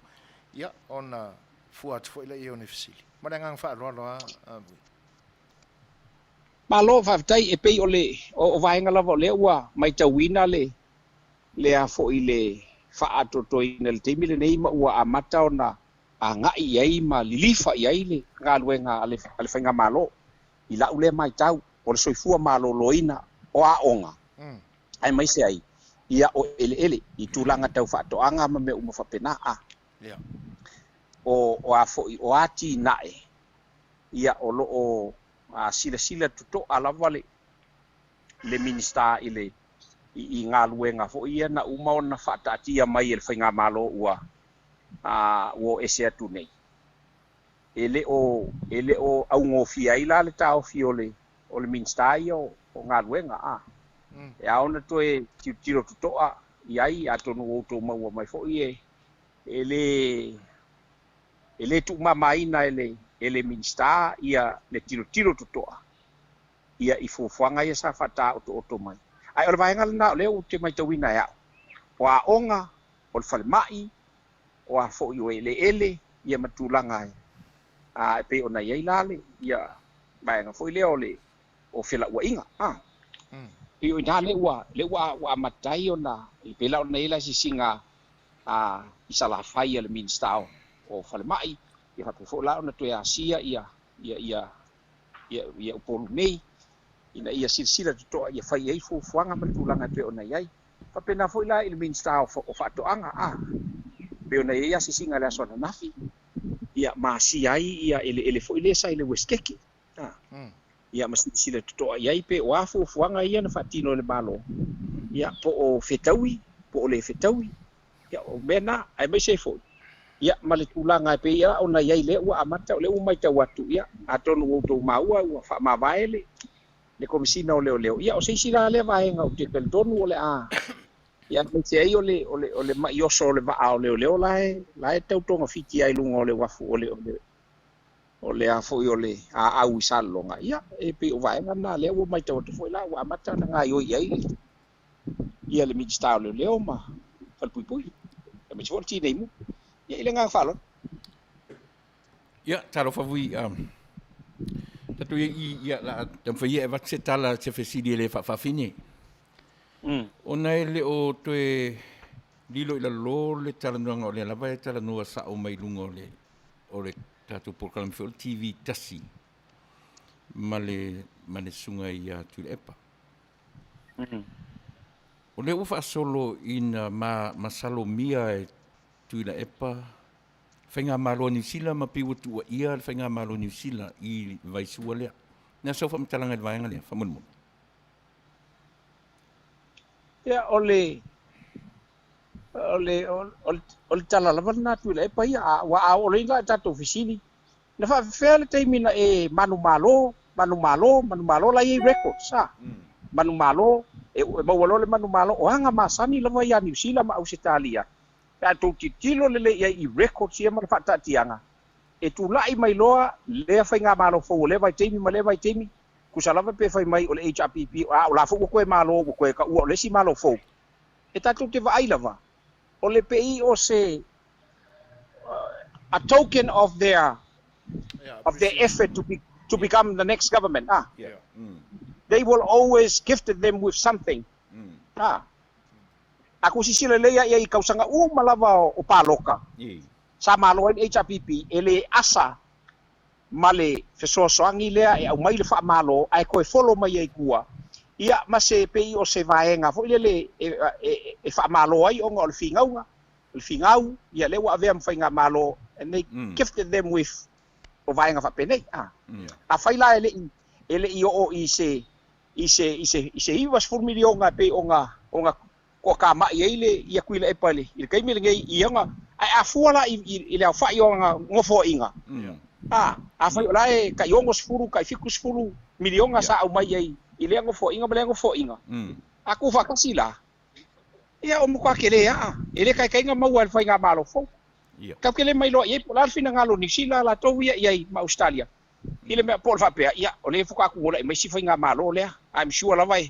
ia ona fuat fo ila ia o ne fisili marengang wha aloa vui malo fa tai e pei ole o vaenga lava le ua mai tawina le a fo ile fa atotoina le temi le nei ma ua a mata ona a ngai iai ma lilifa iai le ngā luenga ale whainga malo i lau le mai tau o le soifua malo loina o a onga ai mai se ai ia o ele i tūlanga tau whaatoanga ma me uma whapena o a fo i o ati nae ia o lo o sila tuto alawa le minista i ngā luenga fo ia na uma ona whaatatia mai le whainga malo ua o ese atu nei ele o au ngofia ila le tau fi o le minsta o ngā luenga e aona to e tiro tutoa iai atonu o to maua mai fo ie ele le tu mamaina ele minsta ia le tiro totoa ia I fuafuanga ia sa fata o mai ai o vaenga na le o te mai tawina ia o a onga o le falmai o a fo yo ele ia matulanga a pe ona ia lale ia vaenga fo le o fela wa inga I o le wa matai ona I pela ona ila si singa a isala fai le minsta o falmai ia fa fo la ona to ia sia ia upolu nei ina ia silsila to ia fai ai fuanga matulanga pe ona ia fa pena foi la il minsta o fa to anga pe ona ia sisinga la sona nafi ia masi ai ia ele foi le sai le weskeki ia masila to ia pe o afu fuanga ia na fatino le malo ia po o fetaui po le fetaui ia o mena ai mai se foi ia male tulanga pe ia ona ia le wa amata le umai ta watu ia atonu o to maua wa fa mavaele le komisina o leo ia o se sila le vaenga o te peldonu o le ia me se ai o le mai oso le va o leo la tau tonga fiti ai lunga o le wafu o le a foi o le a au salonga ia e pe o vaenga na le o mai tau foi la wa mata na ngai o ia le minsta o leo ma fal pui e me chon ti nei mu ia ile nga falo ia taro favui tatu ia la tam foi e va setala se fesidi le fa fini ona ele o toe lilo ila lo le talananga o le lava e talanua sa o mai lunga o le tatu program for TV tasi male sunga ia tu epa o le ufa solo ina masalo mia e tu epa fenga malo New Zealand ma piu tu ia fenga malo New Zealand I vai sua le na so fam talanga vai ngale famun ia ole tala lava na tu le pa ia wa ole la tato ofisini na fa fele te mina e manu malo la I record sa manu malo e mo le manu malo o anga masani lava ia New Zealand ma Australia ya tu titilo le ia I record sia ma fa tatianga e tu lai mai loa le fa nga malo fo le vai temi ma le vai temi kusalava pe fai mai o le HRPP o la fo ko malo ko ka o le si malo fo e tatu te vai lava o le PI o se a token of their effort to become the next government they will always gift them with something aku sisile le ia I kausanga malava o paloka sa malo en HRPP ele asa male fesoasoangi lea e au mai le fa malo ai koe follow mai ai kua ia ma se PI o se vaenga fo le e fa malo ai onga o le fingau ia le wa vea mfainga malo and they gifted them with o vaenga fa penei a faila ele I se I was for milionga pe onga ko ka ma ile ia kuile e pale il kai mi ngai ianga ai afuala I le fa ionga ngofo inga a fa la e ka iongo sfuru ka fiku sfuru milionga sa au mai ai ile ngofo inga aku fa kasila ia o mo ka kele ele kai nga mau al fa nga malo fo ka kele mai lo ia polar fina ngalo ni sila la to ia ma Australia ile me por fa pe ia o le fuka ku ngola mai si fa nga malo le I'm sure la vai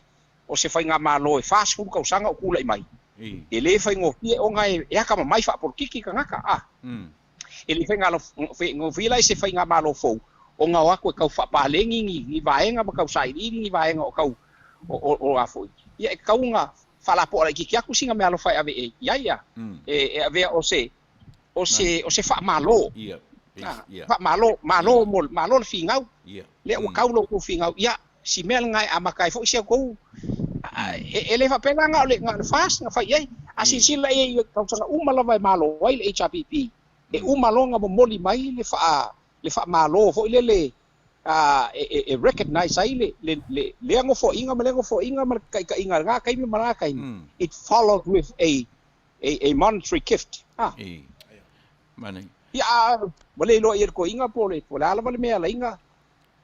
o se fai nga malo e fast food ka usanga o kula I mai ele fai ngo pie o ngai e aka mai fa por kiki ka ngaka ele fai nga ngo vila se fai nga malo fo o nga wa ko ka fa palengi ni vaenga ba ka usai ni vaenga o ka o afoi ia ka unga fala po la kiki aku singa me alo fai ave ia e ave o se fa malo fa malo le fingau le o kaulo ko fingau ia si mel ngai amakai fo sia ko ele fa pena nga le nga fast nga fa ye asisila ye ka sa umala vai malo wai le HRPP e umalo nga moli mai le fa malo fo le recognize ai le ngo fo inga ma kai ka inga nga kai mi mara kai it followed with a monetary gift mane ya mole lo ye ko inga pole la le me la inga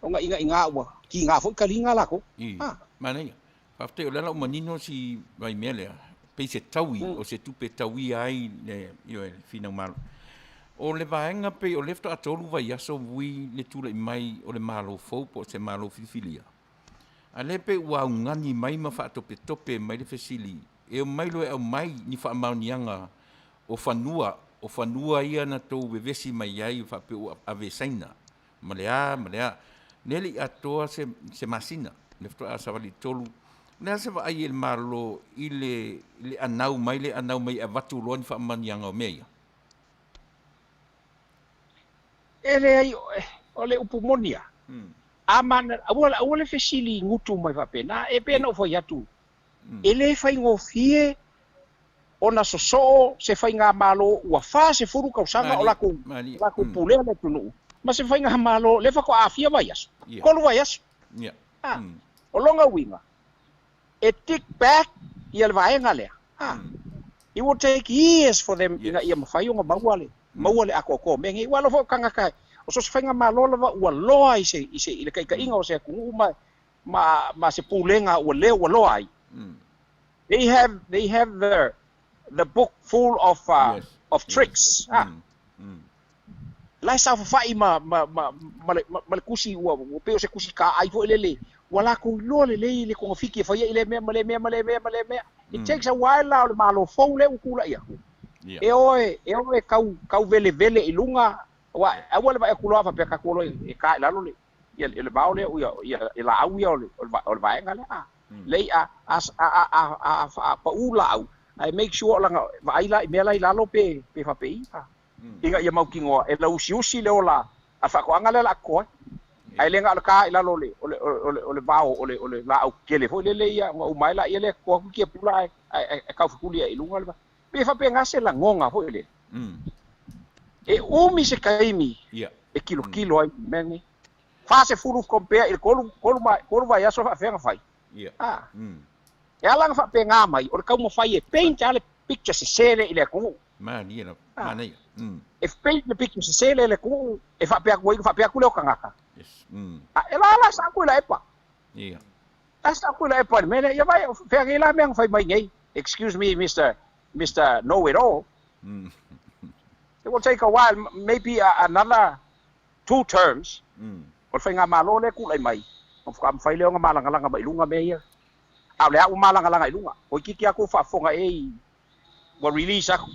onga inga wa ki nga fo kalinga la ko mane afte o la manino si vai mele pe se tawi o se tupe tawi ai le yo fina mal O le vaenga pe o lefto atolu vai aso wi le tula mai o le malo fou po se malo fifilia. A le pe ua ungani mai ma fa tope tope mai le fesili. E o mai lo e au mai ni fa maunianga o fanua ia na tou vevesi mai ai fa pe ave saina. Malea. Neli atoa se masina. Lefto a savali tolu. Nea se va ai el malo i le anau mai a vatu loa ni fa maunianga o meia. Ele ai o le upumonia. Amana awale fesili ngutu mai fapena e pena foi atu. Ele fai ngofie ona soso se fai nga malo ua fa se furu kausanga o lako pulea le tunu. Ma se fai nga malo le fa ko afia vai aso. Kolu vai aso. O longa winga. E tick back ia le vaenga lea. It will take years for them ia mafai o nga mauale ako mengi walo fo kanga kai. O so se whainga malo lava ua loa i le kaikainga o se kungu ma se pulenga ua leo ua loa ai. They have the book full of tricks. Lai sa whawhai ma le kusi ua peo se kusi ka ai fo ilele. Wala ko loa le konga fiki e whaia ile mea ma le mea. It takes a while la o le malo fau le ukula ia. E oe kau vele i lunga. Wa awal ba kulo fa pe ka kulo e ka la lo le ba ole ia la au ia ole ba ngale le a pa ula au I make sure la vai la me la lo pe fa pe inga ia mau kingo e la usi le ola a fa ko ngale la ko ai le ngala ka la lo le ole ba ole la au kele fo le ia ngo mai la ia le ko ki pula e ka fu kulia i lunga ba pe fa pe ngase la ngonga fo le e umi se kaimi e kilo ai mengi fa se furu compare il kolu vai aso fa fenga fai e ala fa pe nga mai o ka mo fai e paint ale picture se sele ile ku Manuia e paint the picture se sele ile ku e fa pe ku le o kangaka e la sa ku la epa sa ku la epa mene ya vai fe ngila meng fai mai ngai excuse me Mr. Know It All. It will take a while, maybe another 2 terms. O fai ngā malo le kulai mai. O whakam whai leo ngā malanga mai lunga mea. Au lea u malanga i lunga. O kiki aku whafonga wa release aku.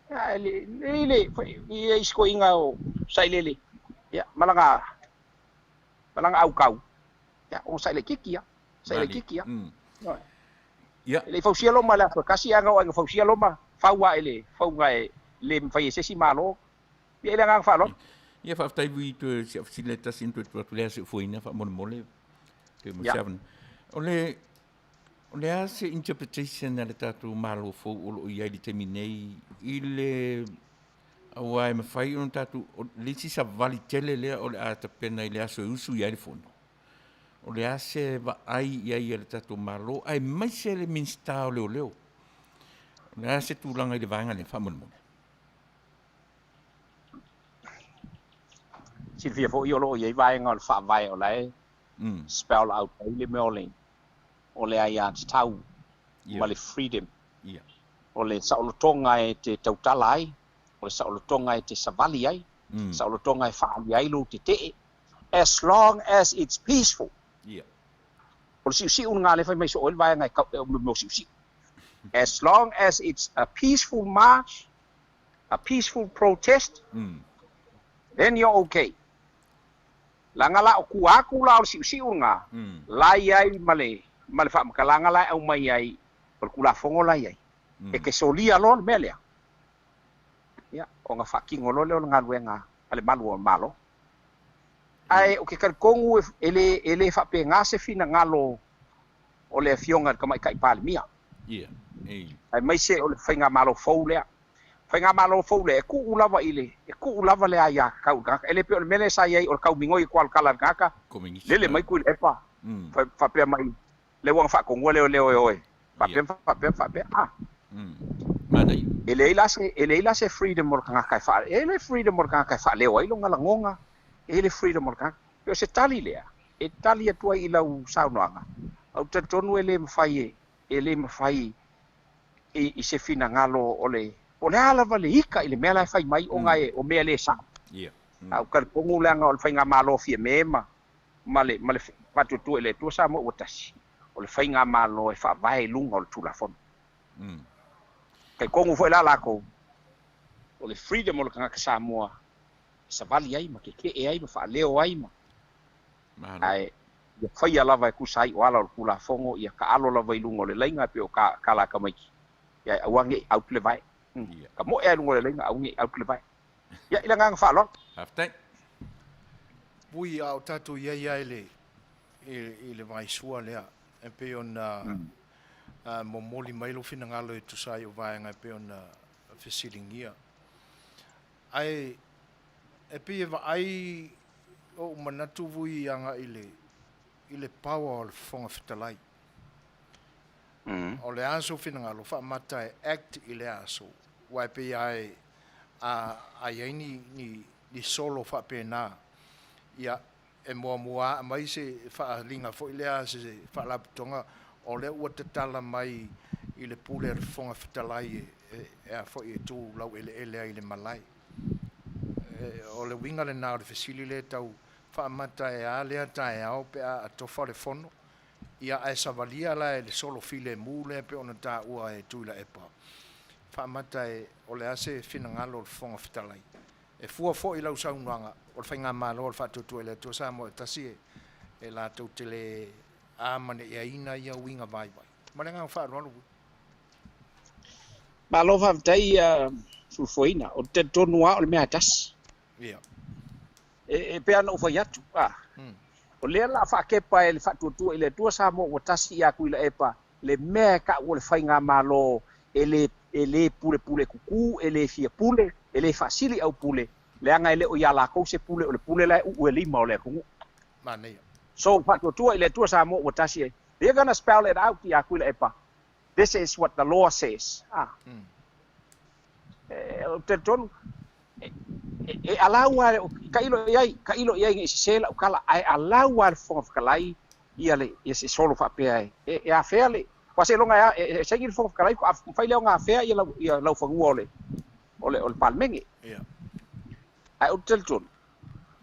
Lele, i isko inga o sailele. Malanga au kau. O saile kiki ya. Saile kiki ya. Le fausia loma la kasi anga o fausia loma. Faua ele, faunga le fai sesi malo ia le ngang falo ia fa tai vi tu se facilita sin tu le se foina fa mole ke mo seven ole ase interpretation na le tatu malo fo o ia di terminei ile awai me fai un tatu le si sa vali tele le ole ata pena ile aso usu ia le fono ole ase va ai ia le tatu malo ai mai se le minsta o leo ole ase tu langa le vanga le fa mole Silvia fo iolo ye vai ngol fa vai o lai spell out le meoling o le ai at tau male freedom o le saolotonga e te tautalai o le saolotonga e te savali ai saolotonga e fa ai lo te as long as it's peaceful o si un ngale fa mai so o vai ngai mo si as long as it's a peaceful march a peaceful protest then you're okay. Langa la o kuaku la o si unga. Lai ai male fa makalanga la au mai ai por kula fongo lai ai. E ke solia lo melea. Ya, o nga fucking lo le nga luenga ale malu malo. Ai o ke kar kongu ele fa pe nga se fina ngalo o le fionga ka mai kai palmia. Ai mai se o le fa nga malo fo le. Fai ngā malo fau le, e ku ulava le aia kau kaka, ele pe o mele sa iai o kau mingoi kual kalan kaka, lele mai kui lepa, whapea mai, le wang whakongua leo oe, whapea, ele ila se freedom mor kanga kai wha, ele freedom mor kanga kai wha leo ai longa langonga, ele freedom mor kanga, peo se tali lea, e tali atua i lau saunoanga, au tatonu ele mawhai i se fina ngalo ole, o le ala vale ika ile mea la fai mai o ngai o mea le sa Ia. au kar pongu langa o fai nga malo fie mema male patu tu ele tu sa mo utasi o le fai nga malo e fa vai lunga o tula fon kai kongu foi la ko o le freedom o le kanga Samoa sa vali ai ma ke e ai ma fa leo ai ma ai ia fai lava e kusai o ala o kula fongo ia ka alo lava i lunga o le lainga pe o ka la ka mai ia awangi au le vai ka mo e lunga o le lainga awangi au le vai ia ila nga fa lo Aftai. Pui au tatu ia ele vai sua lea e pe ona momoli mai lo fina ngalo e tusai o vai ngai pe ona fesilingia ai e pe ai o manatu vui anga ile power o fonga fitalai o le aso fina ngalo fa mata act ile aso wai pe ai ai ni solo fa pena ia e mua mai se fa linga fo ile se fa la tonga o le ua tala mai i le pule fonga fitalai e a fo i tu lau ele i le malai o le winga le nao le fesili le tau fa mata e a lea tae au pe a tofa le fono ia e savalia la e le solo file mule pe ona ta ua e tuila e pa fa mata e o le ase fina ngalo le fonga fitalai e fua fo i lau saunuanga o le whainga malo o le whatutu e le to sa mo e tasi e la tau te le amane e aina ia winga vai vai ma le ngā whaaro anu ma lo fa tai sulfoina o te tonua o le mea tas ia e pe ana ufa yatu o le la fa ke pa e le whatutu e le tua sa mo o tasi ia kuila e pa le mea ka o le whainga malo e le pule kuku e le fia pule e le fasili au pule le anga ele o ya la ko se pule o le pule la u e lima o le kungu Manuia so tu ile tu sa mo watashi they're going to spell it out ya kuila epa this is what the law says te ton e alawa ka ilo ia ngi sela o kala ai alawa fo kalai ia le ese solo fa pe e a fele pa se longa e seguir fo kalai ko fa ile nga fe ia lau fa ngole ole palmengi ai o telton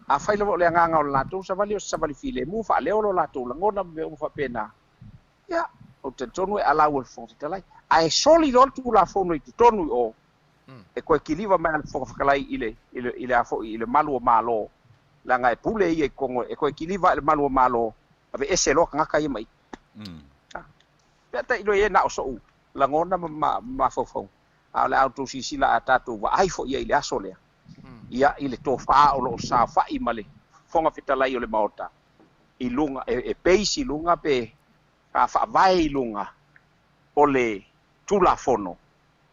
a fai lo le nganga o lato sa vali file mu fa le o lato la ngona me o fa pena ya o te tonu e ala o fo te lai ai soli do tu la fo no i tonu o e ko ekiliva ma fo fa lai ile a fo ile malu malo la ngai pule i ko e ko ekiliva le malu malo ave ese lo ngaka i mai ta ilo ye na o so la ngona ma fo a le auto sila atatu wa ai fo ia ile aso le ia ile tofa o lo sa fa i male fonga fitalai o le maota i lunga e peisi lunga pe a fa vai lunga o le tula fono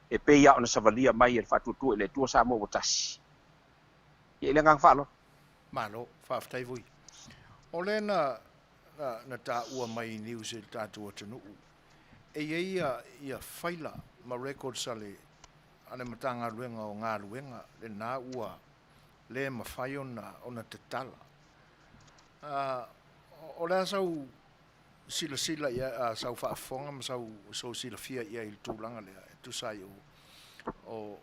e pe ia ona savalia mai e fatutu ele tua sa mo botasi ile ngang fa lo malo fa ftai vui o le na ta ua mai news e tatu o tunu e ia faila ma record sale ane matanga luenga o ngā luenga le nā ua le mawhai ona te tala. O lea sau sila ia sau whaafonga ma sau sila fia ia i tūlanga lea e tusai o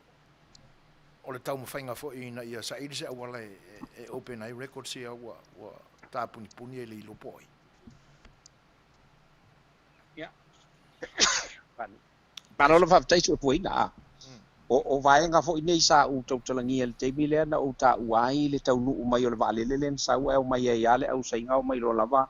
le tau mawhainga fo ina ia sa ili se awala e open ai record si ua tā puni e le ilo poi. Ia. Panolo whaftaisi o puina o vaenga fo nei sa u tau talangi el te mile na o ta uai le tau nu mai o le vale le len sa o mai ia le au sainga o mai lo lava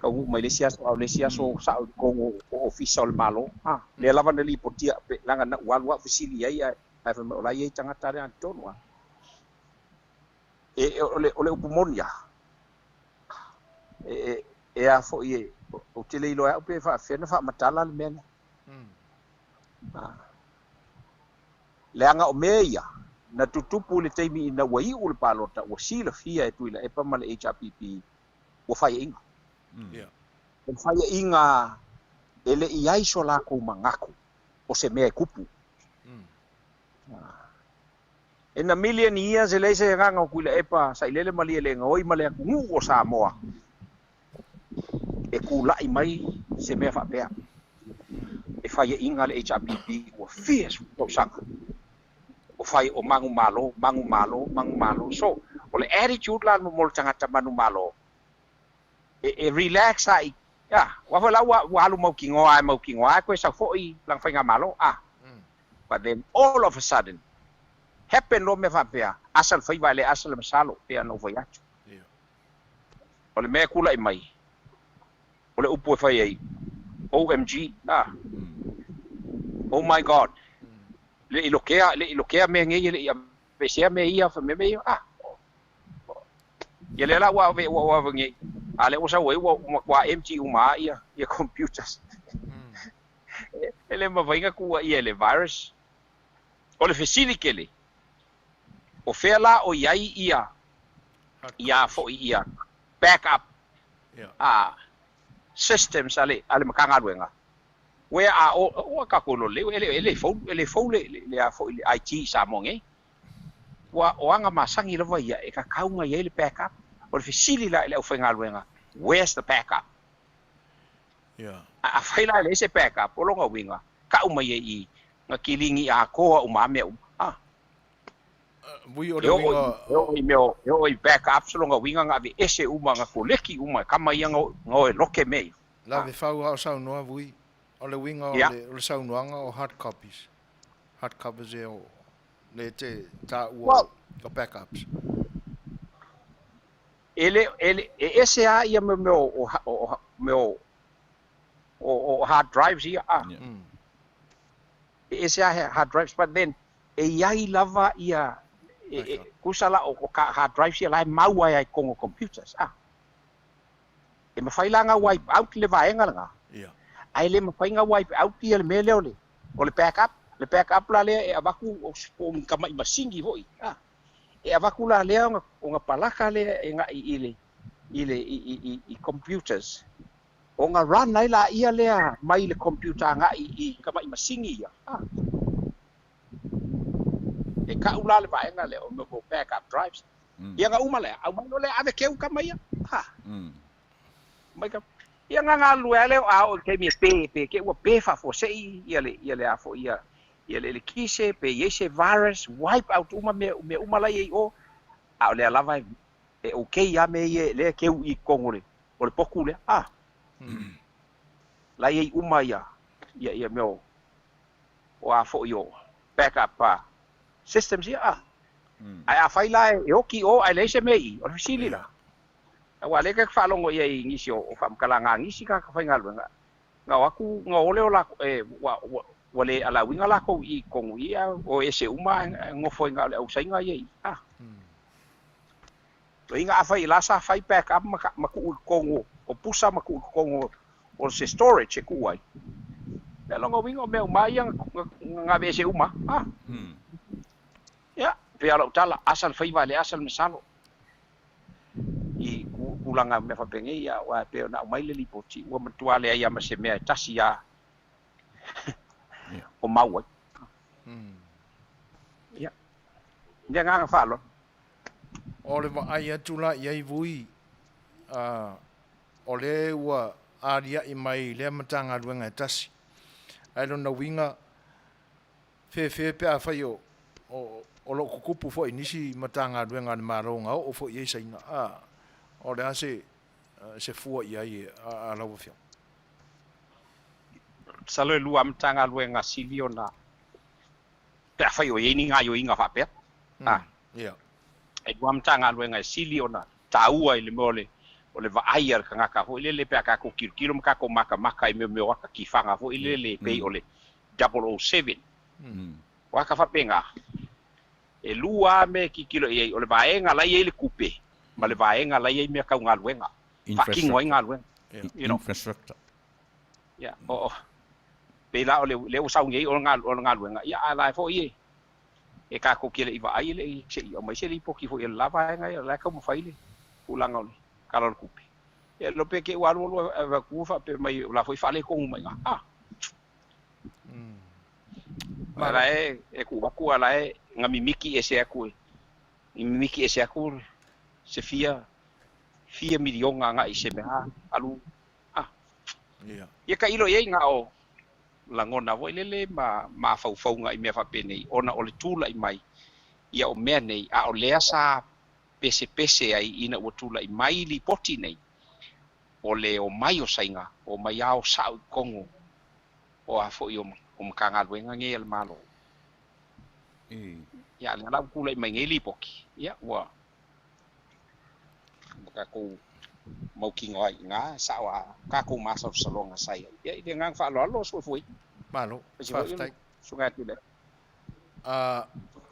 ka u mai le sia so sa ko o official malo le lava le lipotia pe langa na walwa fisili ia ai fa o la ia tanga tare antonwa o le upumonia e a fo ie o te le lo a pe fa fena fa matala le men leanga o meia na tutupu le teimi na wai ul palota o sila fia e tuila e pamale HRPP o fai inga o fai inga ele iai so la ko mangaku o se mea kupu e na million years ele se nganga o kuila epa sa ilele mali le ngoi male ngu o Samoa e kulai mai se mea fa pea e fai inga le HRPP o fierce o sanga fai o mangu malo so o le attitude la mo tangata manu malo e relax ai wa fa la wa lu mau kingoa ko sa foi lang fai nga malo but then all of a sudden happen lo me fa pea asal fai vale asal masalo pea no vai atu o le me kula i mai o le upu fai ai OMG oh my god le ilokea me ngi le pesia me ia fa me ya le la wa ngi ale o sa wa MG uma ia computers ele ma vainga ku ia le virus o le fesili kele o fela o iai ia fo ia backup systems ale makanga ruenga where o ka ko le ele phone le a fo IT sa monge wa o anga masangi le vai e ka kaunga ia le backup o le fesili la le o fenga ruenga where's the backup a faila le se backup o longa winga ka uma i nga kilingi a ko o mame Bui o le winga yo i backup so longa winga nga vi ese uma nga koleki uma kama ia ngo e loke me la ve fau ha sa no bui o le winga o le sa noanga o hard copies e o le te ta o backups ele ese a ia me o hard drives ia ese a hard drives but then ai lava ia kusala o hard drives ia lai mau ai kongo computers e me failanga wipe out le vaenga nga ai le me fainga wipe out ia le mele ole o le backup la le e avaku o kama masingi voi e avaku la le o nga palaka le e nga i computers o nga run ai la ia le mai le computer nga i kama masingi ia e ka ula le vaenga le o mo backup drives ia nga uma le au mai le ave keu kama ia mai ka ia nga luele o ke mi pe ke o pe fa fo sei ia le a fo ia le kise pe yese virus wipe out uma me uma la ye o a le lava e okay ya me ye le ke u i kongole o le poku le la ye uma ia me o a fo yo backup systems ia ai a faila e oki o ai le se me i o fisili la wa le ka fa longo ye ngisi o fam kala nga ngisi ka fa ngal nga waku nga ole ola wa le ala winga la ko i kongu ia o ese uma ngo foi nga le au sainga ye to inga afa ila sa fa back up maku kongu o pusa maku kongu o se storage ku ai le longo winga me uma ia nga be ese uma ya pe ala utala asal fa vale asal mesalo i kulanga me fa penge ia wa pe na mai le lipoti wa matuale ia ma se me tasi ya o mau ya nga fa lo o le ai atula ia vui o le wa aria i mai le matanga ruenga tasi ai lona winga fe pe a fa yo o lo kupu fo inisi matanga ruenga ni maronga o fo ye saina o le ase se fua ia a la wafia salo e lua matanga luenga siliona pe fa yo ye ni nga yo inga fa pe e lua matanga luenga siliona taua i le mole o le vaaiar ka ngaka ho ile le pe ka ko kilo maka ko maka i me waka ki fanga ho ile le pe o le 007 waka fa penga e lua me ki kilo e o le vaenga la ye le kupe ma le vaenga la ye me ka nga luenga fucking nga luenga infrastructure ya pe la o le o saungi o nga luenga ya ala fo ye e ka ko kile i vai le se o mai se li poki fo e la vaenga la ka mo faile ulanga o kalor kupe e lo pe ke walu va ku fa pe mai la foi fale ko mai mara e ku ala e nga mimiki ese aku mimiki ese aku se fia miliona nga i se meha alu ia ka ilo ye nga o langona voi lele ma fau nga i me fa pene ona o le tula i mai ia o mea nei a o lea sa pese ai ina ua tula I mai li poti nei o le o mai o sainga o mai ao sau kongo o a fo o makanga luenga nge le malo ia le la kula I mai nge li poki ia ua ka ko mau kingo ai nga sa wa ka ko masa salonga sai ia I ngang fa lo so foi Malo, whaftai. sunga tu le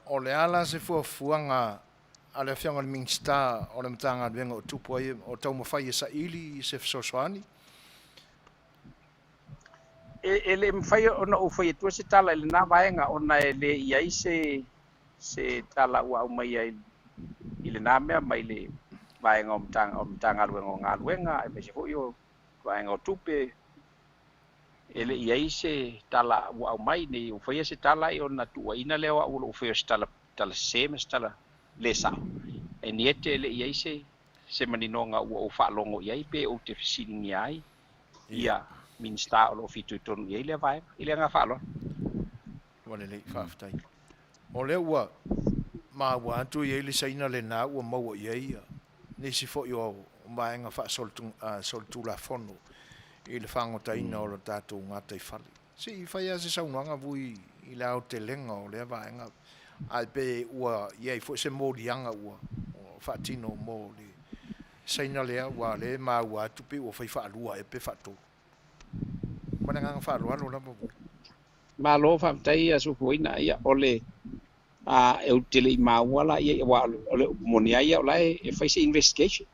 O le ala se fuafuanga a le whianga le Minsta o le matanga venga o tupu ai o tau mawhai e sa ili I se Suasua. ele mfai ona o foi tu se tala ele na vaenga ona ele ia se tala wa mai ai ile na me mai le vaenga o mtanga luenga nga luenga e me se foi o vaenga o tupe ele ia se tala wa mai ni o foi se tala I ona tu ina le o foi se tala se me tala le sa e niete ele ia se maninonga o fa longo ia pe o te fisini ai ia Minsta o lo fitu tonu ia le vai ile nga fa lo Wane le whaftai. O le ua ma ua atu i ele saina le na ua maua i eia. Nisi fo I o maenga wha soltu la fono I le whangotaina o lo tātou ngata I whale. Si I whai ase saunuanga vui I le au te lenga o le vaenga. Ai pe ua iei fo se mōrianga ua o whaatino mō le saina lea ua le ma ua atu pe ua whai whaalua e pe whaatou. Mana ngang whaalua lo lama vu. ma lo fa tai asu foina ia ole a eu tele I mawala ia wa ole monia ia ola e fai se investigation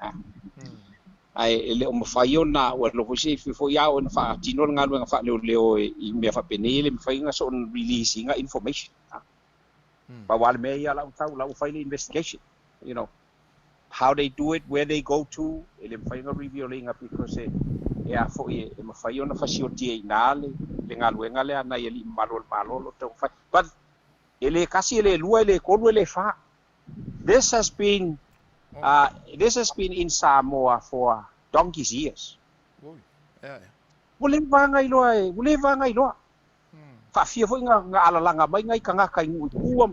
ai ele o mafai ona wa lo fosi fo ia on fa tino nga lo nga fa leo I me fa penele me fai nga so releasing information pa wal me ia la fai investigation you know how they do it where they go to ele fai nga revealing because e a fo e mafai ona facility nale le nga luenga le ana ele malo to fai but ele kasi ele lua ele kolu ele fa this has been in Samoa for donkey's years. Ule vanga iloa. Fa fia foi nga ala langa mai ngai kanga kai ngui kua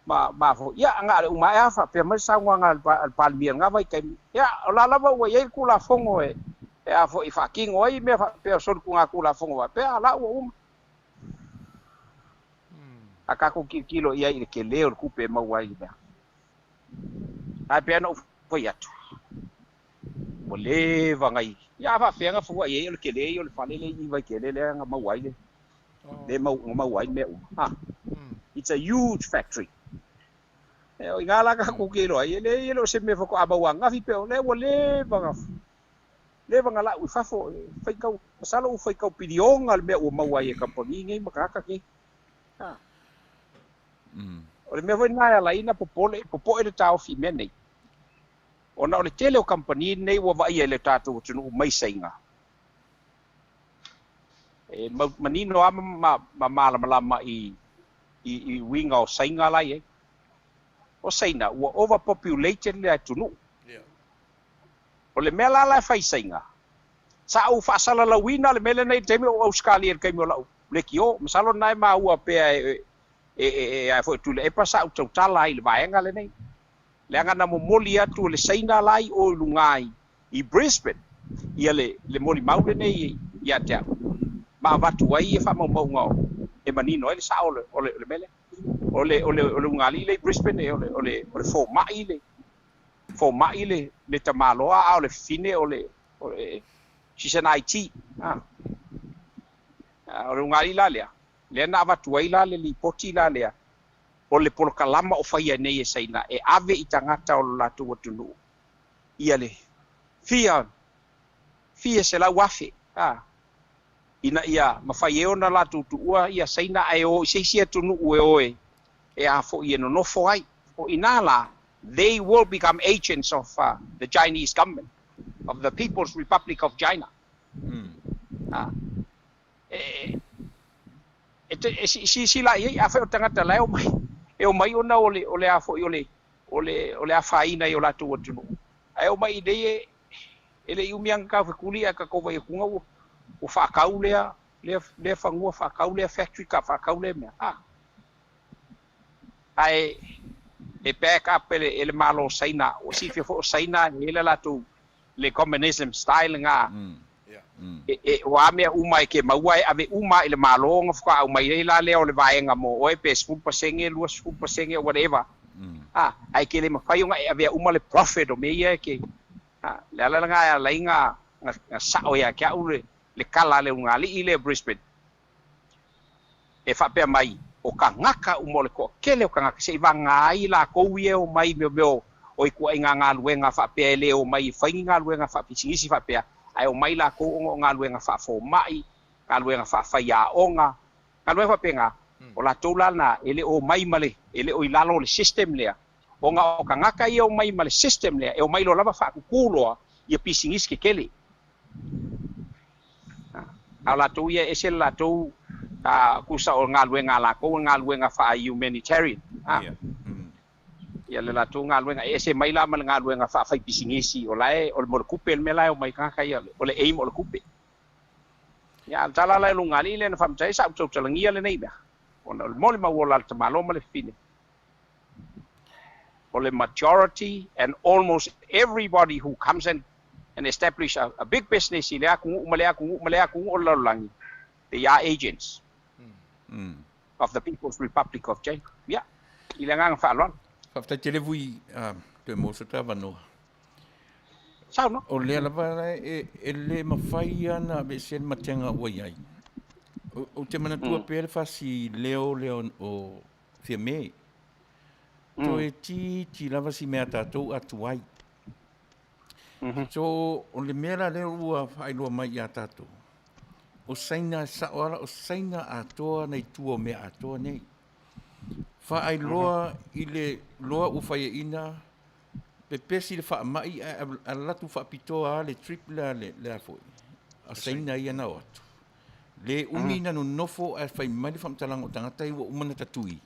ma fo ya nga le uma ya fa pe mai sa nga al palmir nga vai kai ya la la wa ye kula fongo e a fo I fa king oi me fa pe so ku nga kula fongo pe ala wa aka ko kilo ia I ke leo ku pe ma wa ida a pe no fo ya tu mo le vangai ya fa fe nga fo ye le ke le le fa le I vai ke le nga ma wa ile le ma wa me it's a huge factory e o ngala ka ku kilo ai le se me fo ko abawa nga fi pe le wo le vanga la u fa fo fai ka sala u fai ka opinion al me o ma wa ye company ngai makaka ke o le mea voina la ina popo le tau fi menei ona o le tele o company nei ua vai ele tātou tunu mai sainga e manino ama malama I winga o sainga lai o saina ua overpopulated le tunu o le mea la fai sainga sa u fa sala la wina le mele nei temi o Australia kai mo la le kio masalo nai ma ua pe ai foi tu le pasa o tala I le vaenga le nei le anga na moli atu le saina lai o lungai I Brisbane ia le moli mau le nei ia te ma vatu ai e fa mau ngao e manino ele sa ole mele ole lungali le Brisbane ole fo mai le tamaloa a ole fine ole she's an IT ole lungali la le na vatu ai la le lipoti la le o le polokalama o faia nei e saina e ave I tangata o latu watunu ia le fia se la wafe ina ia mafai e ona latu tuua ia saina ai o seisia tunu oe e a fo ia no fo ai o inala they will become agents of the Chinese government of the People's Republic of China si la ia a fa tangata la o mai e o mai ona ole a fo ole a faina I o latu watunu ai o mai dei ele I umianga ka kuli ka ko vai kunga o fa kaulea le fangua fa kaulea factory ka fa kaulea me ai e back up ele malo saina o si fe fo saina ele la tu le communism style nga wa me uma ke maua ave uma ele malo nga fa uma ile la le o le vaenga mo o e pe school pasenge lu school pasenge whatever ai ke le mafai nga ave uma le prophet o me ia ke le la nga la inga sa o ya ka ule le kala le nga li ile Brisbane e fa pe mai o kangaka umole ko kele o kangaka se vanga ai la ko wie o mai me o i ku nga luenga fa pe le o mai fa nga luenga fa pisingisi fa pe ai o mai la ko nga luenga fa fo mai nga luenga fa fa ya onga nga luenga fa pe nga o la tola na ele o mai male ele o ilalo le system le o nga o kangaka i o mai male system le e o mai lo lava fa ku kulo ia pisingisi ke kele ala to ia esel la to kusa o nga luenga la ko nga luenga fa humanitarian ia le la tu nga luenga ese mai la mal nga luenga fa fa pisingisi o lae o mo kupe me la o mai ka ia o le aim o le kupe ia tala la lunga li le na fam tai sa tu tlangia le nei ba o le mo le ma wola te malo ma le fine o le majority and almost everybody who comes and establish a big business ile aku o la langi they are agents of the People's Republic of China ia ile nga fa lon Fafta televui te mo se tavano. Sao no? O le lava le mafai ana be sen matenga o iai. O te mana tua pele fasi leo o firme. To e ti lava si mea tatou atuai. So o le mera le ua fai loa mai a tatou. O saina saoara o saina atoa nei tua mea atoa nei. Fa ai loa ile loa u fai ina pe pesi le fa mai a latu fa pitoa le triple le afoi a saina ia na atu le umina no nofo a fai mai fa mtalango tangata i wa umana tatui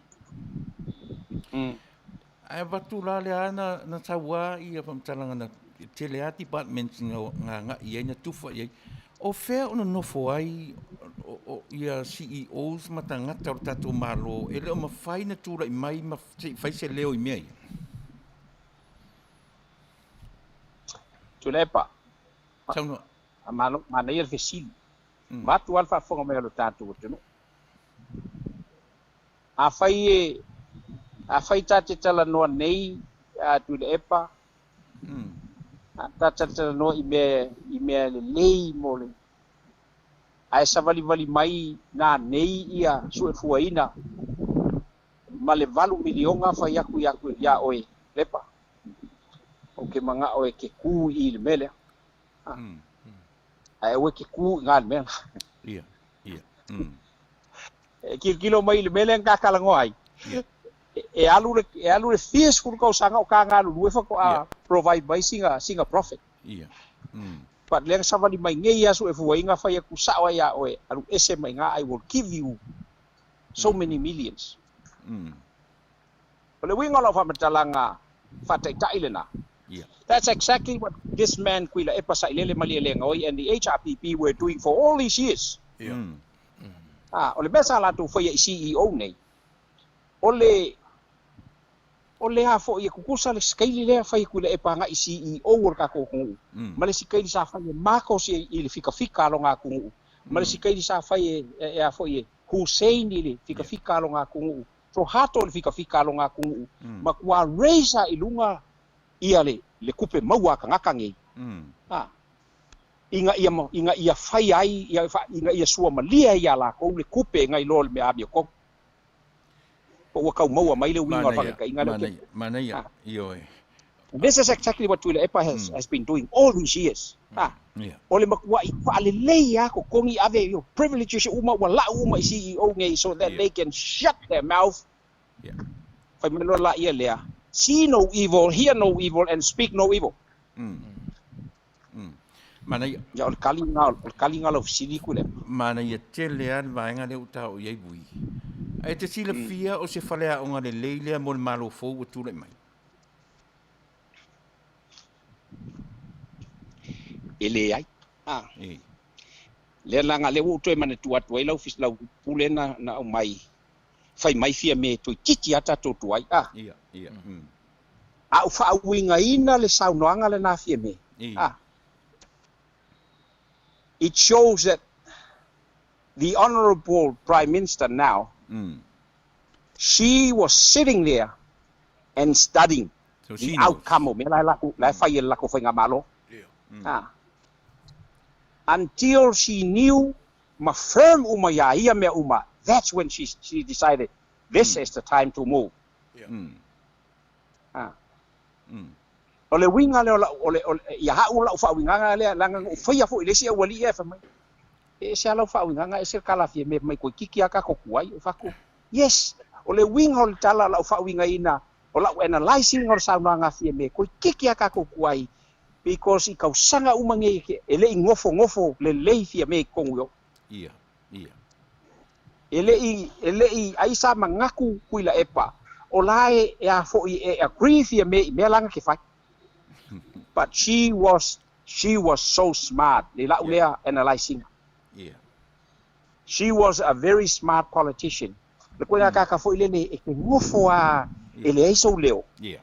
ai batu la le ana na tawa i fa mtalanga na telea department nga ia na tufa ia o fea ono nofo ai o ia CEOs matangata o tatou malo ele o mawhai na tūra i mai mawhai se leo i mea Tulepa Tauno mana ia fesili matu alfa fonga me lo tatou tino a fai tate tala noa nei Tulepa tata no i me lei mole ai savali mai na nei ia su fuaina male valu milionga fa yaku ya oe lepa o ke manga oe ke ku i le mele ai oe ke ku ngal mele ia kilo mai le mele nga kalango ai e alu le fies ku ko sanga o ka ngalu lu fa ko provide by singa profit ia but le savali mai ngei asu e fuainga fa ya ku sawa ya oe alu ese mai nga I will give you so many millions Ole winga lo fa matalanga fa tai tailena that's exactly what this man kuila e pasa ilele maliele ngoi and the HRPP were doing for all these years ole besa la tu fa ya CEO nei ole ha fo ye kukusa le skaili le fa ikule e panga i CEO or ka ko ku male sikaili sa fa ye mako si ile fika lo nga ku male sikaili sa fa ye e fo ye Hussein ile fika lo nga ku so hato le fika lo nga ku ma kwa raisa ilunga ia le kupe maua ka ngaka ngi inga ia fai ai inga ia sua malia ia la ko le kupe ngai lol me abio ko o ka maua mai le winga fa ka inga le Manuia io this is exactly what Tula Epa has been doing all these years ole makua i fa le leia ko kongi ave yo privileges uma wala uma CEO ngai so that they can shut their mouth fa melo la ia lea see no evil hear no evil and speak no evil Manuia ya ol kalinga lo sili kule Manuia tele an vaenga le uta o ye bui ai te sila fia o se falea o ngare leilea mo le malo fou o tūle mai. Ele ai. Le langa le uto e mana tuatu ai lau fis lau pule na o mai. Fai mai fia me tui titi ata to tuai. Ia. A u whaawingaina le saunoanga le nā fia me. It shows that the Honorable Prime Minister now, she was sitting there and studying So the she knows. outcome of me. Lai whai lako whainga malo. Until she knew ma firm uma ya ia mea uma, that's when she decided this is the time to move. O le winga le ia hau lau whawinganga le langa whaia fo ile sia wali e whamai. E sia lau whawinganga e sia kalafia me mai koe kiki aka kokuai o whaku. Yes, o le winga o le tala lau whawinga ina o lau analyzing o le saunanga fia me koe kiki aka kokuai because I kausanga umange ele I ngofo le lei fia me konguyo. Ia. Ele I aisa mangaku kuila epa. O lae e a fo I agree fia me I mea langa ke whai. But she was so smart. Le lau lea analyzing. Yeah. She was a very smart politician. Le koe ngā kaka fo I lene e ke ngofo a ele eiso leo. Yeah.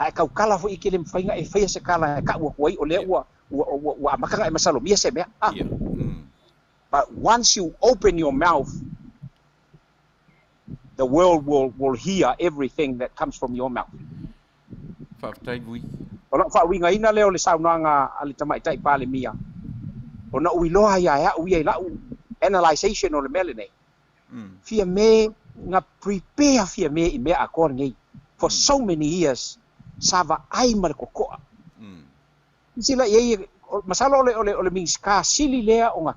Ai kau kala fo I ke le mwhainga e whaia se kala e ka ua kuai o lea ua makanga e masalomia se mea. Yeah. But once you open your mouth, the world will hear everything that comes from your mouth. Whaftai vui. Ona whawinga ina leo le saunanga ale tamaitai pale mia. Ona uiloa ia ui lau analyzation o le melene. Fia me nga prepare fia me I mea akor ngai. For so many years, sava ai mara kokoa. Sila iei, masala ole mingska sili lea o nga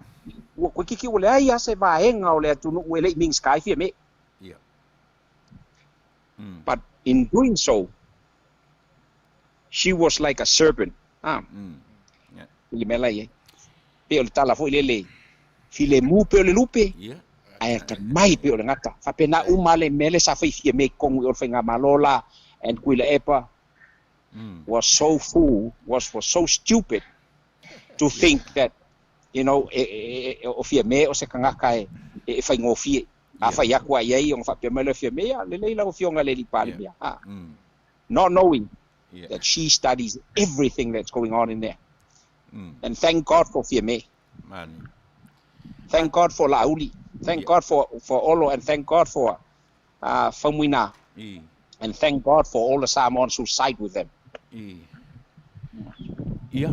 koe kiki o le ai ase vaenga o le atunu ue lei mingska fia me. Yeah. But in doing so, she was like a serpent. Yeah. Ili mela iei. Pe o le tala fo I lele. File mu pe o le lupe. Yeah. Ai ka mai pe o le ngata. Whapena umale mele sa whaifia me kongu o le whainga malola and kuila epa was so fool, was so stupid to think that, you know, o fia me o se kangaka e whaingo fie. A whai akua iei o ngwhapia mele fia me, le leila o fionga le li pali mea. Not knowing that she studies everything that's going on in there. And thank God for fia me. Man. Thank God for Lauli. Thank God for Olo, and thank God for Famuina. And thank God for all the Samoans who side with them. Ia.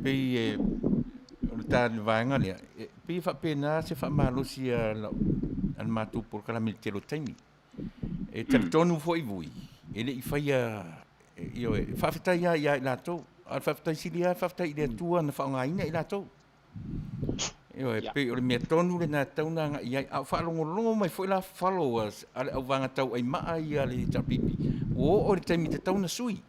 Pei o le tāne vaenga lea. Pei whapena se whamalosi an mātou por kalami telo taimi. E taritonu fo I vui. E le I whaia io e whawhetai ia I lātou. A whawhetai sili ia, whawhetai I lea tua na whaongaina I lātou. Io e pe o le mea tonu le nā tauna nga iai au whaalongolongo mai fo I la followers ale au vanga tau ai maa I ale I tapipi. O le taimi te tauna sui.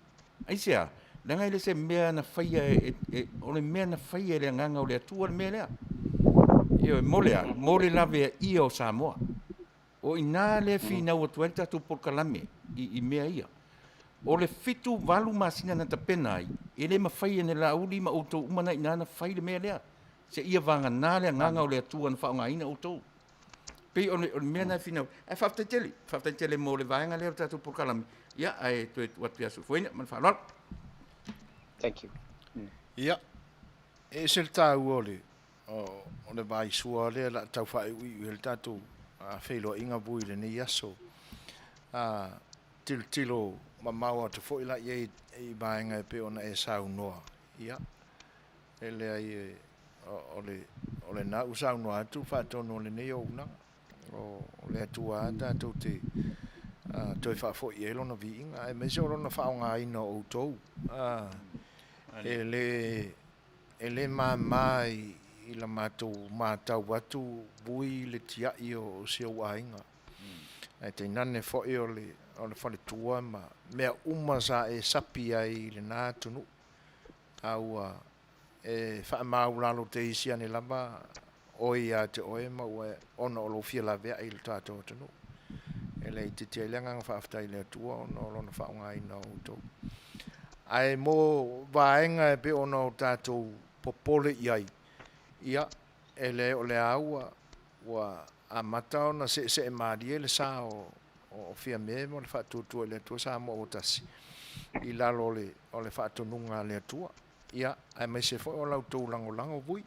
Ai sea, langa I le se mea na whaia o le mea na whaia le nganga o le atua le mea lea. Io e mole lave ia o Samoa. O I nā le whina ua tuelta tu por kalame I mea ia. O le fitu walu masina na tapena ai, e le mawhaia ne la uli ma outou umana I nana whai le mea lea. Se ia vanga nā lea nganga o le atua na whaonga ina outou. Pei o le mea na whina, e whaftai tele mo le vaenga lea o tatu por kalame. Ia, ai tue watu asu fuene, man whalor. Thank you. Ia, e se le tāu o le vai sua lea la tau whai ui le tatu whailo inga bui le ni aso. Tilo mamaua te fo ila iei I vaenga e pe ona e sau noa. Ia, e lea I o le na usau noa atu whaatono le nei o unanga. O le atua ata tau te toi whaafo I elo na vi inga. E mese o rona whaonga ina o tau. E le mamai I la mātau watu bui le tiai o sia ua inga. E te nane fo I o le whale tua ma mea sa e sapi ai le nā tunu. Au e whaamau lalo te isi ane lama oi a te oe ma ua ona o lo fia la vea I le tātou tunu. E le te te leanga ngā whaaftai le atua ona o lona whaonga ina o tau. Ai mo vaenga e pe ona o tātou popole iai. Ia, e le o le aua ua a mata ona se e maari e le sa o o fia me mo le whaatutua le atua sa mo o tasi. I lalo o le whaatununga le atua. Ia, ai mai se fo o lau tau lango vui.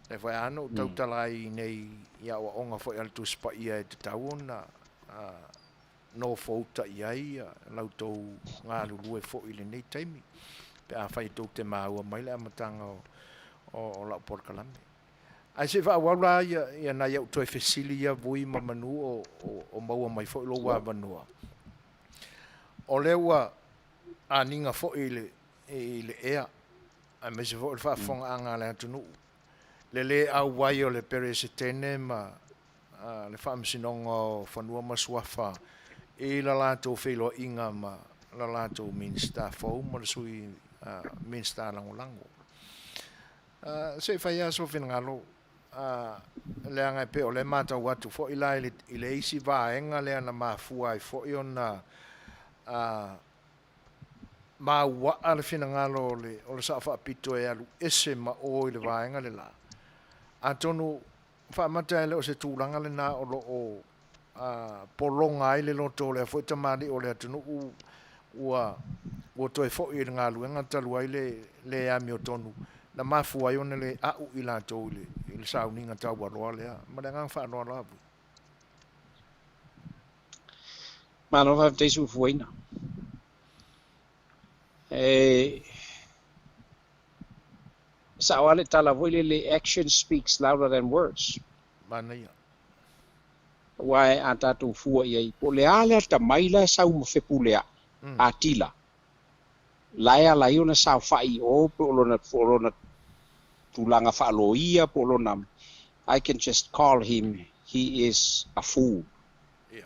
Le whai ano tau talai nei ia o onga fo al tu spa ia e te tau na no fouta ia lau tau ngā lulu e fo ili nei taimi. Pe a whai tau te maua mai le amatanga o lau porkalame. Ai se wha wala ia na iau toi fesili ia vui ma manu o maua mai fo ilo wa manua. O lewa a ninga fo ile ea. Ai me se fo il whaafonga anga le atunu. Le au wai o le pere se tene ma le whaamsinonga o whanua masuafa e la lato whelo inga ma la lato minsta fau ma le sui minsta lango. Se whai aso whinangalo le anga pe o le mata watu fo ila ile isi vaenga le ana mafua i fo i ona ma wa al whinangalo o le sa whaapito e alu ese ma o i le vaenga le la. A tonu whaamata ele o se tūranga le nā o lo o polonga ai le loto le fo tamari o le atunu ua toi fo i ngā luenga talu ai le ami o tonu na mafu ai ona le au i la tau le sauninga tau waroa lea ma le ngang whaanoa labu. Mano va te su fuina. Sa wale tala voile le action speaks louder than words. Manuia. Wai a tatu fua iai. Po le ale ta maila sau mo fepulea. A tila. Laia la iona sa fai o po lona tulanga fa loia po lona. I can just call him. He is a fool. Yeah.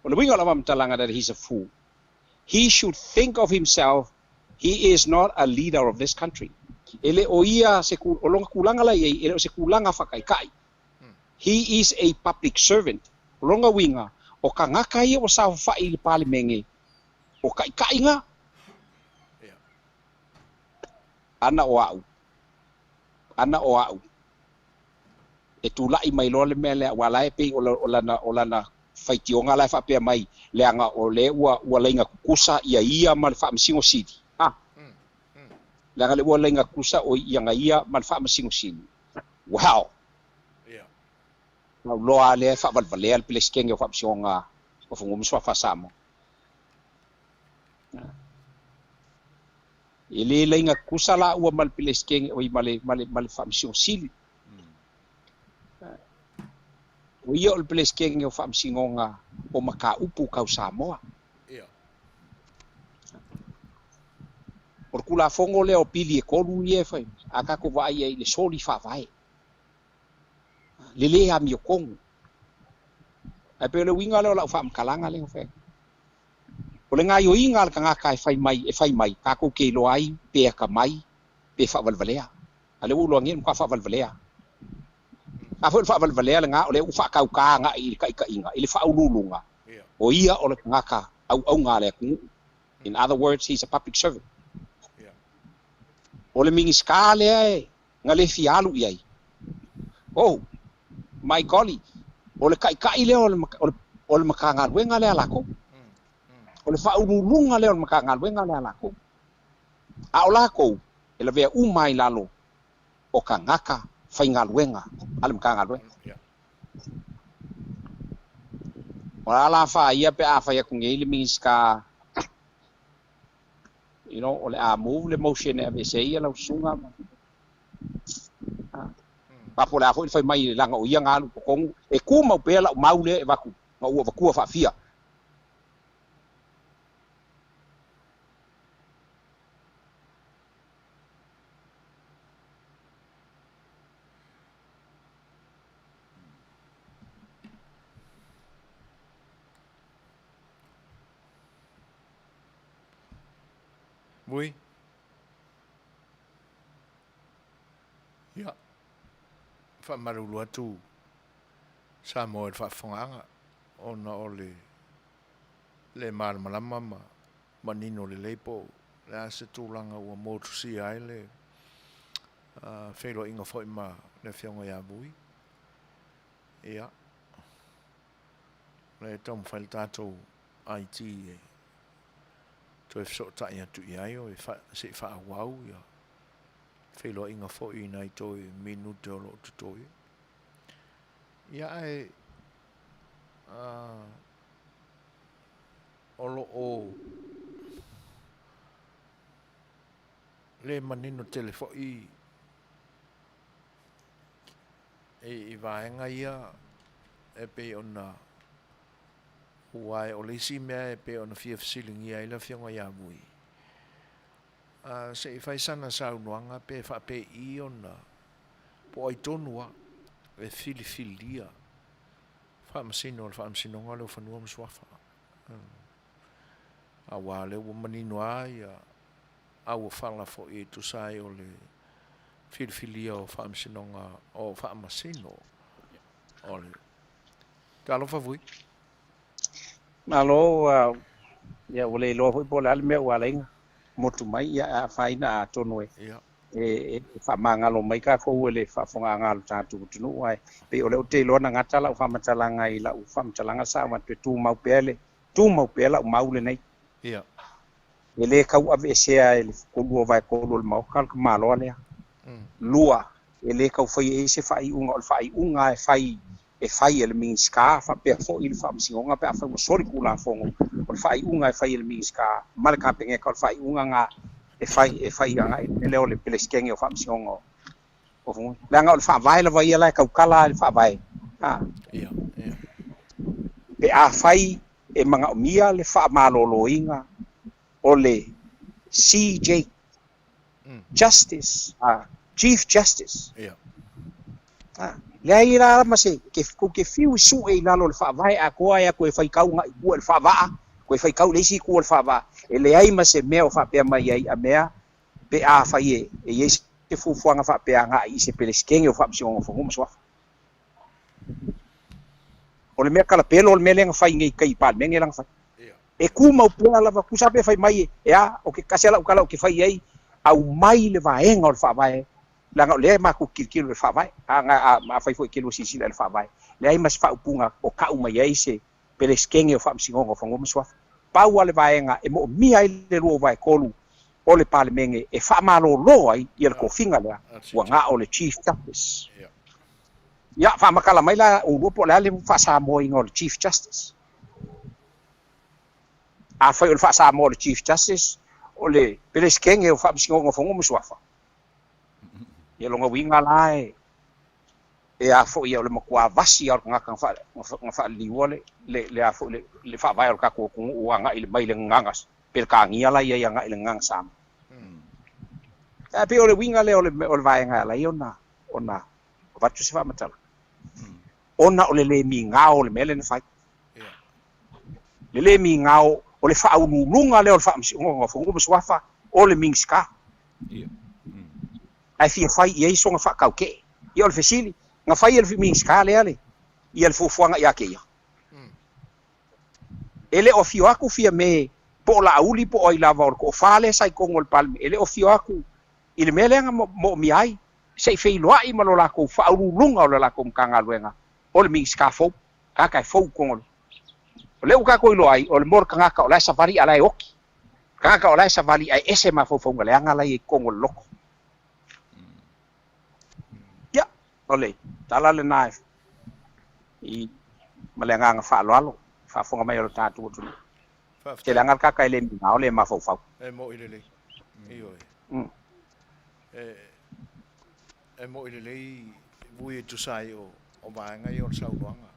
Well, we got talanga that he's a fool. He should think of himself. He is not a leader of this country. Ele oia se olonga kulanga la iai, ele se kulanga whakaikai. He is a public servant. Olonga winga, o ka ngaka ia o sa whai le pale menge. O kai nga. Ana o au. Ana o au. E tu lai mai lole mele wala e pe o lana whaitionga lai whapea mai leanga o le ua leinga kukusa ia ma le whaamsingo sidi. Leanga le ua leinga kukusa o ia ma le whaamsingo sidi. Wow. Now loa le whaavalvalea le pileskenge o whaamsingonga o whangumuswa whasamo. Ele leinga kukusa la ua ma le pileskenge o i ma le whaamsingo sidi. O ia o le pileskenge o whaamsingonga o maka upu kau Samoa. Or kula fongo le o pili e kolu ie fai. Aka ko vai e le soli whawai. Lele a mi o kongu. A pe le winga le o lau whaamkalanga le o fai. O le ngai o inga le kangaka e fai mai. Kako ke lo ai, pe aka mai, pe whavalvalea. A le ulo angin kwa whavalvalea. A fo whavalvalea le ngā o le u whakauka ngā i ka inga. I le whaululunga. O ia o le kangaka au ngā le kungu. In other words, he's a public servant. O le mingi ska lea e, nga le fialu iai. Oh, my golly. O le kai lea o le makangaluenga lea lako. O le whaurulunga lea o le makangaluenga lea lako. A o lako, e la vea umai lalo o ka ngaka whaingaluenga, ale makangaluenga. O la la wha ia pe a whaia kungei le mingi ska. You know, ole a move le motion e ave sei la sunga. Pa po la fo fai mai langa o ia ngalu kong e ku mau pe la mau le vaku. Ma ua vaku fa fia. Mui. Ia. Whamarulu atu sa moe whawhanganga ona o le malamalama ma nino le leipo le a se tūlanga ua motu si ai le whelo inga whoi ma le whionga ia mui. Ia. Le tom fai tatou IT e to e so ta ia tu ia yo e fa se fa wow ya fe lo inga fo i nai to e minuto lo tu to ia e olo o le manino telefo i vaenga ia e pe ona uai o le isi mea e pe ona fia fasiling ia i la fionga ia mui. Se i fai sana saunuanga pe fa pe i ona po ai tonua e fili ia. Fa masino ngalo fanua mswafa. A wale o manino ai a o fala fo i tu sai o le fili ia o fa masino o fa masino. Ole. Talo fa vui. Malo ya ole lo foi pola al me wala inga motu mai ya faina tono e fa manga lo mai ka fo ele fa fonga nga lo tatu tunu wai pe ole o te lo na ngata la fa matalanga i la u fa matalanga sa ma tu mau pele o mau le nei ia ele ka u ave sea ele ko lu vai ko lo mau kal ma lo le lua ele ka u fai e se fai unga e fai ele min ska fa pe fo il fa msinga pe fa sori kula fongo o fai unga e fai ele min ska mal ka pe ka fai unga nga e fai nga e le ole pele skenge o fa msinga o fo la nga o fa vai la vai la ka kala el fa vai ia pe a fai e manga o mia le fa malolo inga ole CJ Justice Chief Justice ia le ai la ma se ke fiu su e la lo fa vai a ko ai ko fai kau nga ku el fa va ko fai kau le si ku el fa va e le ai ma se meo fa pe mai ai a mea pe a fai e yes te fu fuanga fa pe nga i se pele skenge o fa si on fo mo so o le mea kala pelo le mele nga fai ngai kai pa me ngelang fa e ku mau pe la va ku sa pe fai mai e a o ke kasela o kala o ke fai ai au mai le va enga o fa vai la nga le ma ku kilkil le fa vai nga ma fai foi kilo sisi le fa vai le ai mas fa upunga o ka uma ye se pele skenge o fa msingo fo ngom so pa wa le vai nga e mo mi ai le ro vai kolu o le palemenge e fa malo lo ai i le kofinga le wa nga o le chief justice ya fa makala mai la o lupo le fa sa mo i ngol chief justice a foi o fa sa mo le chief justice o le pele skenge o fa msingo fo ngom so ia longa winga lai e a fo ia le makua vasi au ngaka nga fa liwole le a fo le fa vai ka ko uanga ile mai le ngangas per ka ngia la ia nga ile ngang sam pe o le winga le o le vai nga la ona va tu se fa matala ona o le mi ngao le mele ne fai le mi ngao o le fa ulunga le o fa ngo fo ngo swafa o le mingska ai fai ia so nga fa ka ke ia o le fesili nga fai el min skale ale ia el fuanga ia ke ia ele o fio aku fia me po la uli po ai lava o ko fale sai ko ngol palme ele o fio aku ile mele nga mo mi ai sei fei loa i malo la ko fa lunga o la ko kanga luenga o le min skafo ka kai fo ko ngol le u ka ko lo ai o le mor kanga ka o la safari ala oki kanga ka o la safari ai ese ma fo ngale anga la i ko ngol loko ole tala le knife i malenga nga fa lo fa fonga mai o tatu tu te langal ka kai le na ole ma fo fa e mo ile le io e mo ile le vui tu sai o va nga i o sa luanga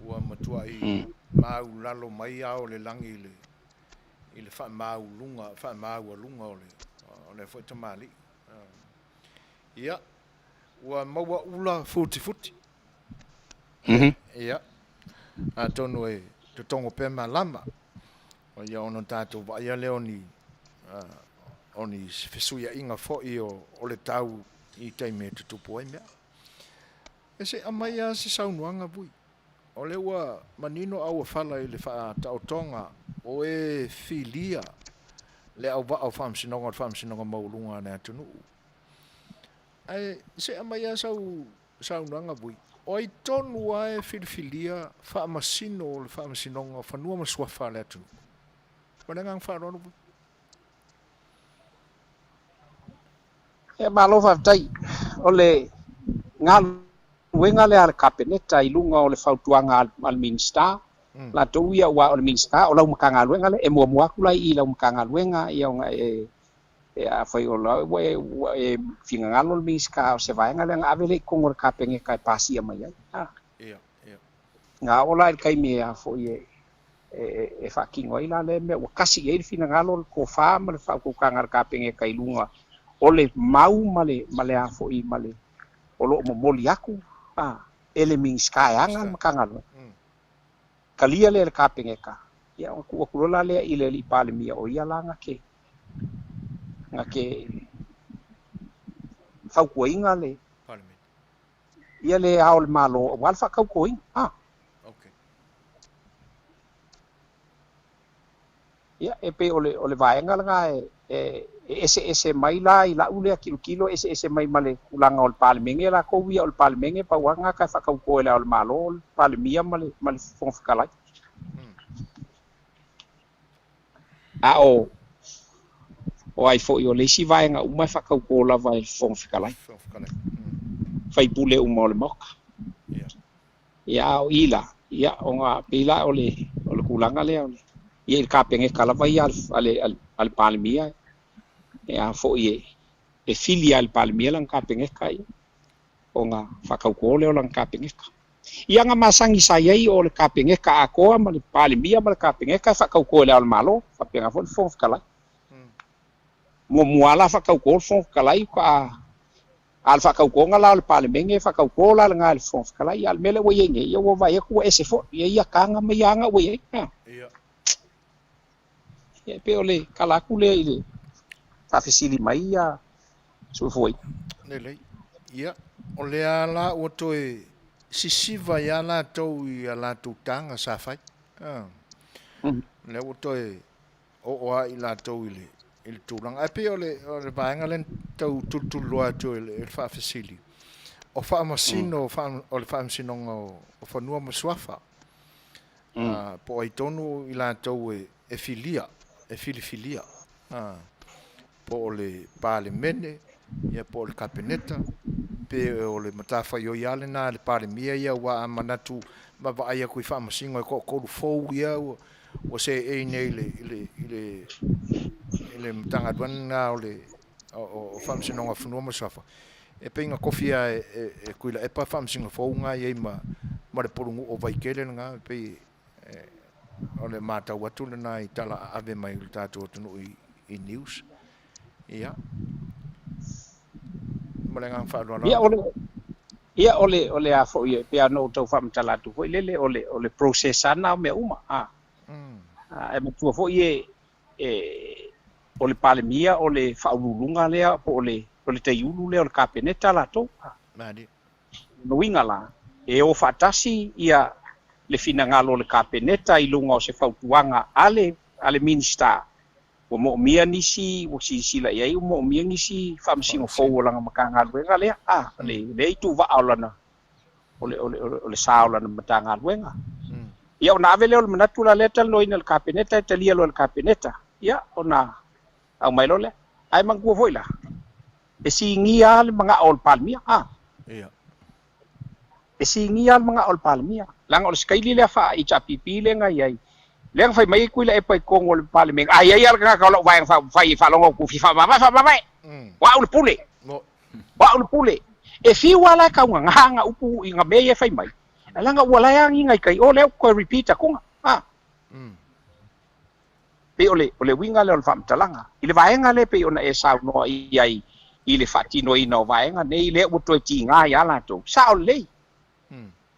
ua matua i mau lalo mai ao le langi ile fa mau lunga o le fo tamali ia wa maua ula futi ia a tonu e te tongo pe malama o ia ono tato va ia leoni oni fesuia inga fo o le tau i taime te tupu ai mea e se amai se saunuanga vui o le ua manino au fala i le fa tautonga o e filia le au va au famsinonga maulunga na tunu ai se amai sau saunanga bui. Oi tonu ai filifilia whaamasino o le whaamasinonga whanua masuafa le atu. Wanangang whaaronu bui. E malo tai o le ngal wenga le al kapeneta i lunga o le fautuanga al minsta la toia wa o le minsta o la makanga wenga le e mo kula i la makanga wenga ia nga e a foi o la e finga ngalo le minsta o se vai nga le avele kongo kapenge kai pasi mai ai Ia. nga ola il kai me a foi e fucking oila le me o kasi e finga ngalo ko fa ma le fa ko kanga kapenge kai lunga o le mau male a foi male o lo mo moli aku ele minska anga makanga kalia le kapengeka ia o ku la le ile li palemia o ia la ngake fau koinga le Parliament. ia le aol malo wal fa kau koing Okay. ia e pe ole vaenga nga ese mai la ila ule kilo ese mai male ulanga ol palmenge la ko wi ol palmenge pa wanga ka fa kau ko ol malo palmia male fon fikala o ai fo yo le si vaenga uma fa kau ko la vai fon fikala fai pule uma ole moka ia o ila ia o nga pila ole kulanga le ole ia il kapenge kala vai al palmia a fo e filial palmia lang kapenge kai o nga fakau le lang kapenge ka ia nga masangi saya i o le kapenge ka ako ma le palmia ma le kapenge ka fakau le al malo fa penga fo kala mo muala fakau fo kala ka al fakau nga la le palmenge fakau la nga al fo kala ia al mele wo yenge ia wo vai ku ese fo ia kanga me yanga wo ia ia pe ole kala ku le ile fasili mai ia so foi Nele. Ia. O le ala o toe sisiva ia la tau i la tutanga sa fai. Le o toe o ai la tau il tulang. Ai pe o le vaenga len tau tutulua to il fa fasili. O fa masino o le fa masino o fa nua masuafa. Po ai tonu i la tau e filia, e filifilia. Po le pale mene ia po le kapeneta pe o le matafa yo yale na le pale mia ia wa manatu ma va ia ku fa masingo ko fo ia o se e nei le mtanga dwana o fa masingo nga funu mo safa e penga kofia e kuila e pa fa masingo fo nga ia ma le porungu o vai kele nga pe o le mata watu na i tala ave mai le tatu tunu i news. Ia. Molengang fa do. Ia ole a fo ia pe ano tau fa mtala tu foi lele ole process ana me uma e mo fo ie ole palemia ole fa ulunga le ole te yulu le ole kapeneta la to Madi. no winga la e o fatasi ia le finangalo le kapeneta i lunga o se fautuanga ale minister o mo mia nisi o si la ia o mo mia nisi fa msingo fo langa makanga luenga le tu va aulana ole saulana matanga luenga ia ona vele ole manatu la letal no inal kapeneta talia lo kapeneta ia ona au mai lole ai mangu voila e singia le mga ol palmia Ia. e singia mga ol palmia lang ole skaili le fa i chapipi le nga ia leng fai mai kuila e pai kongo le parliament ai nga ka lo vai fa longo ku fifa mai wa ul pule e fi wala ka nga upu inga me e fai mai alanga wala yang inga kai ole ko repeat ku pe ole winga le fam talanga ile vaenga le pe ona e sa no ai ile fatino ino vaenga nei le o to tinga ya la to sa ole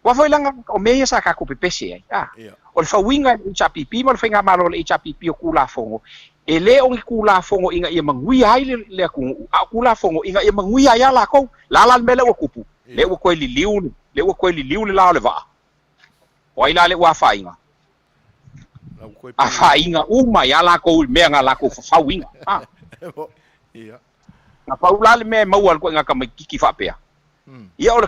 wa foi langa o me sa ka ku pepese ai o le fauinga i chapipi ma le whainga malo le i chapipi o kula fongo e le o i kula fongo inga ia mangui ai le kula fongo inga ia mangui ai ala kou lala mele o kupu le o koe li liu le lao le vaa o ai la le ua whainga a whainga uma i ala kou mea ngā la kou fauinga Ia. na paula le mea maua le koe ngā ka mai kiki whapea ia o le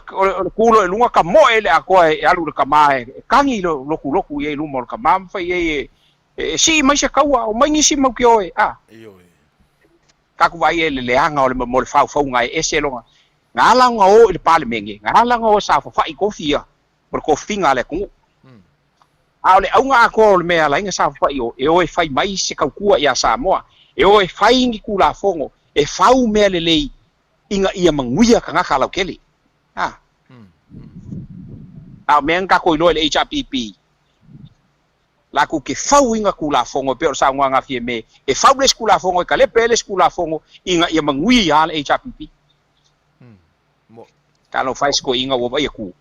kulo e lunga ka moe le ako e alu le kamae kangi lo loku ia lumo le kamam fa ia e si mai se kaua o mai nisi mau ki oe ka ku vai ele leanga o le mo le fau ngai ese longa ngala nga o le pale menge ngala nga o sa fa i kofia por kofinga le ku a le au nga ko le mea la inga sa fa i o e o e fai mai se kaukua ia Samoa e o e fai ngi kula fongo e fau mea le lei inga ia manguia ka ngaka lau kele a menga ko ilo le HRPP la ku ke fau inga kula fongo pe o sa nga fie me e fau le kula fongo ka le pele kula fongo inga ia manguia le HRPP kalau faz ko inga wo vai ku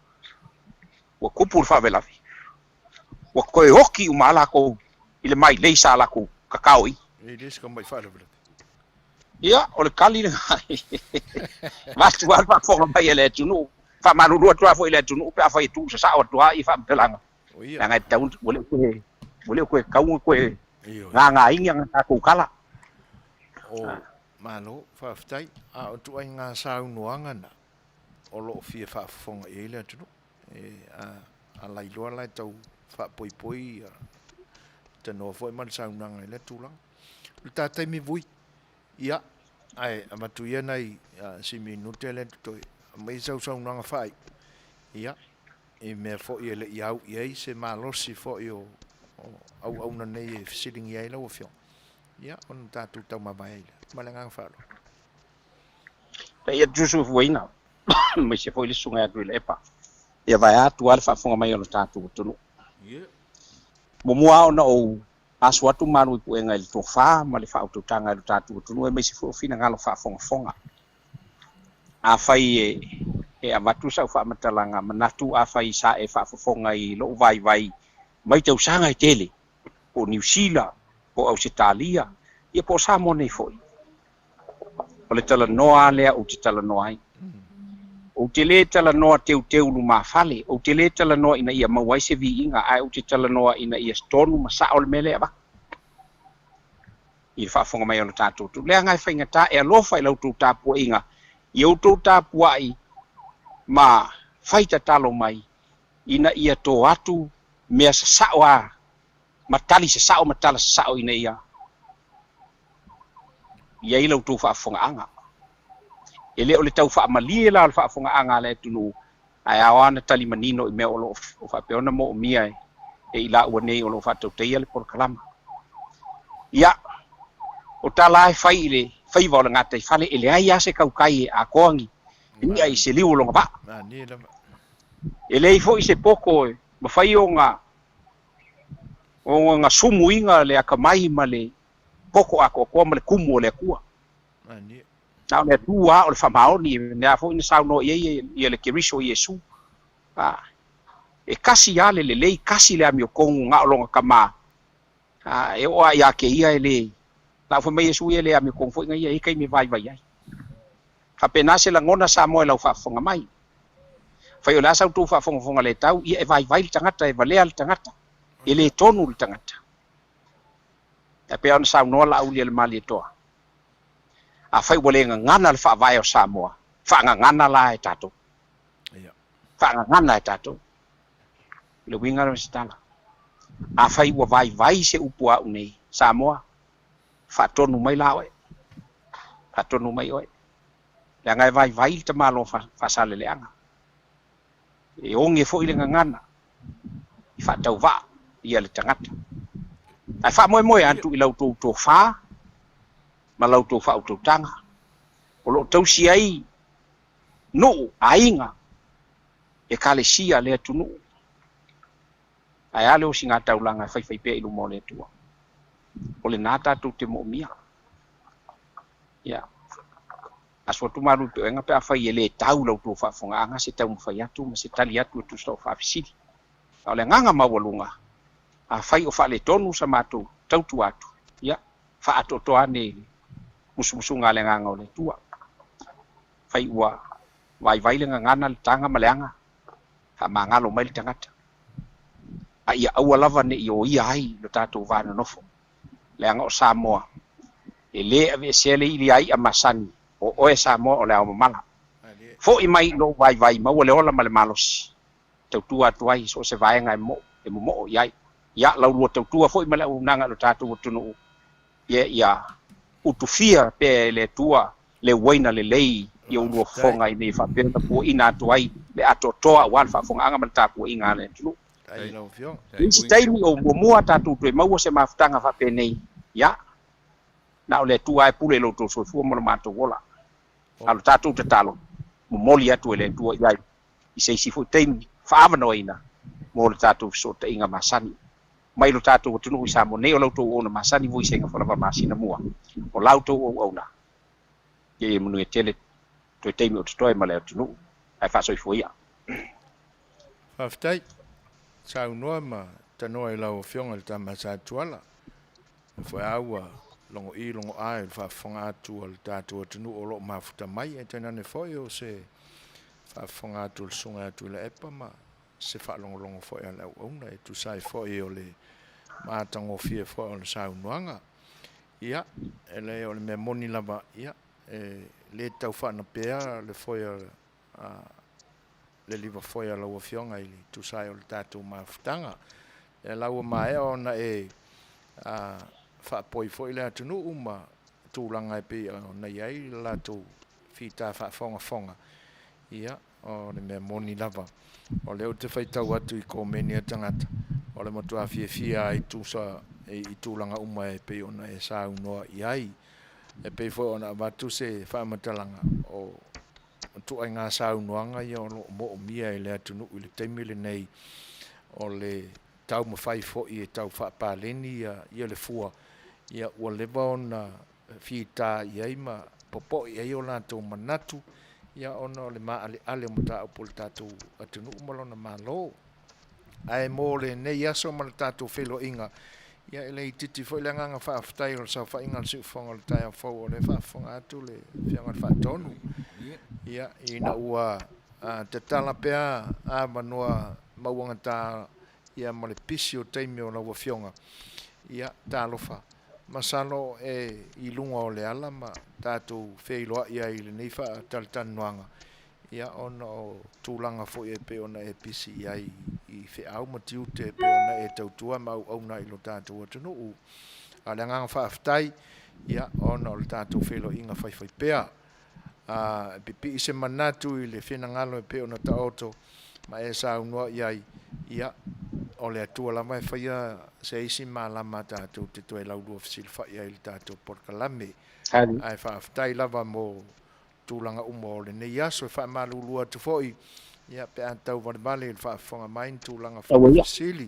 wo kupur fa velafi wo ko hoki o mala ko ile mai le sala ku kakao i dis kom by fa velafi ia o le kali mas tu al fa fo mai ele tunu fa manu ro tu fo ile tunu pe fa tu sa o tu ai fa pelanga la ngai tau boleh ko kau ko nga inga ta ku kala o malo fa ftai a tu ai nga sa unuanga na o lo fie fa fonga e le tu a lai lo lai tau fa poi te no foi man sa unanga le tu lang ta tai mi vui ia ai amatu ia nai si minute le to mai sa unanga fai ia e me fo ia le iau ia se malo si fo io au na nei sitting ia lo fio ia on ta tu tau mai malenga fa lo ia jusu fuina mai se foi le sunga tu le pa ia vai atu al fa fonga mai o tatu tunu mo mua ona o aso atu manu pu enga le to fa ma le fa auto tanga le tatu tunu mai se foi fina ngalo fa fonga a fai e amatu sa fa matalanga manatu a fai sa e fa fonga i lo vai mai tau sanga i tele o New Zealand o Australia ia po sa mo nei foi o le tala noa lea o te tala noa ai o te le tala noa teu lu mafale o te le tala noa ina ia mawai se vi inga ai o te tala noa ina ia stonu masa o le mele aba i fa fonga mai o tatu tu le ngai fa ingata e alofa i lau tu tapu inga i o tu tapu ai ma faita talo mai ina ia to atu mea sawa matali sao matala sao ina ia ia lau tu fa fonga anga ele o le tau fa malie la fa fonga anga le tunu ai awana tali manino i me o fa peona mo mia e ila o nei o fa tau te le por kalama ia o tala fai le fai va le ngata fale ele ai ase kaukai a koangi ni ai se liu longa ba ni la ele fo i se poko ma fai o nga sumu inga le akamai male poko ako ko male kumu le kua ni na le tua o le famao ni na fo ni sa no ye le kiriso yesu e kasi ya le kasi le amio kongu nga longa kama e o ya ke ia ele na fo me yesu ele amio kongu fo nga ia kai me vai ai fa pena se la ngona sa mo la fa fonga mai fa yo la sa tu fa fonga le tau ia e vai tangata e vale al tangata ele tonu le tangata e pe on sa no la uli le mali to a fai wole ngana le fa vai o Samoa fa ngana la e tato ia fa ngana e tato le winga no stala a fai wa vai se upua unei Samoa fa tonu mai la oi fa tonu mai oi la ngai vai te malo fa sale le anga e onge fo ile ngana fa tau va ia le tangata ai fa moi antu i lau to fa ma lau to fa auto tanga o lo tau si ai no ainga e kale sia le tunu ai ale o singa tau langa fai pe i lu mo le tua o le nata tu te mo mia ya aso tu maru pe nga pe fa ele tau lau to fa fonga anga se tau fa yatu ma se tali atu tu sto fa fisili o le nganga mawalunga a fai o fa le tonu sa matu tau tu atu ya fa ato to ane musu ngale nganga o le tua fai wa vai le ngana le tanga maleanga ha mangalo mai le tangata a ia au lava ne yo ia ai lo tatu vana nofo le anga o Samoa ele ave sele ili ai amasani o e Samoa o le au mala fo i mai no vai ma le ola ma le malos tau tua tuai so se vai ngai mo e mo yai ya lau lu tau tua fo i ma le unanga lo tatu tunu ya utufia pe le tua le waina le lei ia ulu fonga i nei fa pena po ina tuai le atotoa wan fa fonga anga man tapu inga le tulu ai lo fio isi taimi o mua tatu tu mau se mafutanga fa penei ya na le tua e pule lo to so fu mo mato gola alo tatu te talo mo moli atu le tua ia i sei si fu taimi fa avano ina mo le tatu so te inga masani mai lo tatu tunu sa mo nei o lo to ona masani vo Seigafolava Masinamua o lauto o ona ye Manuia tele to taimi o toi male tunu ai fa so fu ia Faftai, sau noa ma tanoa i lau fionga le tama sa tuala. Fai aua longo i longo ai fa fonga atu al tatu atunu o lo mafuta mai e tenane foi o se fa fonga atu le sunga atu le epa ma se fa longo foi ala ona e tu sai foi o le matango fie foi o le sau noanga. Ia, ele o le memoni lava ia le tau fa na pea le foi le liva foi ala o fionga i tu sai o le tatu mafutanga. E lau mai ona fa poi foi le atunu uma tūlanga e pe na iai la tu fita fa fonga ia o le mea moni lava o leo te fai tau atu i komeni a tangata o le matua fia ai tu sa i tūlanga uma e pe ona e sa unoa iai e pe foi ona watu se fa matalanga o tu ai ngā sa unoanga ia o mo mia i le atunu i le teimile nei o le tau mawhai fo i e tau whapaleni ia le fua ia ua lewa ona whita i eima popo i ei o lātou manatu ia ona o le maa ale mo tā upo le tātou atunu umalona malo ai mo le nei aso ma le tātou whelo inga ia ele i titi fo i le nganga whaaftai o le sau whainga le siufonga le tai au o le whaafonga atu le whianga le whaatonu ia ina ua te tala pea a manua mauanga tā ia ma le pisi o teimi o laua fionga ia tālofa masalo i lunga o le ala ma tātou wheiloa ia i le neifa talitanuanga ia ona o tūlanga fo e pe ona e pisi ia i wheau ma tiute pe ona e tautua mau au na ilo tātou atunu u a le nganga whaaftai ia ona o le tātou wheilo inga whai pea pipi i se manatu i le whenangalo e pe ona ta oto ma e sa unua ia o le atua lama e whaia se isi mā lama tātou te toe lauru o fisil whaia i le tātou porkalame ai whaaftai lava mo tūlanga uma o le nei aso e wha malulua tu foi ia pe antau vale le whaafonga main tūlanga fisili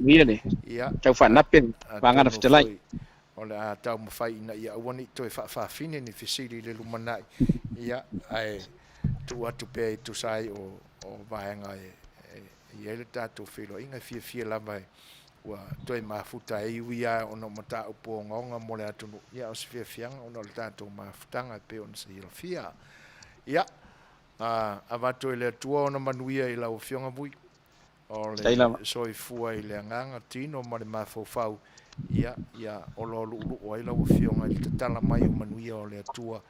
ia tau whanapen wangana fitalai o le a tau mawhai ina ia awani toe whaafine ni fisili le lumanai ia ai tu atu pe tu sai o vaenga ia le tātou whilo inga fia lava ua toi mafuta e iwia ono mata upo ngonga mo le atunu ia o se fianga ono le tātou mafutanga pe ono se ila fia ia avato le tua ono manuia i lau fionga bui o le soifua i le anganga tino ma le mafofau ia o lo lu o i lau fionga i te tala mai o manuia o le tua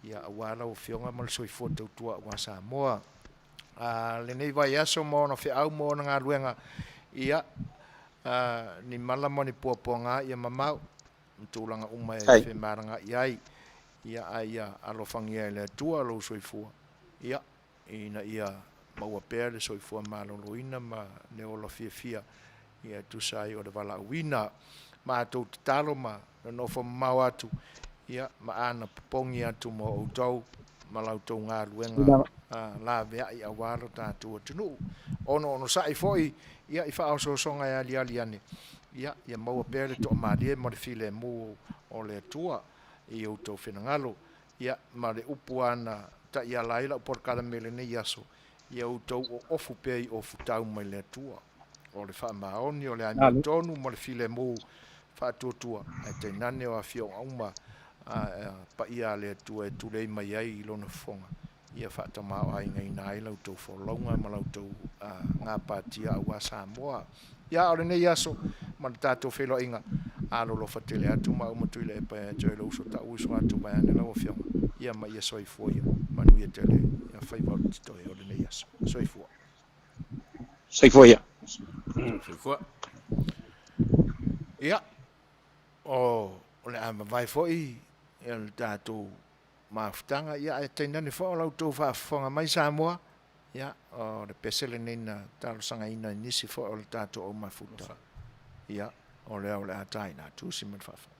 ia awa lau fionga ma le soifua tautua wa Samoa le nei vai aso mo na wheau mo na ngā ruenga ia ni malama ni puaponga ia mamau tūlanga uma e whemaranga iai ia alofangia le tua lo soifua ia ina ia maua pēr le soifua maloloina ma ne ola fia ia tu sai o le wala uina ma tau talo ma no fa mau atu ia ma ana pongi atu mo o tau ma lau tau ngā ruenga la vea i awaro tātua tunu ono sai foi ia i wha so songa ia ali ane ia maua pere to malie mo le file mu o le tua i o tau whenangalo ia ma le upu ana ta ia laila por kada mele ne yaso ia o tau o ofu pei o futau mai le tua o le wha maoni o le ani tonu mo le file mu wha tuatua e te nane o a fio auma pa ia le tua e tulei mai ai i lona fonga ia whata mao ai ngai nai lau tau wholonga ma lau tau ngā pātia a Samoa. Ia ore nei aso, ma le tātou whelo inga, alo lo whatele atu ma umatuile e pai a joe lo uso ta uso atu mai ane lau a whionga. Ia ma ia soi fuia. Manuia tele ia fai vau titoe o le nei aso. Soifua. Seigafolava ia. Soifua. Ia. O le ama vai foi el tātou mafutanga ia e tainane fo lau tau whaafonga mai Samoa. Ia, o le pesele neina talo sanga ina nisi fo o le tātou o mafuta. Ia, o le au le atai nā tūsi man whaafonga.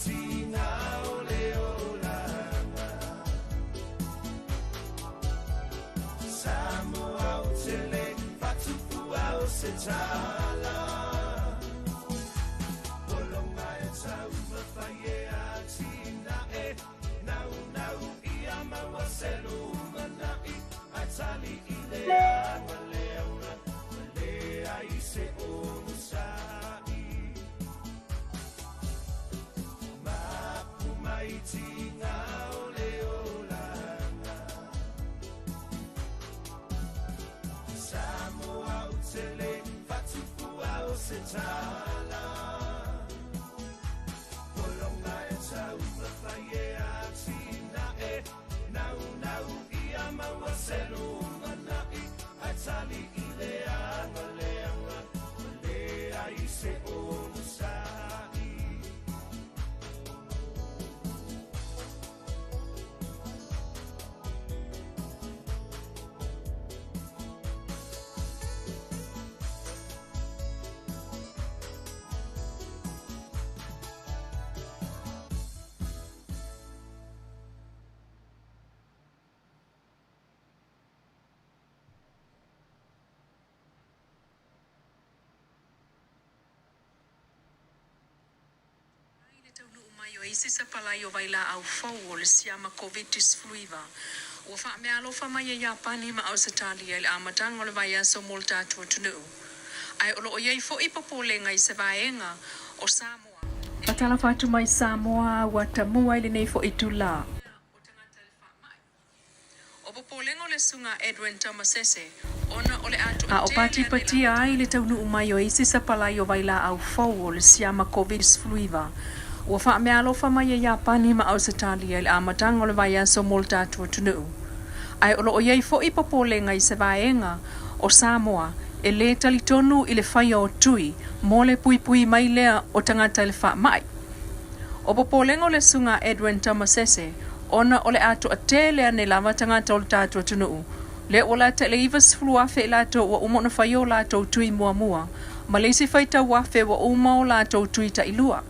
tina o le olanga Samoa o tele Fatupu au se tala Polonga e tau mawhaie a tina e Nau nau I amawa selu manai Ai tali I le anga le aura Le ai se o musai Mapu mai tinga o le olanga Samoa o tele Fatupu au se tala Polonga e tau mawhaie a tina e Nau nau I amawa selu manai Ai tali I le anga le anga Le ai se o musai Isi sa palai o vaila au fau o le siama COVID-19. Ua wha mea alofa mai e Japani ma au Italia le amatanga o le vai aso mo le tātua tunu. Ai olo o iei fo ipopo le ngai se vaenga o Samoa. Patala fatu mai Samoa wa tamua ili nei fo itula. O popolengo le sunga Edwin Tomasese, ona o le atu a o pati patia ai le taunu umai o isi sa palai o vaila au fau o le siama COVID-19. Ua wha mea alofa mai e Japani ma au Italia le amatanga o le vai aso mo le tātua tunu. Ai olo o iei fo ipopo le ngai se vaenga o Samoa e le talitonu I le whaia o tui mo le pui pui mai lea o tangata le wha mai. O popolengo le sunga Edwin Tomasese, ona o le atu a te lea ne lava tangata o le tātua tunu. Le o la te le ivas fulu afe lato wa umona whaia o lato tui mua mua, ma le si whaita wafe wa uma o lato tui ta ilua.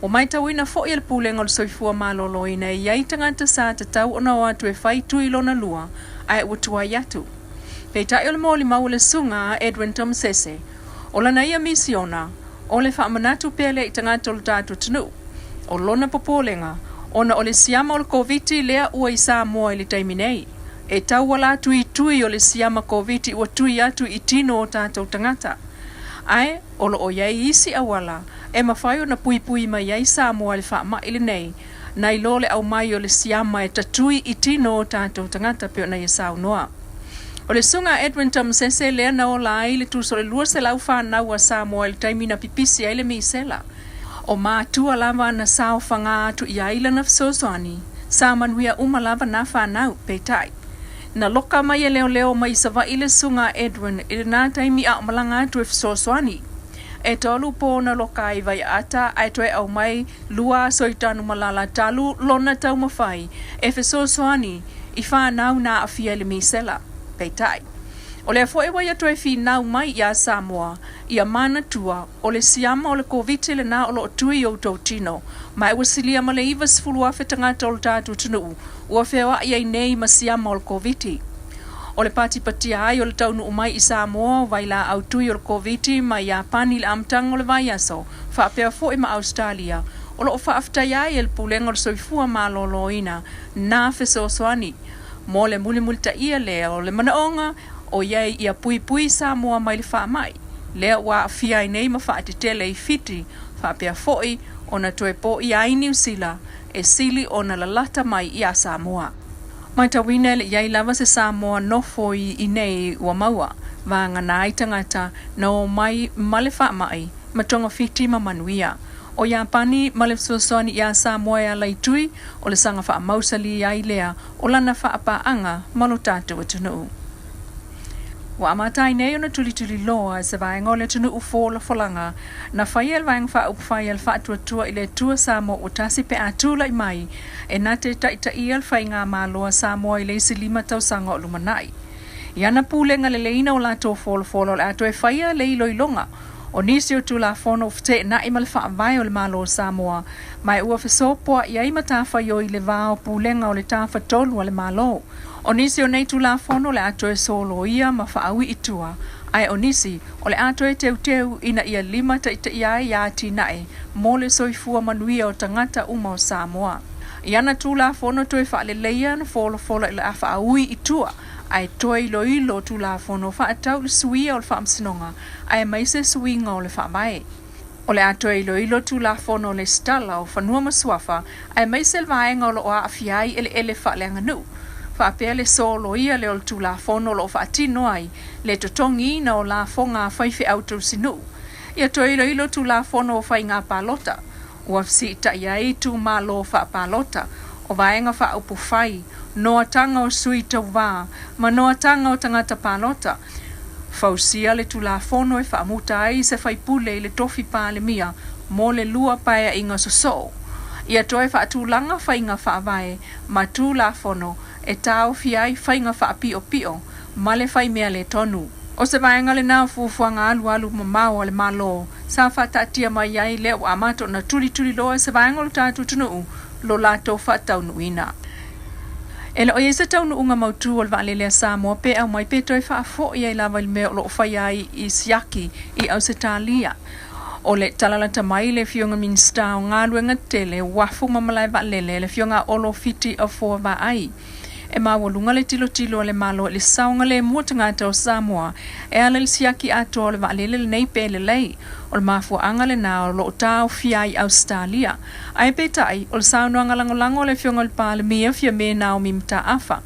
O mai tau ina fo i le pulenga o le soifua malolo ina e iai tangata sa te tau ona o atu e whai tui lona lua, ai utua yatu. Pei tai o le mōli mau le sunga Edwin Tomasese, o lana ia misiona, o le whaamanatu pele I tangata o le tātua tunu. O lona popolenga, ona o le siama o le COVID lea ua I Samoa I le taiminei. E tau wala tui tui o le siama COVID ua tui atu I tino o tātou tangata. Ai, o lo o iai isi awala, e mawhai o na pui pui mai iai Samoa le wha ili nei, na I lo le au mai o le siama e tatui I tino o tātou tangata peo na I sau noa. O le sunga Edwin Tomasese lea na o la ai le tuso le lua se lau whanau a Samoa le taimina pipisi ai le misela. O mātua lava na sao whanga atu I aila na Suasua, sa Manuia lava na whanau peitai. Na loka mai e leo leo mai sa wa ile sunga Edwin I na taimi a malanga atu e Suasua. E tolu po na loka I vai ata ai toe au mai lua soitanu malala talu lona tau mawhai e Suasua I whanau na afia le misela. Peitai. O le fo e wai atu e whinau mai ia Samoa, ia mana tua, o le siama o le COVID le na o lo tui o tau tino, ma e wasilia ma le ivas fulu afe tangata o le tātu tunu, ua whewa ia I nei ma siama o le COVID. O le pati patia ai o le taunu umai I Samoa, vai la au tui o le COVID, ma ia pani le amtang o le vai aso, whaapea fo e ma Australia, o lo whaaftai ai el pulenga o le soifua ma loloina, na Suasua, mo le mulimulta ia lea o le manaonga, o iei ia pui pui Samoa mai le wha mai. Lea wa fia I nei ma wha te tele I fiti, wha pia foi o na toe po I ai New Zealand, e sili o na lalata mai I a Samoa. Mai tawina le iei lava se Samoa no foi I nei ua maua, wa ngana I tangata na o mai ma le wha mai, ma tonga fiti ma Manuia. O Japani ma le Suasua I a Samoa ia laitui, o le sanga wha mausali iai lea, o lana wha paanga ma lo tātou atunu. Wa amatai nei ona tuli loa se vaenga o le tunu ufola folanga na whaiel vaenga wha upwhaiel wha tua I le tua Samoa o tasi pe atula I mai e na te taita iel whainga maloa Samoa I le isi 5 tausanga o lumanai. Iana pulenga le leina o lato fola o le ato e whaia le ilo ilonga O nisi o tulafono fte na ima le whaavai o le malo Samoa. Mai ua fesopoa ia ima tawhai o i le vao pulenga o le tawha tolu o le malo. O nisi o nei tulafono le ato e solo ia ma whaawi itua. Ai o nisi o le ato e teu ina ia lima ta ita iai ia ati nae mo le soifua manuia o tangata uma o Samoa. Iana tulafono toe whaaleleia na fola ila a whaawi itua. Ai toi ilo tulafono whaatau le suia o le whaamsinonga. Ai maise suinga o le whaamai. O le ato ilo tulafono le stala o whanua masuafa. Ai maise le vaenga o lo a afiai ele whaaleanga nu. Whaapea le solo ia le o le tulafono lo whaatino ai. Le totongi na o la fonga whaife auto sinu. Ia toi ilo tulafono o whai ngā palota. Ua fsita ia i tu malo wha palota. O vaenga wha upu whai. Noa tanga o sui tau wā, ma noa tanga o tangata palota. Fausia le tulafono e whaamuta ai se whaipule i le tofi pāle mia, mo le lua paia inga soso. Ia toe whaatulanga whainga whaavae, ma tulafono e tau fiai whainga whaapio pio, ma le whai mea le tonu. O se vaenga le nā fufuanga alu mamau le malo, sa whaatatia mai ai le o amato na tuli loa se vaenga lo tātu tunu, lo lato whaataunuina. E le o iesa taunu unga mautu o le waalelea Samoa pe au mai pe toi whaafo ia i lava il mea o lo whai ai i siaki i au se talia. O le talalata mai le fionga minsta o ngā luenga tele wafu mamalai waalele le fionga olo fiti o fua wa ai. E mawalunga le tilo le malo le saunga le mua tangata o Samoa e ala le siaki ato o le waalele le nei pe le lei o le mafua anga le nao lo tau fiai Australia. Ai pe tai o le saunoanga langolango le fionga le pāle mia fia me nao mimta afa.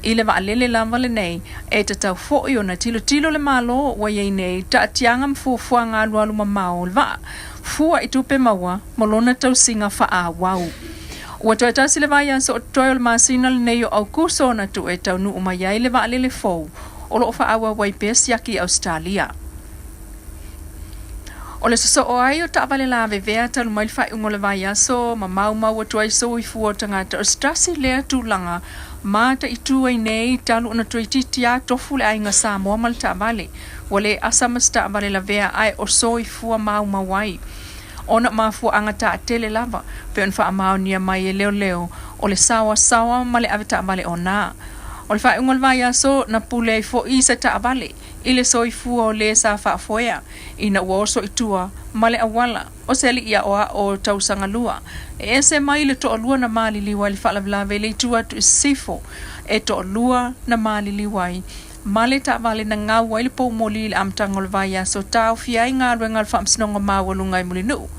I le waalele lava le nei e te tau fo'i o na tilo le malo wa iei nei ta atianga mfuafua ngā lualu mamao le wa. Fua i tupe maua molona tau singa faa wau. Ua toi tasi le vai anso o toi o le masina le nei o au kuso na tu e tau nu umaiai le waalele fou o lo fa awa waipe siaki Australia. O le soso o ai o taavale la vevea talu mai le whai ungo le vai aso ma mau tuai so i fua tangata o strasi lea tūlanga mata i tua i nei talu ona tuai titia tofu le ainga Samoa mal taavale wale asamas taavale la vea ai o so i fua mau wai. Ona mafua angata atele lava pe on wha Manuia mai e leo o le sawa ma le ave taavale o nā. O le whai ungo le vai aso na pule i fo i se taavale i le soifua o le sa whaafoea ina ua oso i tua ma le awala o se ali ia oa o tausanga lua. E se mai le to'olua na maliliwa le whaalavlave le tua tu sifo e to'olua na maliliwa i ma le taavale na ngau ai le pou moli le amtanga o le vai aso tau fiai ngā ruenga le whaamsinonga mawalunga i mulinu.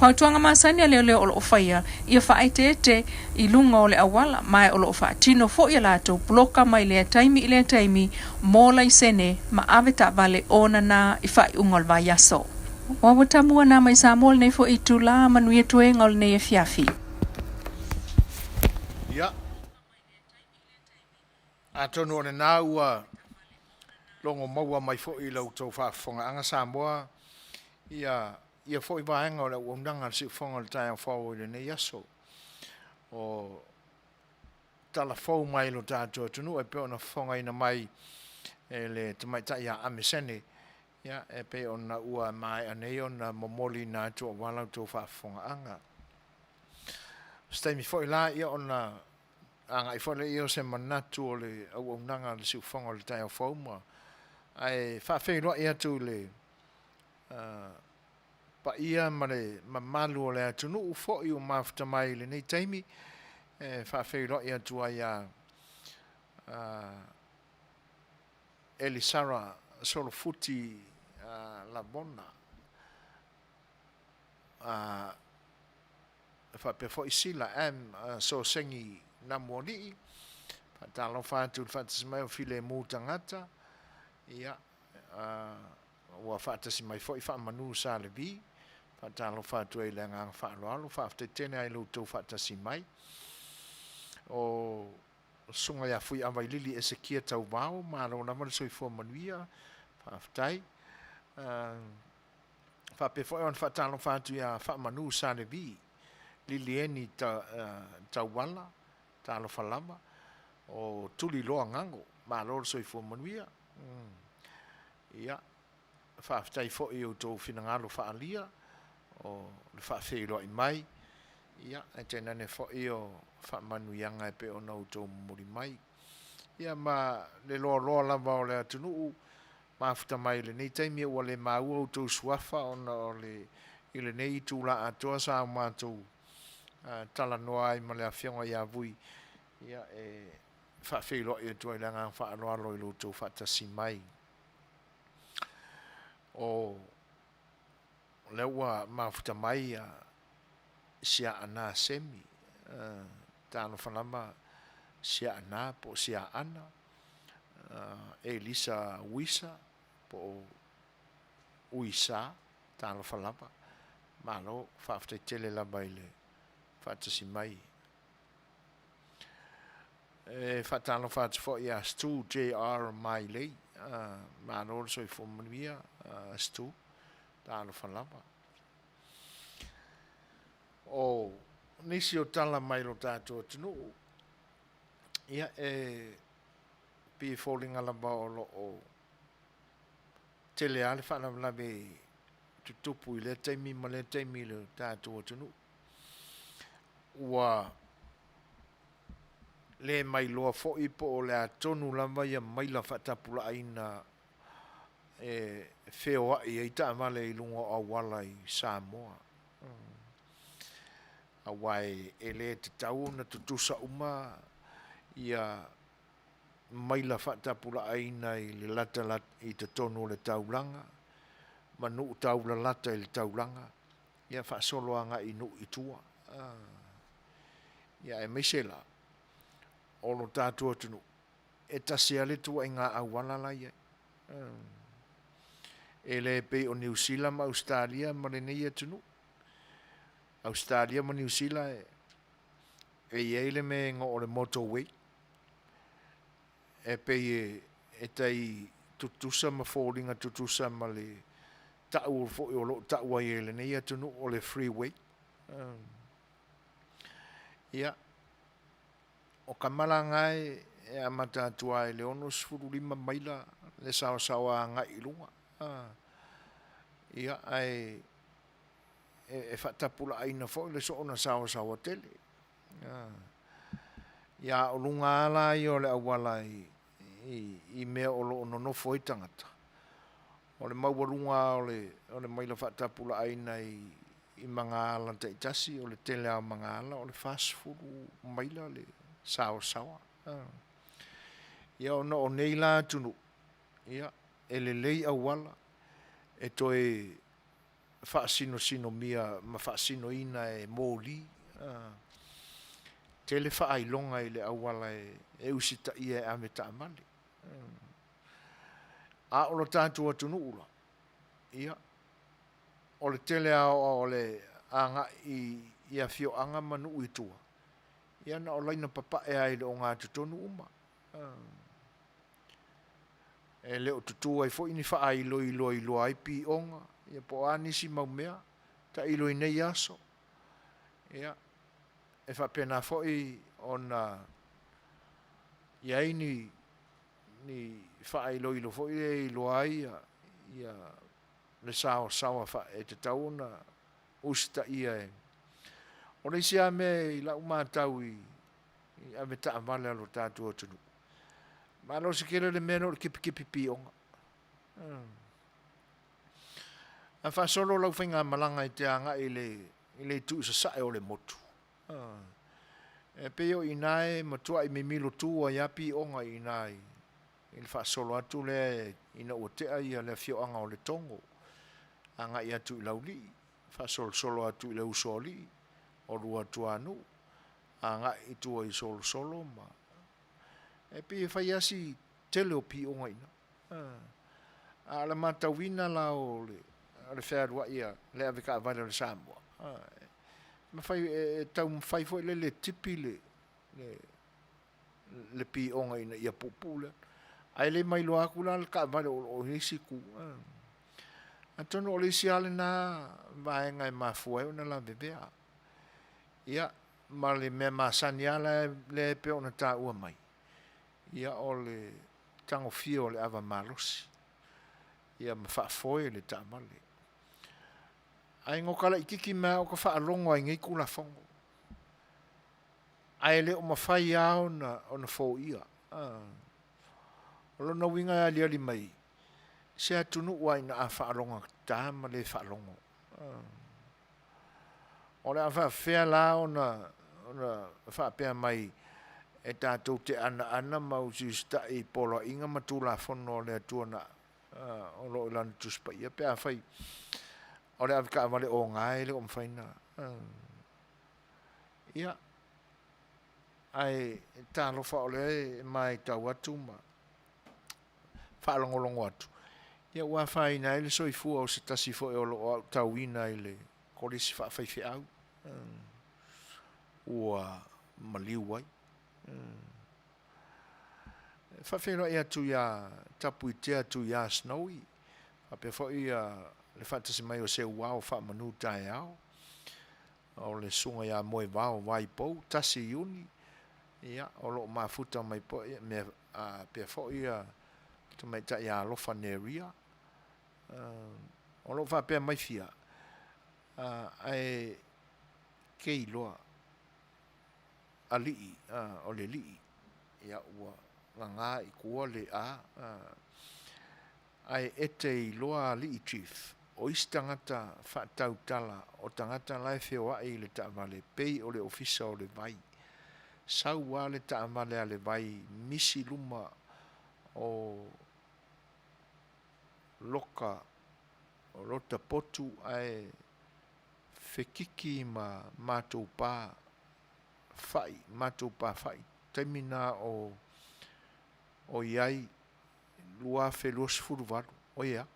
Whautuanga masani a leo o lo whaia ia whaetete i lunga o le awala mai o lo whaatino fo ia lato bloka mai lea taimi mola i sene ma ave taavale ona na i whai unga o le vai aso. Wawa tamua na mai Samoa nei fo i tula Manuia tuenga o le nei e fiafi. Ia. A tonu o le nā ua longo maua mai fo i lau tau whaafonga anga Samoa ia fo i vaenga o le uandanga si fonga le tai au le nei aso. O tala fau mai lo tātua tunu e pe ona fonga ina mai e le tamaitai a amesene. Ia e pe ona ua mai anei ona momoli na tua walau tau whaafonga anga. Staimi fo i la ia ona anga i fo le ia se manatu o le uandanga le si fonga le tai au ma. Ai whaafeiroa ia tu le pa ia mare malu o le atunu u fo i o mafta mai le nei taimi whaafeiroa ia tu ia Elisara solo futi la bona whape fo i sila so sengi na mori talo fatu fatismai o file mu tangata ia ua whaatasi mai fo i wha manu sa le bi whaatalo fatu e le ngā whaaloalo whaafte tene ai loutou whaatasi mai o sunga ia fui awai lili e se kia tau wao ma alo na mara soi fua Manuia whaaftai whape fo e on whaatalo fatu ia wha manu sa le bi lili eni tau wala talo falama o tuli loa ngango ma alo soi fua Manuia ia whaafitai fo i o tō whinangalo whaalia o le whaafeilo i mai. Ia, e tēnā ne fo i o whaamanuianga e pe o nau tō muri mai. Ia, ma le loa loa lava o le atunuu, maafuta mai le nei taimi ua le maua o tō suafa o le i le nei tū la atoa sa mātou tala noa ai ma le awhionga i a vui. Ia, e whaafeilo i atua i langa whaaloalo i lo tō whaatasi mai. O le ua maafuta mai a sia ana semi tano whanama sia ana po sia ana Elisa Wisa po Wisa tano whanama malo whaaftai tele la baile whaatasi mai whaatano whaatafo i a Setu J.R. Mailei malo so i Manuia Setu tano whanama o nisi o tala mai lo tātua tunu ia pi falling ala ba o lo o tele ale whana lawe tutupu i le taimi ma le taimi lo tātua tunu ua le mai loa fo i po o le atonu lama ia mai la whatapula aina e Fai'oa i eita amale i lungo awala i Samoa awai ele te tau na tutusa uma ia mai la whatapula aina i le lata i te tonu le taulanga manu taula lata i le taulanga ia whaasoloanga i nu i tua ia e meisela o lo tātua tunu e tasi ale tua i ngā awala la ia e le pei o New Zealand ma Australia ma le neia tunu Australia ma New Zealand e iele me ngo o le motorway e pei e tai tutusa ma fallinga tutusa ma le tau fo o lo tau ai le nei atunu o le freeway ia o kamalanga e amata tua le ono sfuru lima maila le sawa nga ilunga ia ai e whatapula aina fo le so ona sawa tele ia o lunga ala i o le awala i mea o lo ono no foi tangata o le mauarunga o le maila whatapula aina i mga ala te itasi o le tele a mga ala o le fast food maila le sawa ia o no o neila tunu ia e le lei awala e toi sino mia ma sino ina e moli tele whaailonga i le awala e usita ia e ame taamale a o lo tātua tunu ula ia o le tele o le anga i a fio anga manu i tua ia na o laina papa e ai le o ngā tutonu uma e leo tutua i fo ini whaailo i loa ai pi onga ia po anisi mau mea ta ilo i nei aso ia e whapena fo i ona iai ni whaailo ilo fo i loa ai ia le sawa wha e te tauna usta ia e o le sia me i la umatau i ame ta amale alo tātua tunu ma lo se kere le meno le kipi pi onga a fa solo lau whainga malanga i te anga i le tu sa sae o le motu e peo i nae matua i mimilo tu a yapi onga i nae i le fa solo atu le ina ua tea i le fio anga o le tongo anga i atu i lauli fa solo atu i le usoli o rua tuanu anga i tua i solo ma e pe fai asi tele o pi onga ina a la matawina la o le Fai'oa ia le ave ka vale le Samoa ma fai tau fai foi le tipi le pi onga ina ia popula ai le mai lo akula ka vale o hisiku atono o le siale na vaenga e mafua ona la bebea ia ma le me masaniala le pe ona ta ua mai ia o le tango fio le ava malosi ia ma whaafoe le taamale. Ai ngokala ikiki mea o ka whaalongo ai ngai kula fongo. Ai le o mawhai ao na fō ia. O lona winga ali ali mai. Se atunu wai na a whaalonga tāma le whaalongo. O le a whaafea la o na whaapea mai e tātou te ana mau sista i polo inga matula whono le atua na o lo ilan tuspa ia pea whai. O le avika amale o ngai le o mwhaina. Ia. Ai tālo wha o le mai tau atu ma. Whaalongolongo atu. Ia ua whai nai le soifua o se tasi fo e o lo au tau ina i le koresi whaafaife au. Ua maliu wai. Whawhero ia tu ia tapu i tea tu ia snowy. Whapea fo ia le whaatasi mai o se uao wha manu tae au. O le sunga ia moe wao vai pou, tasi iuni. Ia, o lo mafuta mai po ia, me pea fo ia tu mai ta ia alofa neria. O lo whapea mai fia. Ai kei loa alii, o le lii. Ia ua ngā i kua le a. Ai ete i loa alii chief. O isi tangata whaatau tala o tangata lai whewa i le taamale pei o le ofisa o le vai. Sau wā le taamale a le vai misi luma o loka o rota potu ai whekiki ma mātou pā whai, mātou pā whai. Taimina o iai lua whelos furuwaru, o ia.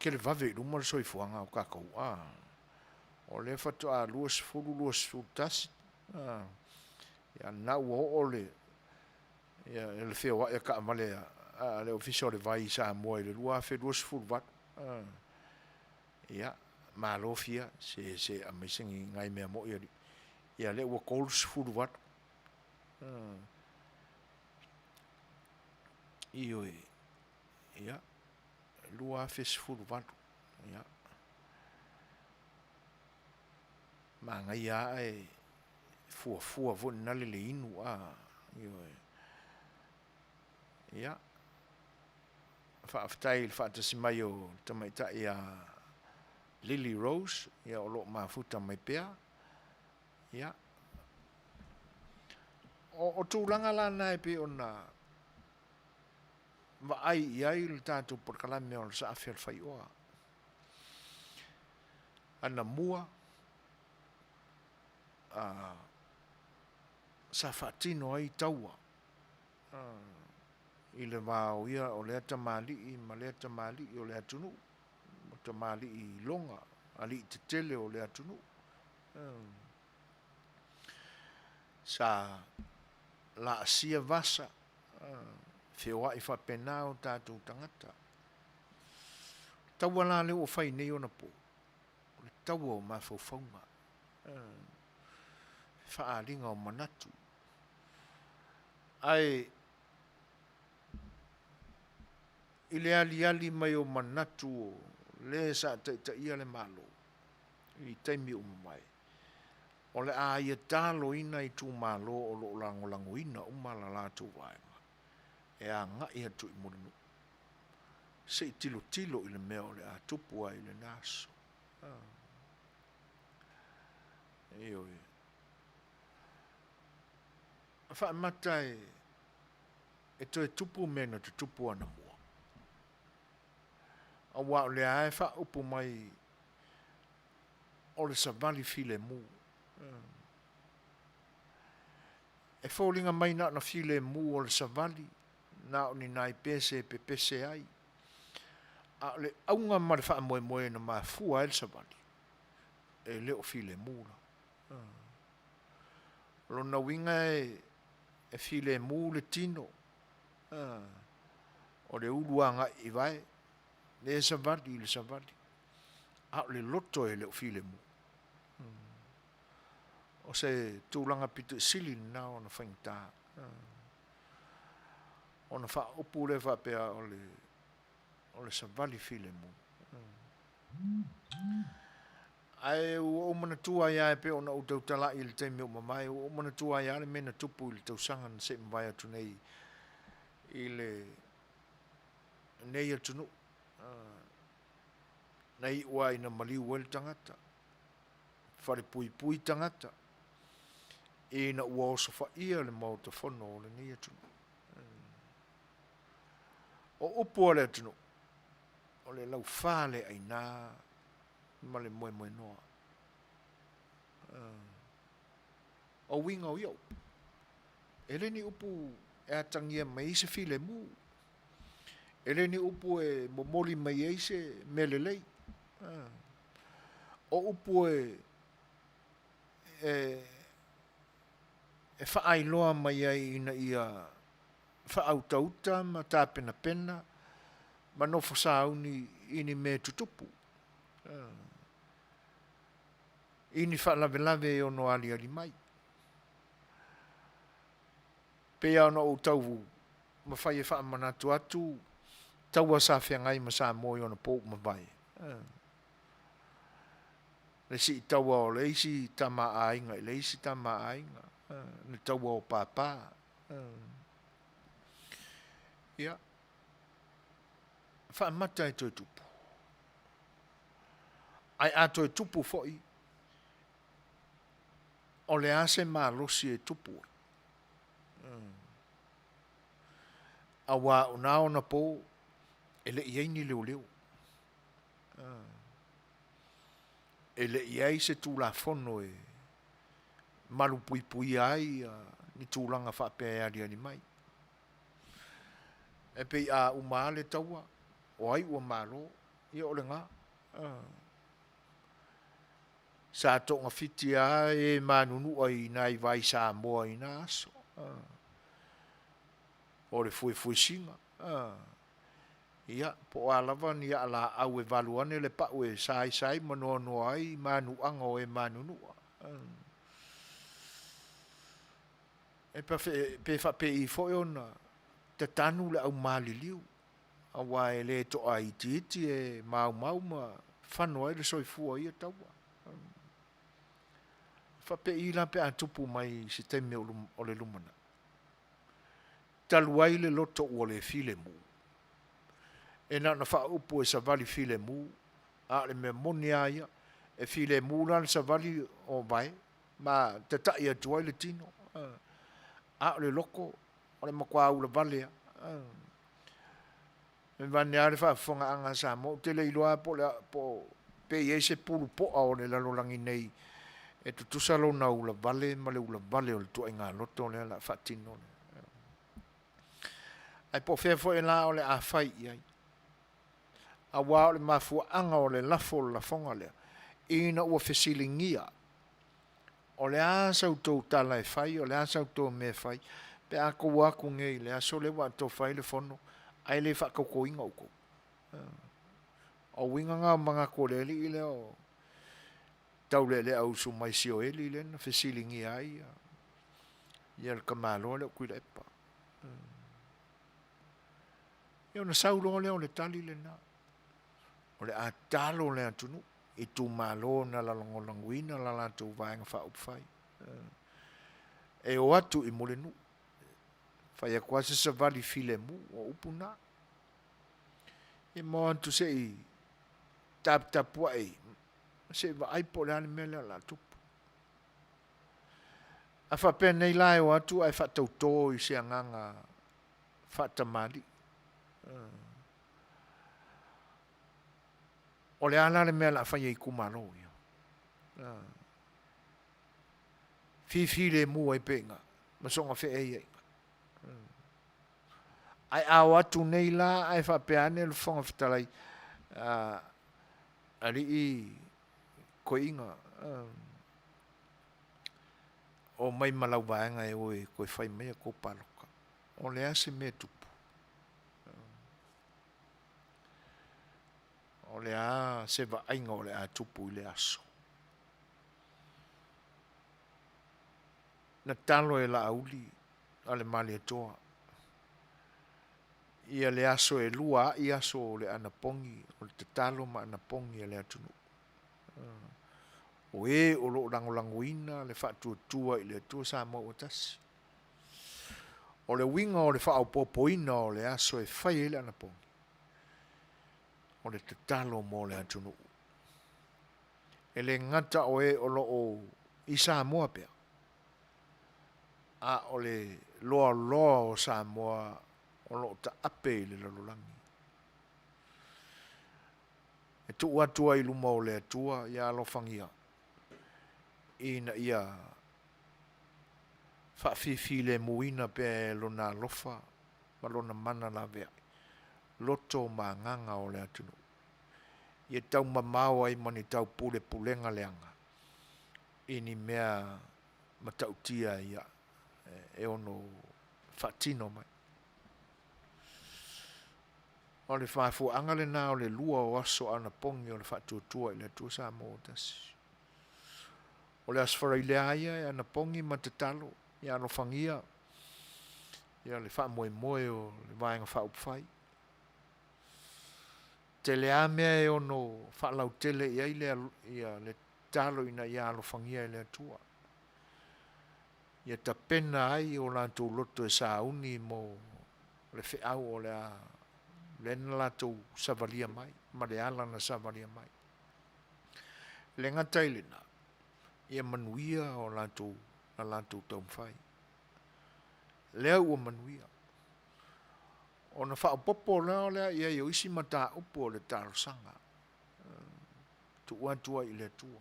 Ke le vave luma le soifuanga o kakou. O le whatu a luas furu tasi. Ia nau o le. Ia le whewa ia ka amale le ofisa o le vai sa mua i le lua whelos furuwaru. Ia, malofia, se amazing ngai mea mo ia. Ia le ua kols furuwaru. Ioi. Ia. Lua fes furuwaru. Ia. Ma ngai a e fua vona le inu a. Ioi. Ia. Whaaftai whaatasi mai o tamaita ia Lily Rose. Ia o lo mafuta mai pea. Ia. O tūlanga la nai pe o na wa ai iai le tātou porkalame o le sa A Le Fai'oa. Ana mua sa whaatino ai taua. I le wāo ia o le atamali i ma le atamali i o le atunu. Atamali i longa. Ali i te tele o le atunu. Sa la asia vasa. Whewa i whapena o tātou tangata. Taua la leo o whai nei o na po. Le taua o mawhauwhaunga. Whaaringa o manatu. Ai i le ali mai o manatu o le sa ta ia le malo. I taimi o mai. O le a ia talo ina i tū malo o lo lango ina o malala tū waenga. E a ngai atu i morinu. Se i tilo i le mea o le a tupua i le naso. Ioi. Wha matai e toi tupu mena te tupu ana mua. A wā o le ae wha upu mai o le savali file mu. E fōlinga mai na file mu o le savali. Na o ni nai pese pe pese ai. A le aunga ma le wha moe na ma fua el savali. E leo file mula. Lona winga e file mu le tino. O le uluanga i vai. Le savali, le savali. A le loto e leo file mu. O se tūlanga pitu sili na o na whaingta. ona fa upu le fa pe o le savali file mu ai o mana tua ia pe ona o tau tala i le taimi o mamai o mana tua ia le mena tupu i le tausanga na se mwai atu nei i le nei atu nu nei ua ina maliu wale tangata whare pui pui tangata e na ua oso wha ia le mau te whono o le nei atu nu o upu o le atu nu o le lau whale ai nā ma le moe moe noa o winga o iau ele ni upu e atangia mai se file mu ele ni upu e momoli mai e se melelei o upu e whaailoa mai ai ina ia whaautauta ma tā pena pena ma nofo sauni ini me tutupu ini whaalave lave e ono ali ali mai pea ono o tau ma whai e wha manatu atu tau a sa whiangai ma sa moi ono pō ma vai le si tau o leisi tama ainga leisi tama ainga le tau o papa ia wha mata e toi tupu ai a toi tupu foi o le ase ma losi e tupu a wā una ona pō e le iei ni leo leo e le iei se tū la fono e malu pui pui ai ni tūlanga whapea ari ani mai e pei a umale taua o ai ua malo ia o le ngā sa tonga fiti a e manunu ai nai vai sa moa i nā aso o le fui fui singa ia po alava ni ala au e valuane le pa e sai sai mano no ai manu ango e manunu e pe fa pe i foi ona te tanu le au mali liu a wai le to ai titi e mau mau ma fano ai le soifua ia taua fa pe i la pe atupu mai si te me o le lumana taluai le loto o le file mu e na na fa upu e savali file mu a le me monia ia e file mu la le savali o vai ma te tai atu ai le tino a le loko o le makua ula vale me vane ale fa fonga anga sa mo te le iloa po pe ye se pulu po o le lalolangi nei e tu salo na ula vale ma le ula vale o le tu inga loto le la fatino ai po fe fo la o le a fai ai a wa o le mafu anga o le lafo la fonga le ina o fesilingia o le a sa to tala e fai o le a sa to me fai pe a ko wa ku ngai le a so le wa to fai le fono ai le fa ko ko inga ko o winga nga manga ko le li le o tau le au su mai si o eli le na fesilingia ai ia le kamalo le ku le pa ia na saulo le o le tali le na o le a talo le atunu i tu malo na la longolanguina la la tu vaenga fa upfai e o atu i molenu fai a quasi sa vali file mu o upuna e mo antu se i tap ai se va ai po le mele la tupu a fa pe nei lai o atu ai fa tau to i se anganga fa tamali o le ala le mea la fai e kumalo ia fi le mu ai penga ma songa fe e ai a atu nei la ai fa pe ane le fonga fitalai ali i ko inga o mai malau vaenga e oi ko fai mea ko paloka o le ase me tupu o le a se va ainga o le a tupu i le aso. Na talo e la auli a le mali atoa. ia le aso e lua i aso o le ana pongi o le tatalo ma ana pongi e le atunu o e o lo langolangoina le fa'atuatua i le atua sa mo o tasi o le winga o le fa'aupoopoina o le aso e fai e le ana pongi o le tatalo mo le atunu e le ngata o e o lo o i Samoa pea a o le loa o Samoa o lo ta ape le lalolangi e tu atua i luma o le atua ia alofangia ina ia fa'afifi le muina pe lona alofa ma lona mana la vea loto manganga o le atunu ia tau mamau ai mani tau pule pulenga leanga ini mea matautia ia e ono fatino mai o le fa'afuanga le na o le lua o aso ana pongi o le fa'atuatua i le atua sa mo tasi o le asfara i le aia e ana pongi matatalo ia alofangia ia le fa'amoemoe o le vaenga fa'aupufai te le amea e ono fa'alautele ia le talo ina ia alofangia i le atua ia tapena ai o latou loto e sauni mo le fe'au o le a lena latou savalia mai ma le ala na savalia mai le ngata i lena ia manuia o latou na latou taumawhai lea ua manuia ona whaapopo lea ia i o isi mata upo le tarosanga tu uatua i le tua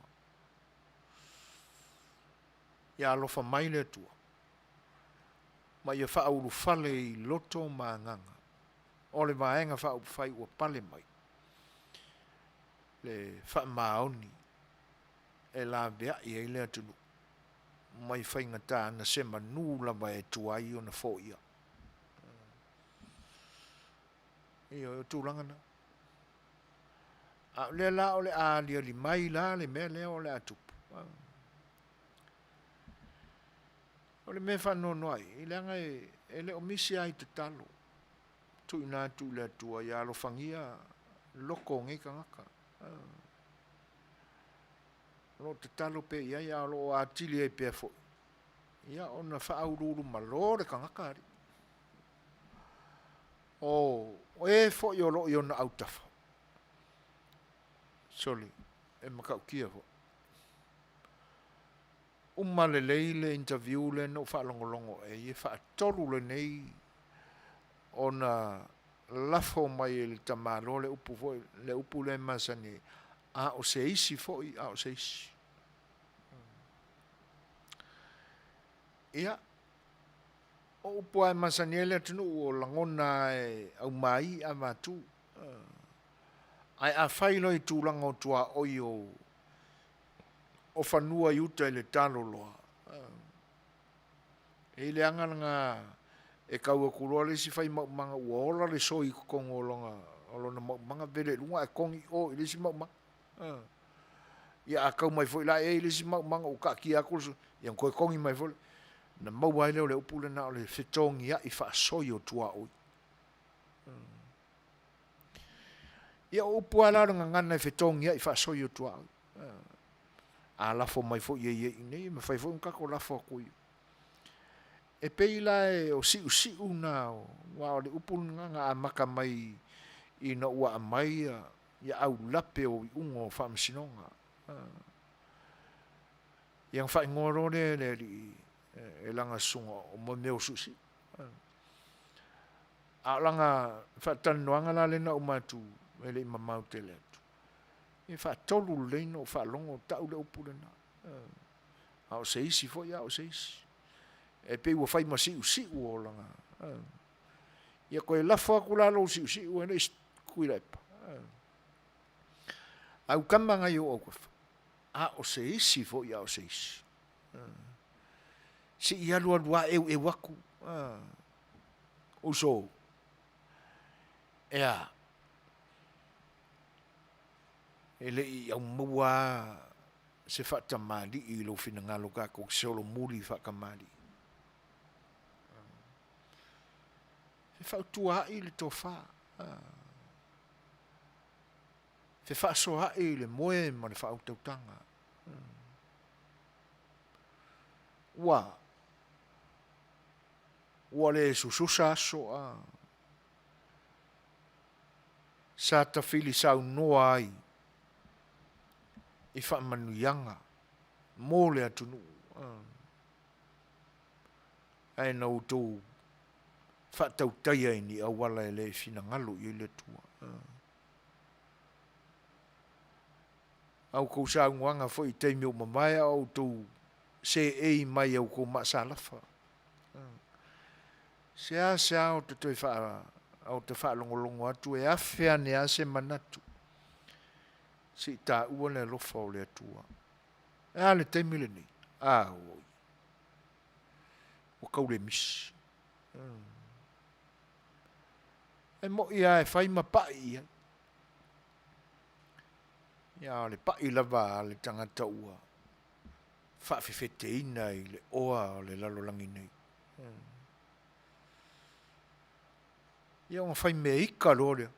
ia alofa mai le tua ma ia whaauru fale i loto maanganga o le vaenga whaupufai ua pale mai le whaamaoni e la vea i e le atunu mai whaingata na se manu lava e tuai o na fo ia o tūlanga na. A le la o le a lia li mai la le mea lea o le atupu. O le mea whanono ai, i leanga e le o misi ai te talo. Tu ina tu le atua i alo whangia loko ngai ka ngaka. Lo te talo pe ia i alo o atili e pe fo. Ia o na whaururu malo le ka ngaka ari. O e fo i olo i ona autafa. Soli, e makau kia fo. Le leile interview le no whaalongolongo e i whaatoru le nei ona lafo mai e le tamalo le upu fo le upu le masani a o se isi fo i a o se isi. Ia, o upu ai masani ele tunu o langona e au mai a matu. Ai a whailo i tūlanga o tua oi o whanua iuta i le talo loa. E le anganga e kaua kuroa le si whai maumanga ua ola le soi kukongo o longa o lona maumanga vele lunga e kongi o i le si maumanga. Ia a kau mai fo i la e le si maumanga o ka ki a kursu. Ia koe kongi mai fo na mau ai leo le upule na o le whetongi ia i wha soi o tua oi. Ia upu ala nga ngana e whetongi ia i wha soi o tua oi. A lafo mai fo i nei, ma fai fo nkako lafo a kui. E peila e o siu na o wa o le upul nga a maka mai i na ua a mai ia au lape o ungo o whaamsinonga. Iang whai ngoro le li e langa sunga o mo meo susi. A langa whaatanoanga la lena o matu e le mamau te le atu. E wha tolu leino wha longo tau le upule na. A o se isi fo ia o se isi. E pe ua whai ma si o langa. Ia koe lafo aku lalo si o ene kui leipa. Au kamanga i o au a o se isi fo ia o se isi. Si ia lua e waku. Uso. Ea. Ele i au mua se whaatamali i lo fina ngalo kako se olo muri whaakamali. whautua i le tofa. Fe whaasoa i le moe ma le whautautanga. Ua le sususa soa. Sa ta fili sa unoa ai. I wha manuianga. Mō le atunu. Ai na utou. Wha tautaia ini awala e le fina ngalo i le tua. Au kou sa unwanga fo i teimi o mamai au tou se ei mai au kou maasalafa. Se a o te toi wha au te wha longolongo atu e awhea ne a se manatu. Si ta ua le lofa o le atua. E a le teimi le ni. Oi. O kau le misi. E mo ia e whai mapai ia. Ia le pai lava le tangata ua. Whawhiwhete ina i le oa o le lalolangi nei. Ia o whai mea ika lore.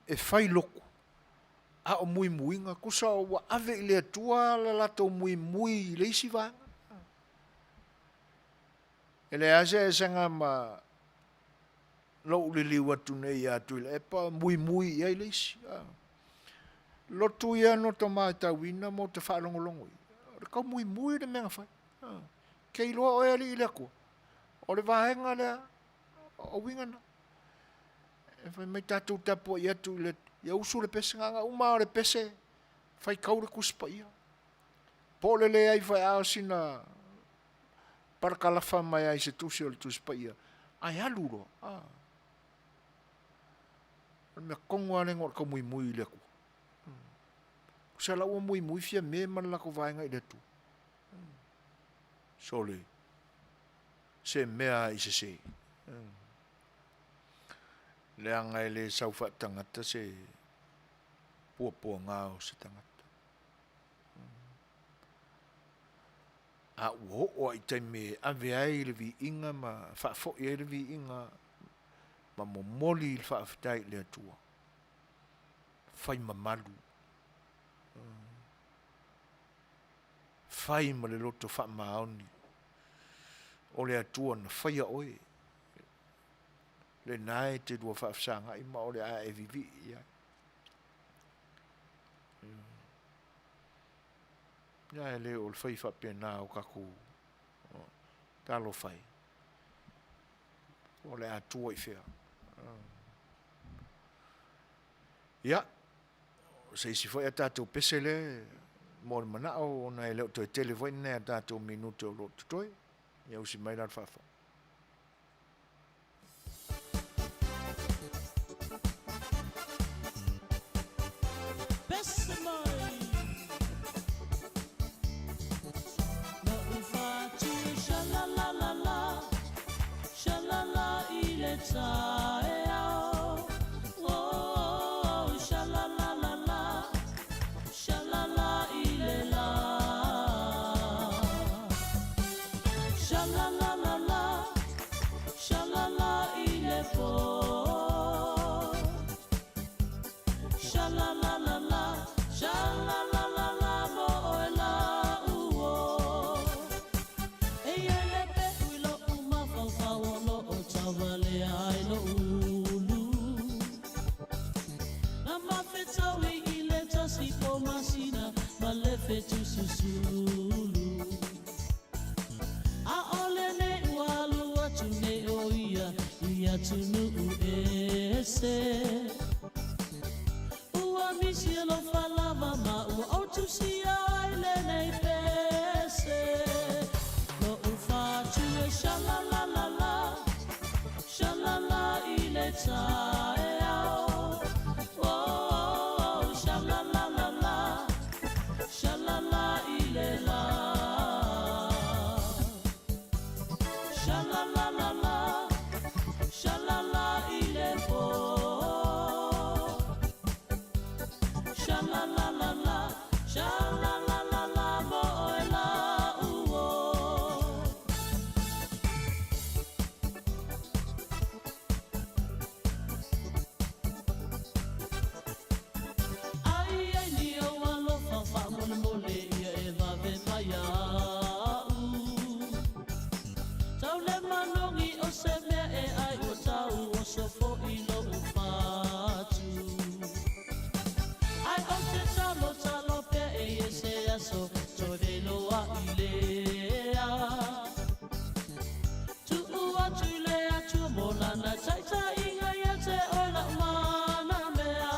E whai loko. A o mui muinga. Kusa o wa ave i le atua la lato mui mui le isi vanga. E le ase e sanga ma lo le liwa tu nei atu le epa mui mui ia i le isi. Lotu ia no to mai tawina mo te whaalongolongo. O kau mui mui le menga whai. Kei loa o ea li i le akua. O le vahenga le o wingana. E whai mai tātou tapo i atu le ia usu le pese nganga uma o le pese. Whai kaure kuspa ia. Po le ai whai ao sina parakalafa mai ai se tusi o le tuspa ia. Ai aluro. Mea kongo ane ngor ka mui mui le akua. Kusa la ua mui mui fia me man lako vaenga i le tu. Sole. Se mea i se se. Le anga e le saufa tangata se pua ngao se tangata. A uho o i taime ave ai le vi inga ma whaafo i le vi inga ma momoli le whaafitai le atua. Whai mamalu. Whai ma le loto wha maoni. O le atua na whai a oe. Le nae te dua whaafsanga i ma o le a e vivi ia. Ia e le o le whai whapena o kaku. Talo whai. O le atua i whea. Ia. Se isi whai a tātou pesele. Mo le mana o na e leo toi telefoi ne a tātou minute o lo tutoi. Ia usi mai lar whafa. Setu susulu a ole ne walu atu ne oia ia tunu ese ua misi lo falava ma ua autu si aile nei pese lo ufa tu e shalala ile tae ao Shalala ile la, shalala ile po, shalala. so to de lo a ilea tu ua tu lea tu molana tai tai inga ia te ola mana mea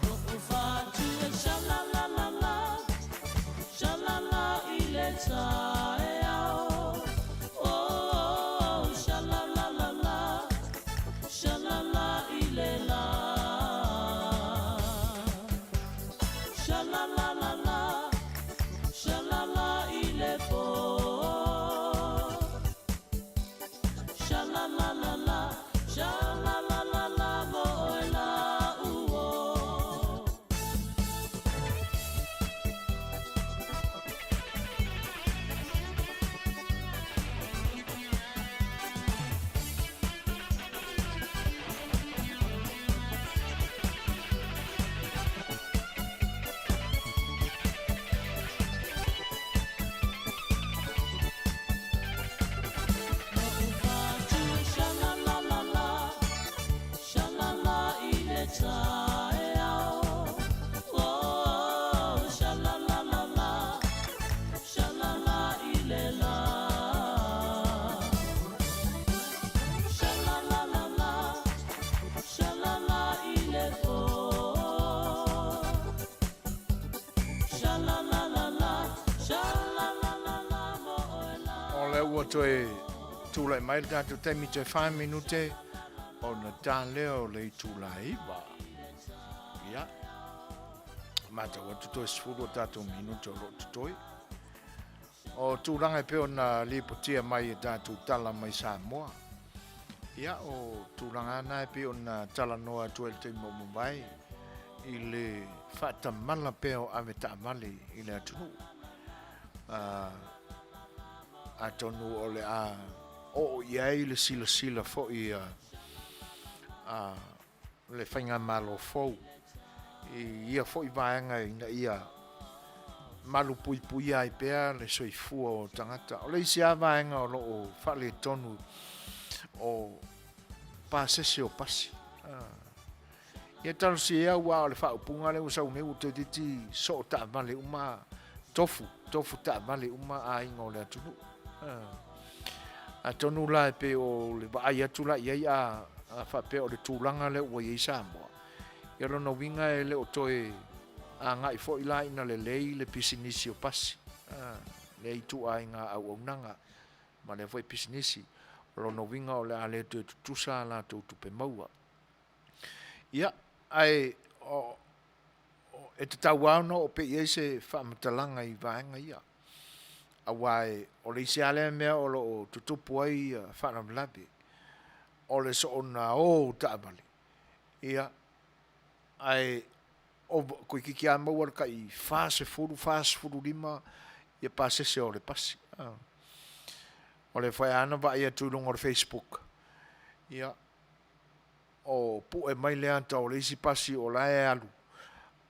no ufa tu e shala la la la shala la ile tai oh shala la la la shala la ile la shala la la la shala la ile po shala la la la shala la la la mo la uo ua toe tūlai mai tātou temi te 5 minute o na tā leo le tūlai ba. Ia. Mata wa tutoe sifuru o tātou minute o lo tutoe. O tūranga peo na lipotia mai e tātou tala mai Samoa. Ia o tūranga nai peo na tala noa tuel te mo Mumbai. I le whatamala peo ave taamale i le atunu. Atonu o le a o iai le sila fo i le whainga malo fou ia fo i vaenga ina ia malu pui ai pea le soifua o tangata o le isi a vaenga o loo whale tonu o pasese o pasi ia talo si ea ua o le whaupunga le usau neu te titi so ta vale uma tofu ta vale uma a inga o le atunu a tonu la pe o le vai atu la ia a fa pe o le tulanga le o ia Samoa ia lo no winga e le o toe a ngai fo ila ina le lei le pisinisi o pasi le itu a inga au nanga ma le foi pisinisi lo no winga o le ale tu tusa la tu pe maua ia ai o e te tauano o pe ia se fa matalanga i vaenga ia awai o le siale mea o lo tutupu ai whanam labi o le so ona o taabali ia ai o koe kiki a maua ka i fase furu lima ia pasese o le pasi o le whai ana wa ia tūlong o le Facebook ia o pu e mai le anta o le isi pasi o lae alu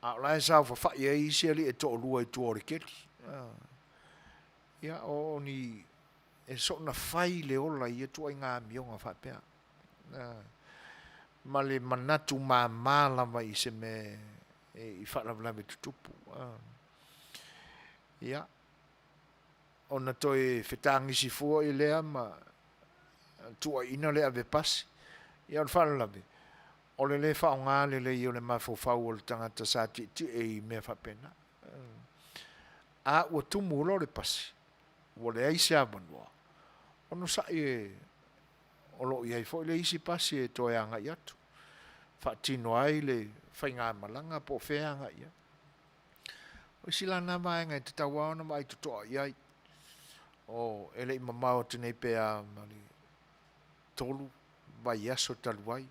a lae sa fa ia isi ali e to lua i tu o le keli ia o ni e so na fai le ola ia tu ai ngā mionga whapea. Ma le manatu mala mai se me i whalawlawe tutupu. Ia. O na toi whetangi si fua i lea ma tua ina lea ve pasi. Ia o whalawlawe. O le le whao ngā le i o le mawhawhau o le tangata sa ti e mea whapena. A ua tumu lo le pasi. Wale ai se avanua. Ono sa e o lo iai fo le isi pasi e toe anga i atu. Whaatino ai le whainga malanga po whea anga i atu. O sila nā maenga e te tawana mai tutoa iai. O ele i mamao tenei pea mali tolu vai aso taluai.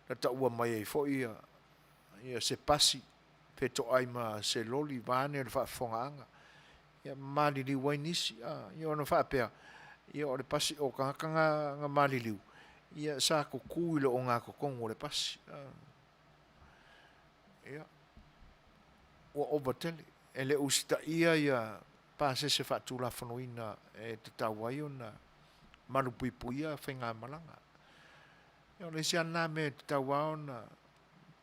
Na ta ua mai e fo ia se pasi peto ai ma se loli vane le whaafonga anga. Ia maliliu wai nisi, ia ona whaapea, ia o le pasi o kanga nga maliliu, ia sa ko kuilo o ngā kokongo le pasi. Ia, ua ovatele, e le usita ia pase se whaatula whanuina e te tawai o na manupuipuia whainga malanga. Ia le si anā me te tawai o na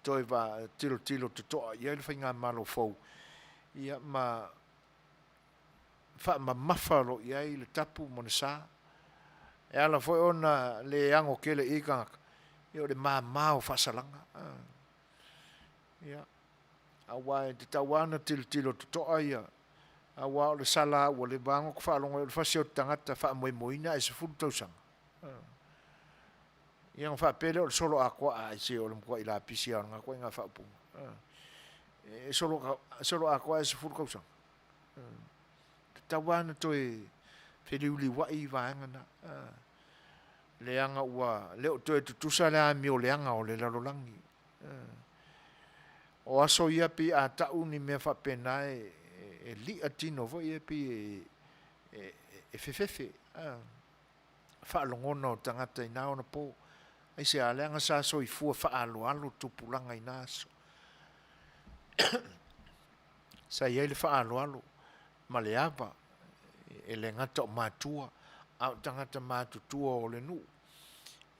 toi wa tilo te toa, ia le whainga malo fau, ia ma whaamamafa lo iai le tapu mo ne sā. E ala foi ona le ango ke le ika, i o le māmā o whasalanga. Ia. Awa e te tawana tilo tutoa ia. Awa o le sala o le bango ko whaalonga o le whasio tangata whaamoimoina e se furu tausanga. Ia ngā whaapele o le solo a koa a se o le mkua i la pisi au ngā koa i ngā whaapunga. E solo a koa e se furu kausanga. Tawana toi whiriuli wai vaenga na. Leanga ua leo toi tutusa lea mi o leanga o le lalolangi. O aso ia pi a tau ni mea whapena e li atino vo ia pi e fefefe. Whaalongona o tangata i nao na po. Ai se a leanga sa so i fua whaalo tupulanga i naso. Sa iei le whaalo ma le ava e le ngata o mātua au tangata mātutua o le nu.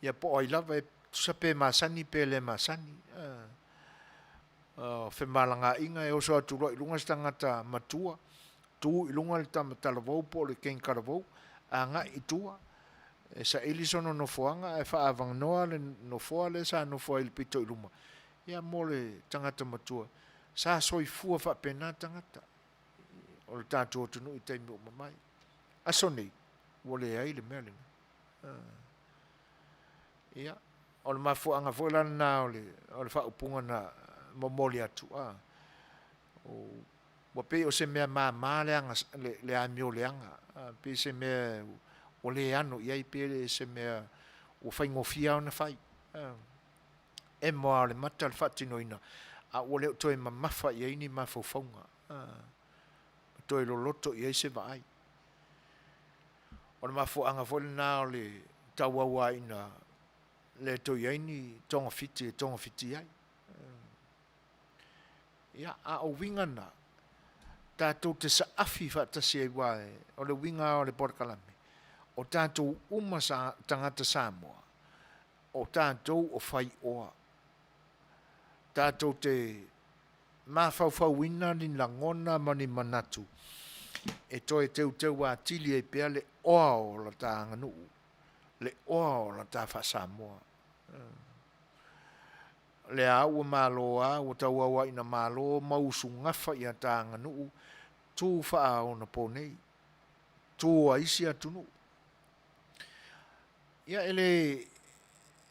Ia po ai lava e tusape masani pe le masani. Whemalanga inga e oso atura i lunga tangata matua. Tu i lunga le tamatalawau po le ken karawau. A nga i tua. E sa elisono no foanga e whaavang noa le no foa le sa no foa il pito i luma. Ia mo le tangata matua. Sa soi fua whapena tangata. O le tātua tunu i teimi o mamai. Aso nei, o le ai le mea lenga. Ia, o le mafuanga fuelana na o le whaupunga na momoli atu. Wa pe o se mea maa leanga, le amio leanga. Pe se mea o le ano, iai pe se mea o whaingofia o na whai. E moa le mata le whatinoina. A o leo toi mamafa iai ni mafaufaunga. Toi lo loto iai se vaai. O le mafuanga fole na o le tauaua ina le to iai ni tonga fiti ai. Ia a o winga na tātou te saafi whaatasi ai wae o le winga o le porkalame. O tātou uma sa tangata Samoa. O tātou o Fai'oa. Tātou te mawhauwhauina ni langona mani manatu. E toi teu wa tili e pia le oa o la tā nganuu. Le oa o la tā whasamoa. Le au maloa, o tau awa ina malo, mausu ngafa i a tā nganuu. Tū wha o na ponei. Tū a isi atunu. Ia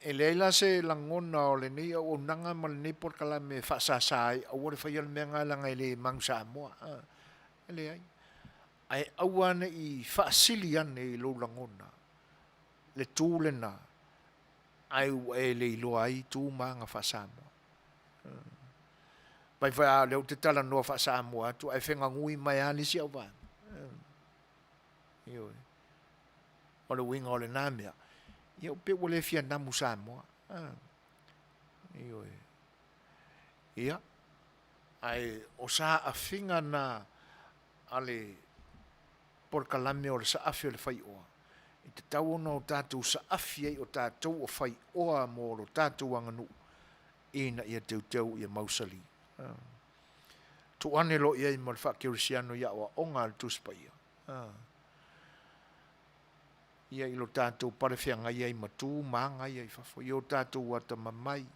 ele la se langona o le nei o nanga ma le nei porkalame whaasasai au le whaial mea ngā langa ele mangsa moa. Ele ai. Ai awane i whaasili ane i lo langona. Le tūlena. Ai le iloa ai tū maanga whaasamoa. Pai whai leo te tala noa whaasamoa atu ai whenga ngui mai ani si au vāna. Ioi. O le winga o le nāmea. Ia pe wale fia namu Samoa. Ioi. Ia. Ai o sa afinga na ale porkalame o le sa afi o le Fai'oa. I te tau ona o tātou sa afi ai o tātou o Fai'oa mo lo tātou anganu. Ina ia teu ia mausali. Tu ane lo ia i mal whakirisiano ia o onga al tuspa ia. Ia i lo tātou parewhianga ia i matu, maanga ia i whafo. Ia o tātou wata mamai.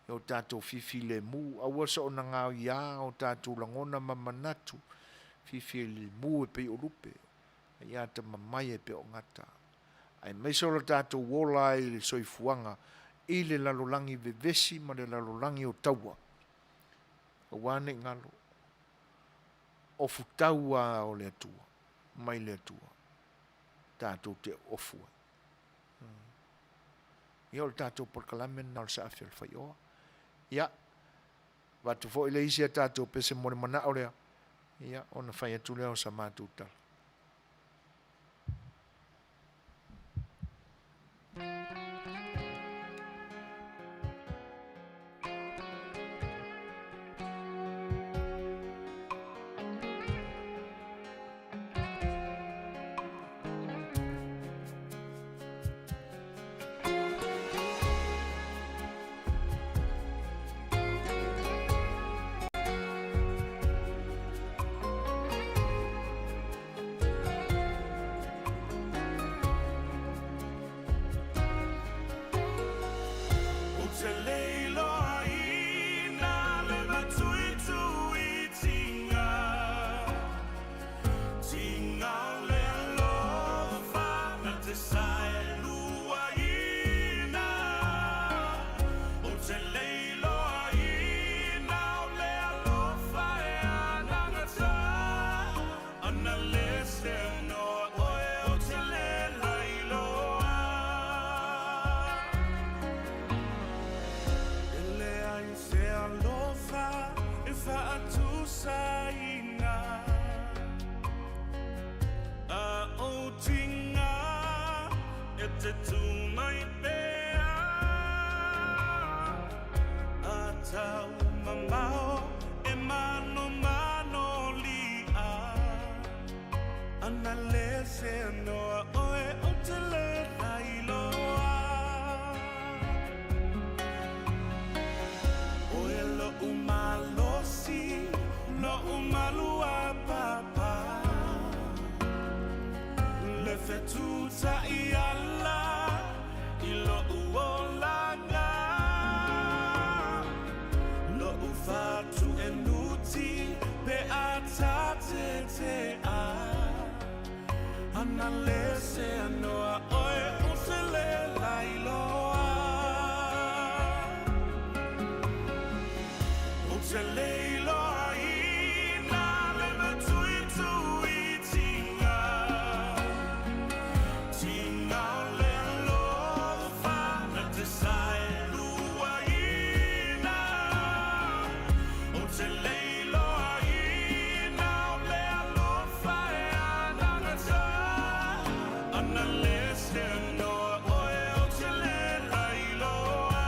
Ia o tātou fifi le mu. Aua sa o na ngāo ia o tātou langona mamanatu. Fifi le mu e pe o lupe. Ia ta mamai e pe o ngata. Ai meiso lo tātou wola i le soifuanga. I le lalolangi vevesi ma le lalolangi o taua. O wane ngalo. O futaua o le atua. Mai le atua. Tātou te ofua. Ia o le tātou porkalame na o le saafi o le Fai'oa. Ia. Watu fo i le isi a tātou pese mone mana o lea. Ia, ona whai atu lea o sa mātou tala. Setu mai pea Atau mamao e mano lia Ana le se noa oe o te le railoa Oe lo umalosi lo umalua papa Le fetuta I alla I lo uolanga Lo ufatu e nuti pe atate te a Ana le se anoa oe o se le lailoa O se leiloa I na le matui tui tinga Tinga o le alofa na te sai lua I na O se leiloa I na o le alofa e anangata Ana le se anoa oe o te le lailoa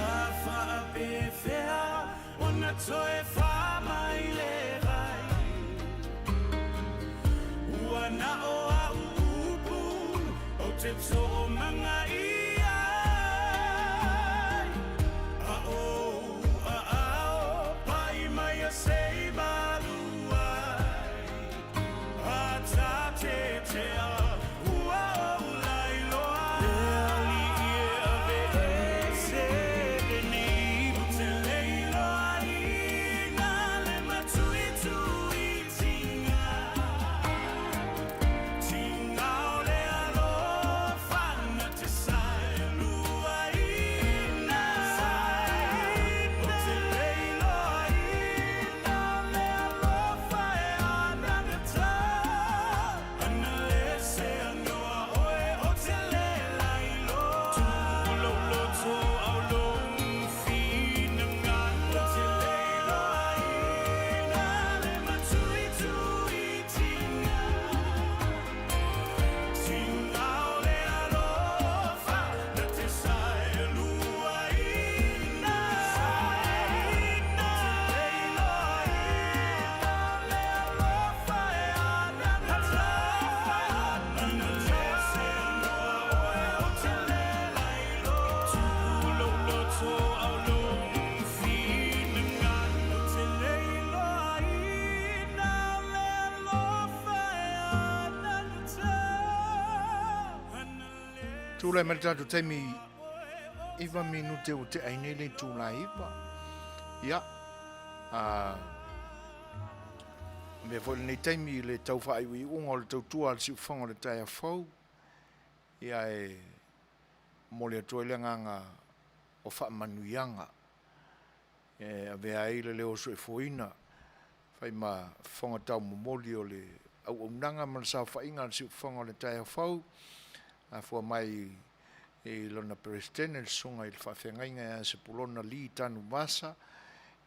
Afa be fea ona toe fa mai le rai Wana o a upu o te to manga ia A o pai mai a sei balua A tate te a ua o lailoa Leali ia ve se ni te leiloa I na le matui tui tinga Tinga o le alofa na te sai lua I na O te leiloa I na le alofa e anangata Ana le se anoa oe o te le lailoa Tulo loto au long fina ngana O te leiloa I na le matui tui tinga Tinga o le alofa na te sai lua I na O te leiloa I na le alofa e anangata Ana le se anoa oe o te le lailoa Tulo loto au long fina ngana O te leiloa I na le alofa e anangata Ana le Tūlai mai tātou teimi iwa minute o te ainele tūlai iwa. Ia. Me whole nei teimi le tau whaiwi unga o le tau tua al si whanga le tai a whau. Ia e mole atua nganga o wha manuianga. E a vea eile leo so e foina. Whai ma whanga tau momoli o le au nanga man sa whainga al si whanga le tai a whau. A fua mai e lona presidente il sunga il whawhengainga e se pulona li tanu masa.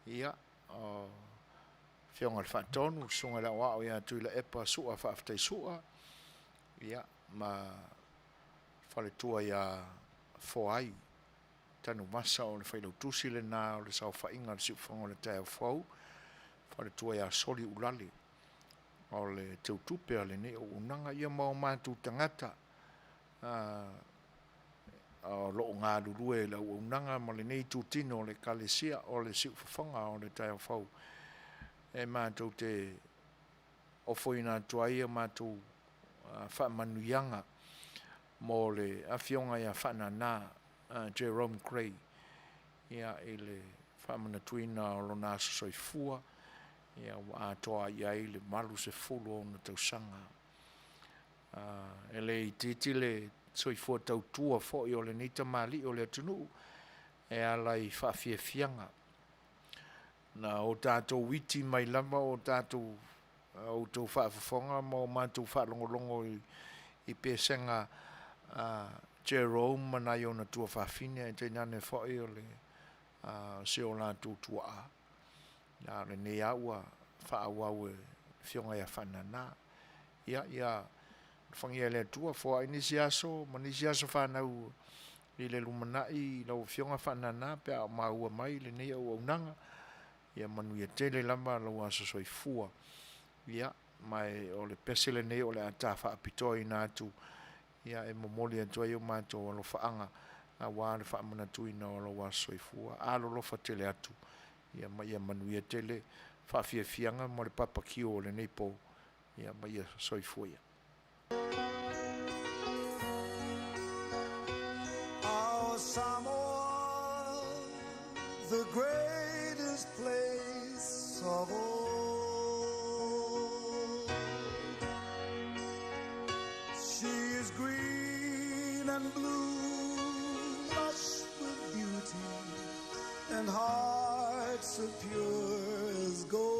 Ia, whionga il whatonu, sunga la wao ia tuila epa sua whaftai sua. Ia, ma whale tua ia whoai. Tanu masa o le whailau tusi le nā o le sau whainga le siwhanga le tai au whau. Whale tua ia soli ulale. O le teutupea le ne o unanga ia mau mātu tangata. O lo ngā lurue la unanga ma le nei tūtino o le kalesia o le siwhawhanga o le tai au whau. E mātou te ofoina tuaia mātou whamanuianga mō le awhionga ia whanana Jerome Gray. Ia e le whamanatuina o lo nā soifua. Ia wa atoa ia i le malu se fulu o na tausanga. Ele i titile soifua tautua fo i o le nita mali o le atunu e ala i whawhiawhianga. Na o tātou witi mai lama o tātou o tō whaafafonga mo mātou whaalongolongo i pēsenga Jerome mana i ona tua whaafine e te nane whae o le se o la tūtua a. Ia le ne aua whaawau e whionga ia whanana. Ia whangia le tua whoa inisi aso, manisi aso whanau i le lumanai lau whionga whanana pe a maua mai le ne au nanga. Ia Manuia tele lama lau aso soifua. Ia mai o le pesele ne o le ata whaapitoi nātu. Ia e momoli atua iu mātou alo whaanga a wā le whaamana tuina o lau aso soifua. Alo lofa tele atu. Ia Manuia tele whaafia fianga mo le papakio o le neipo. Ia mai soifua ia. Our Samoa, the greatest place of all. She is green and blue, lush with beauty, and hearts as pure as gold.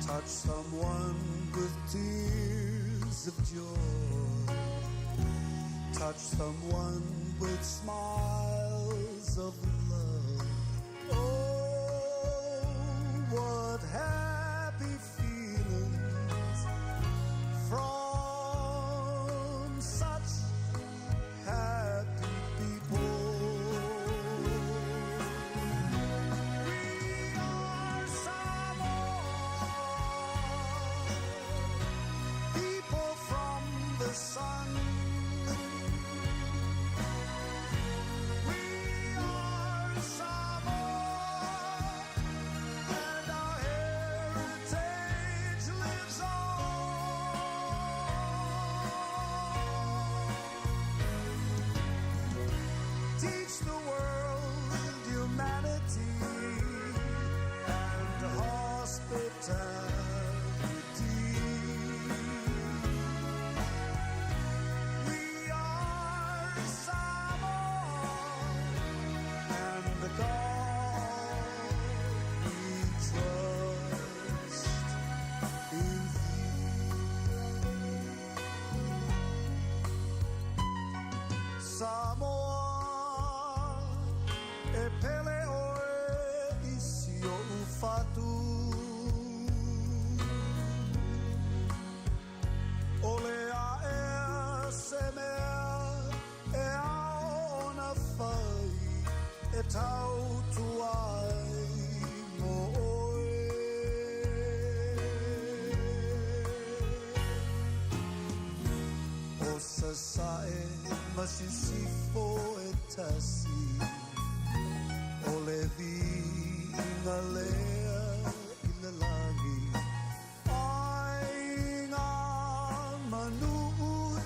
Touch someone with tears of joy. Touch someone with smiles of love. Oh, what happy feelings from such happy people. We are Samoa, people from the sun. We are Samoa, and our heritage lives on. Teach the world humanity and hospitality. We are Samoa, and the God we trust in thee. Samoa e pele oe isi o ufatu. Ole a e se mea e ao ona whai e tau tuai mo oe. O sa sae masisifo e tasi. Ole vinga lea i le langi. Ai ngā manu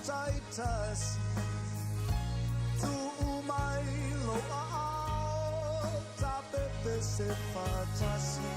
tai tasi. Tu mai loa ao ta pepe se fatasi.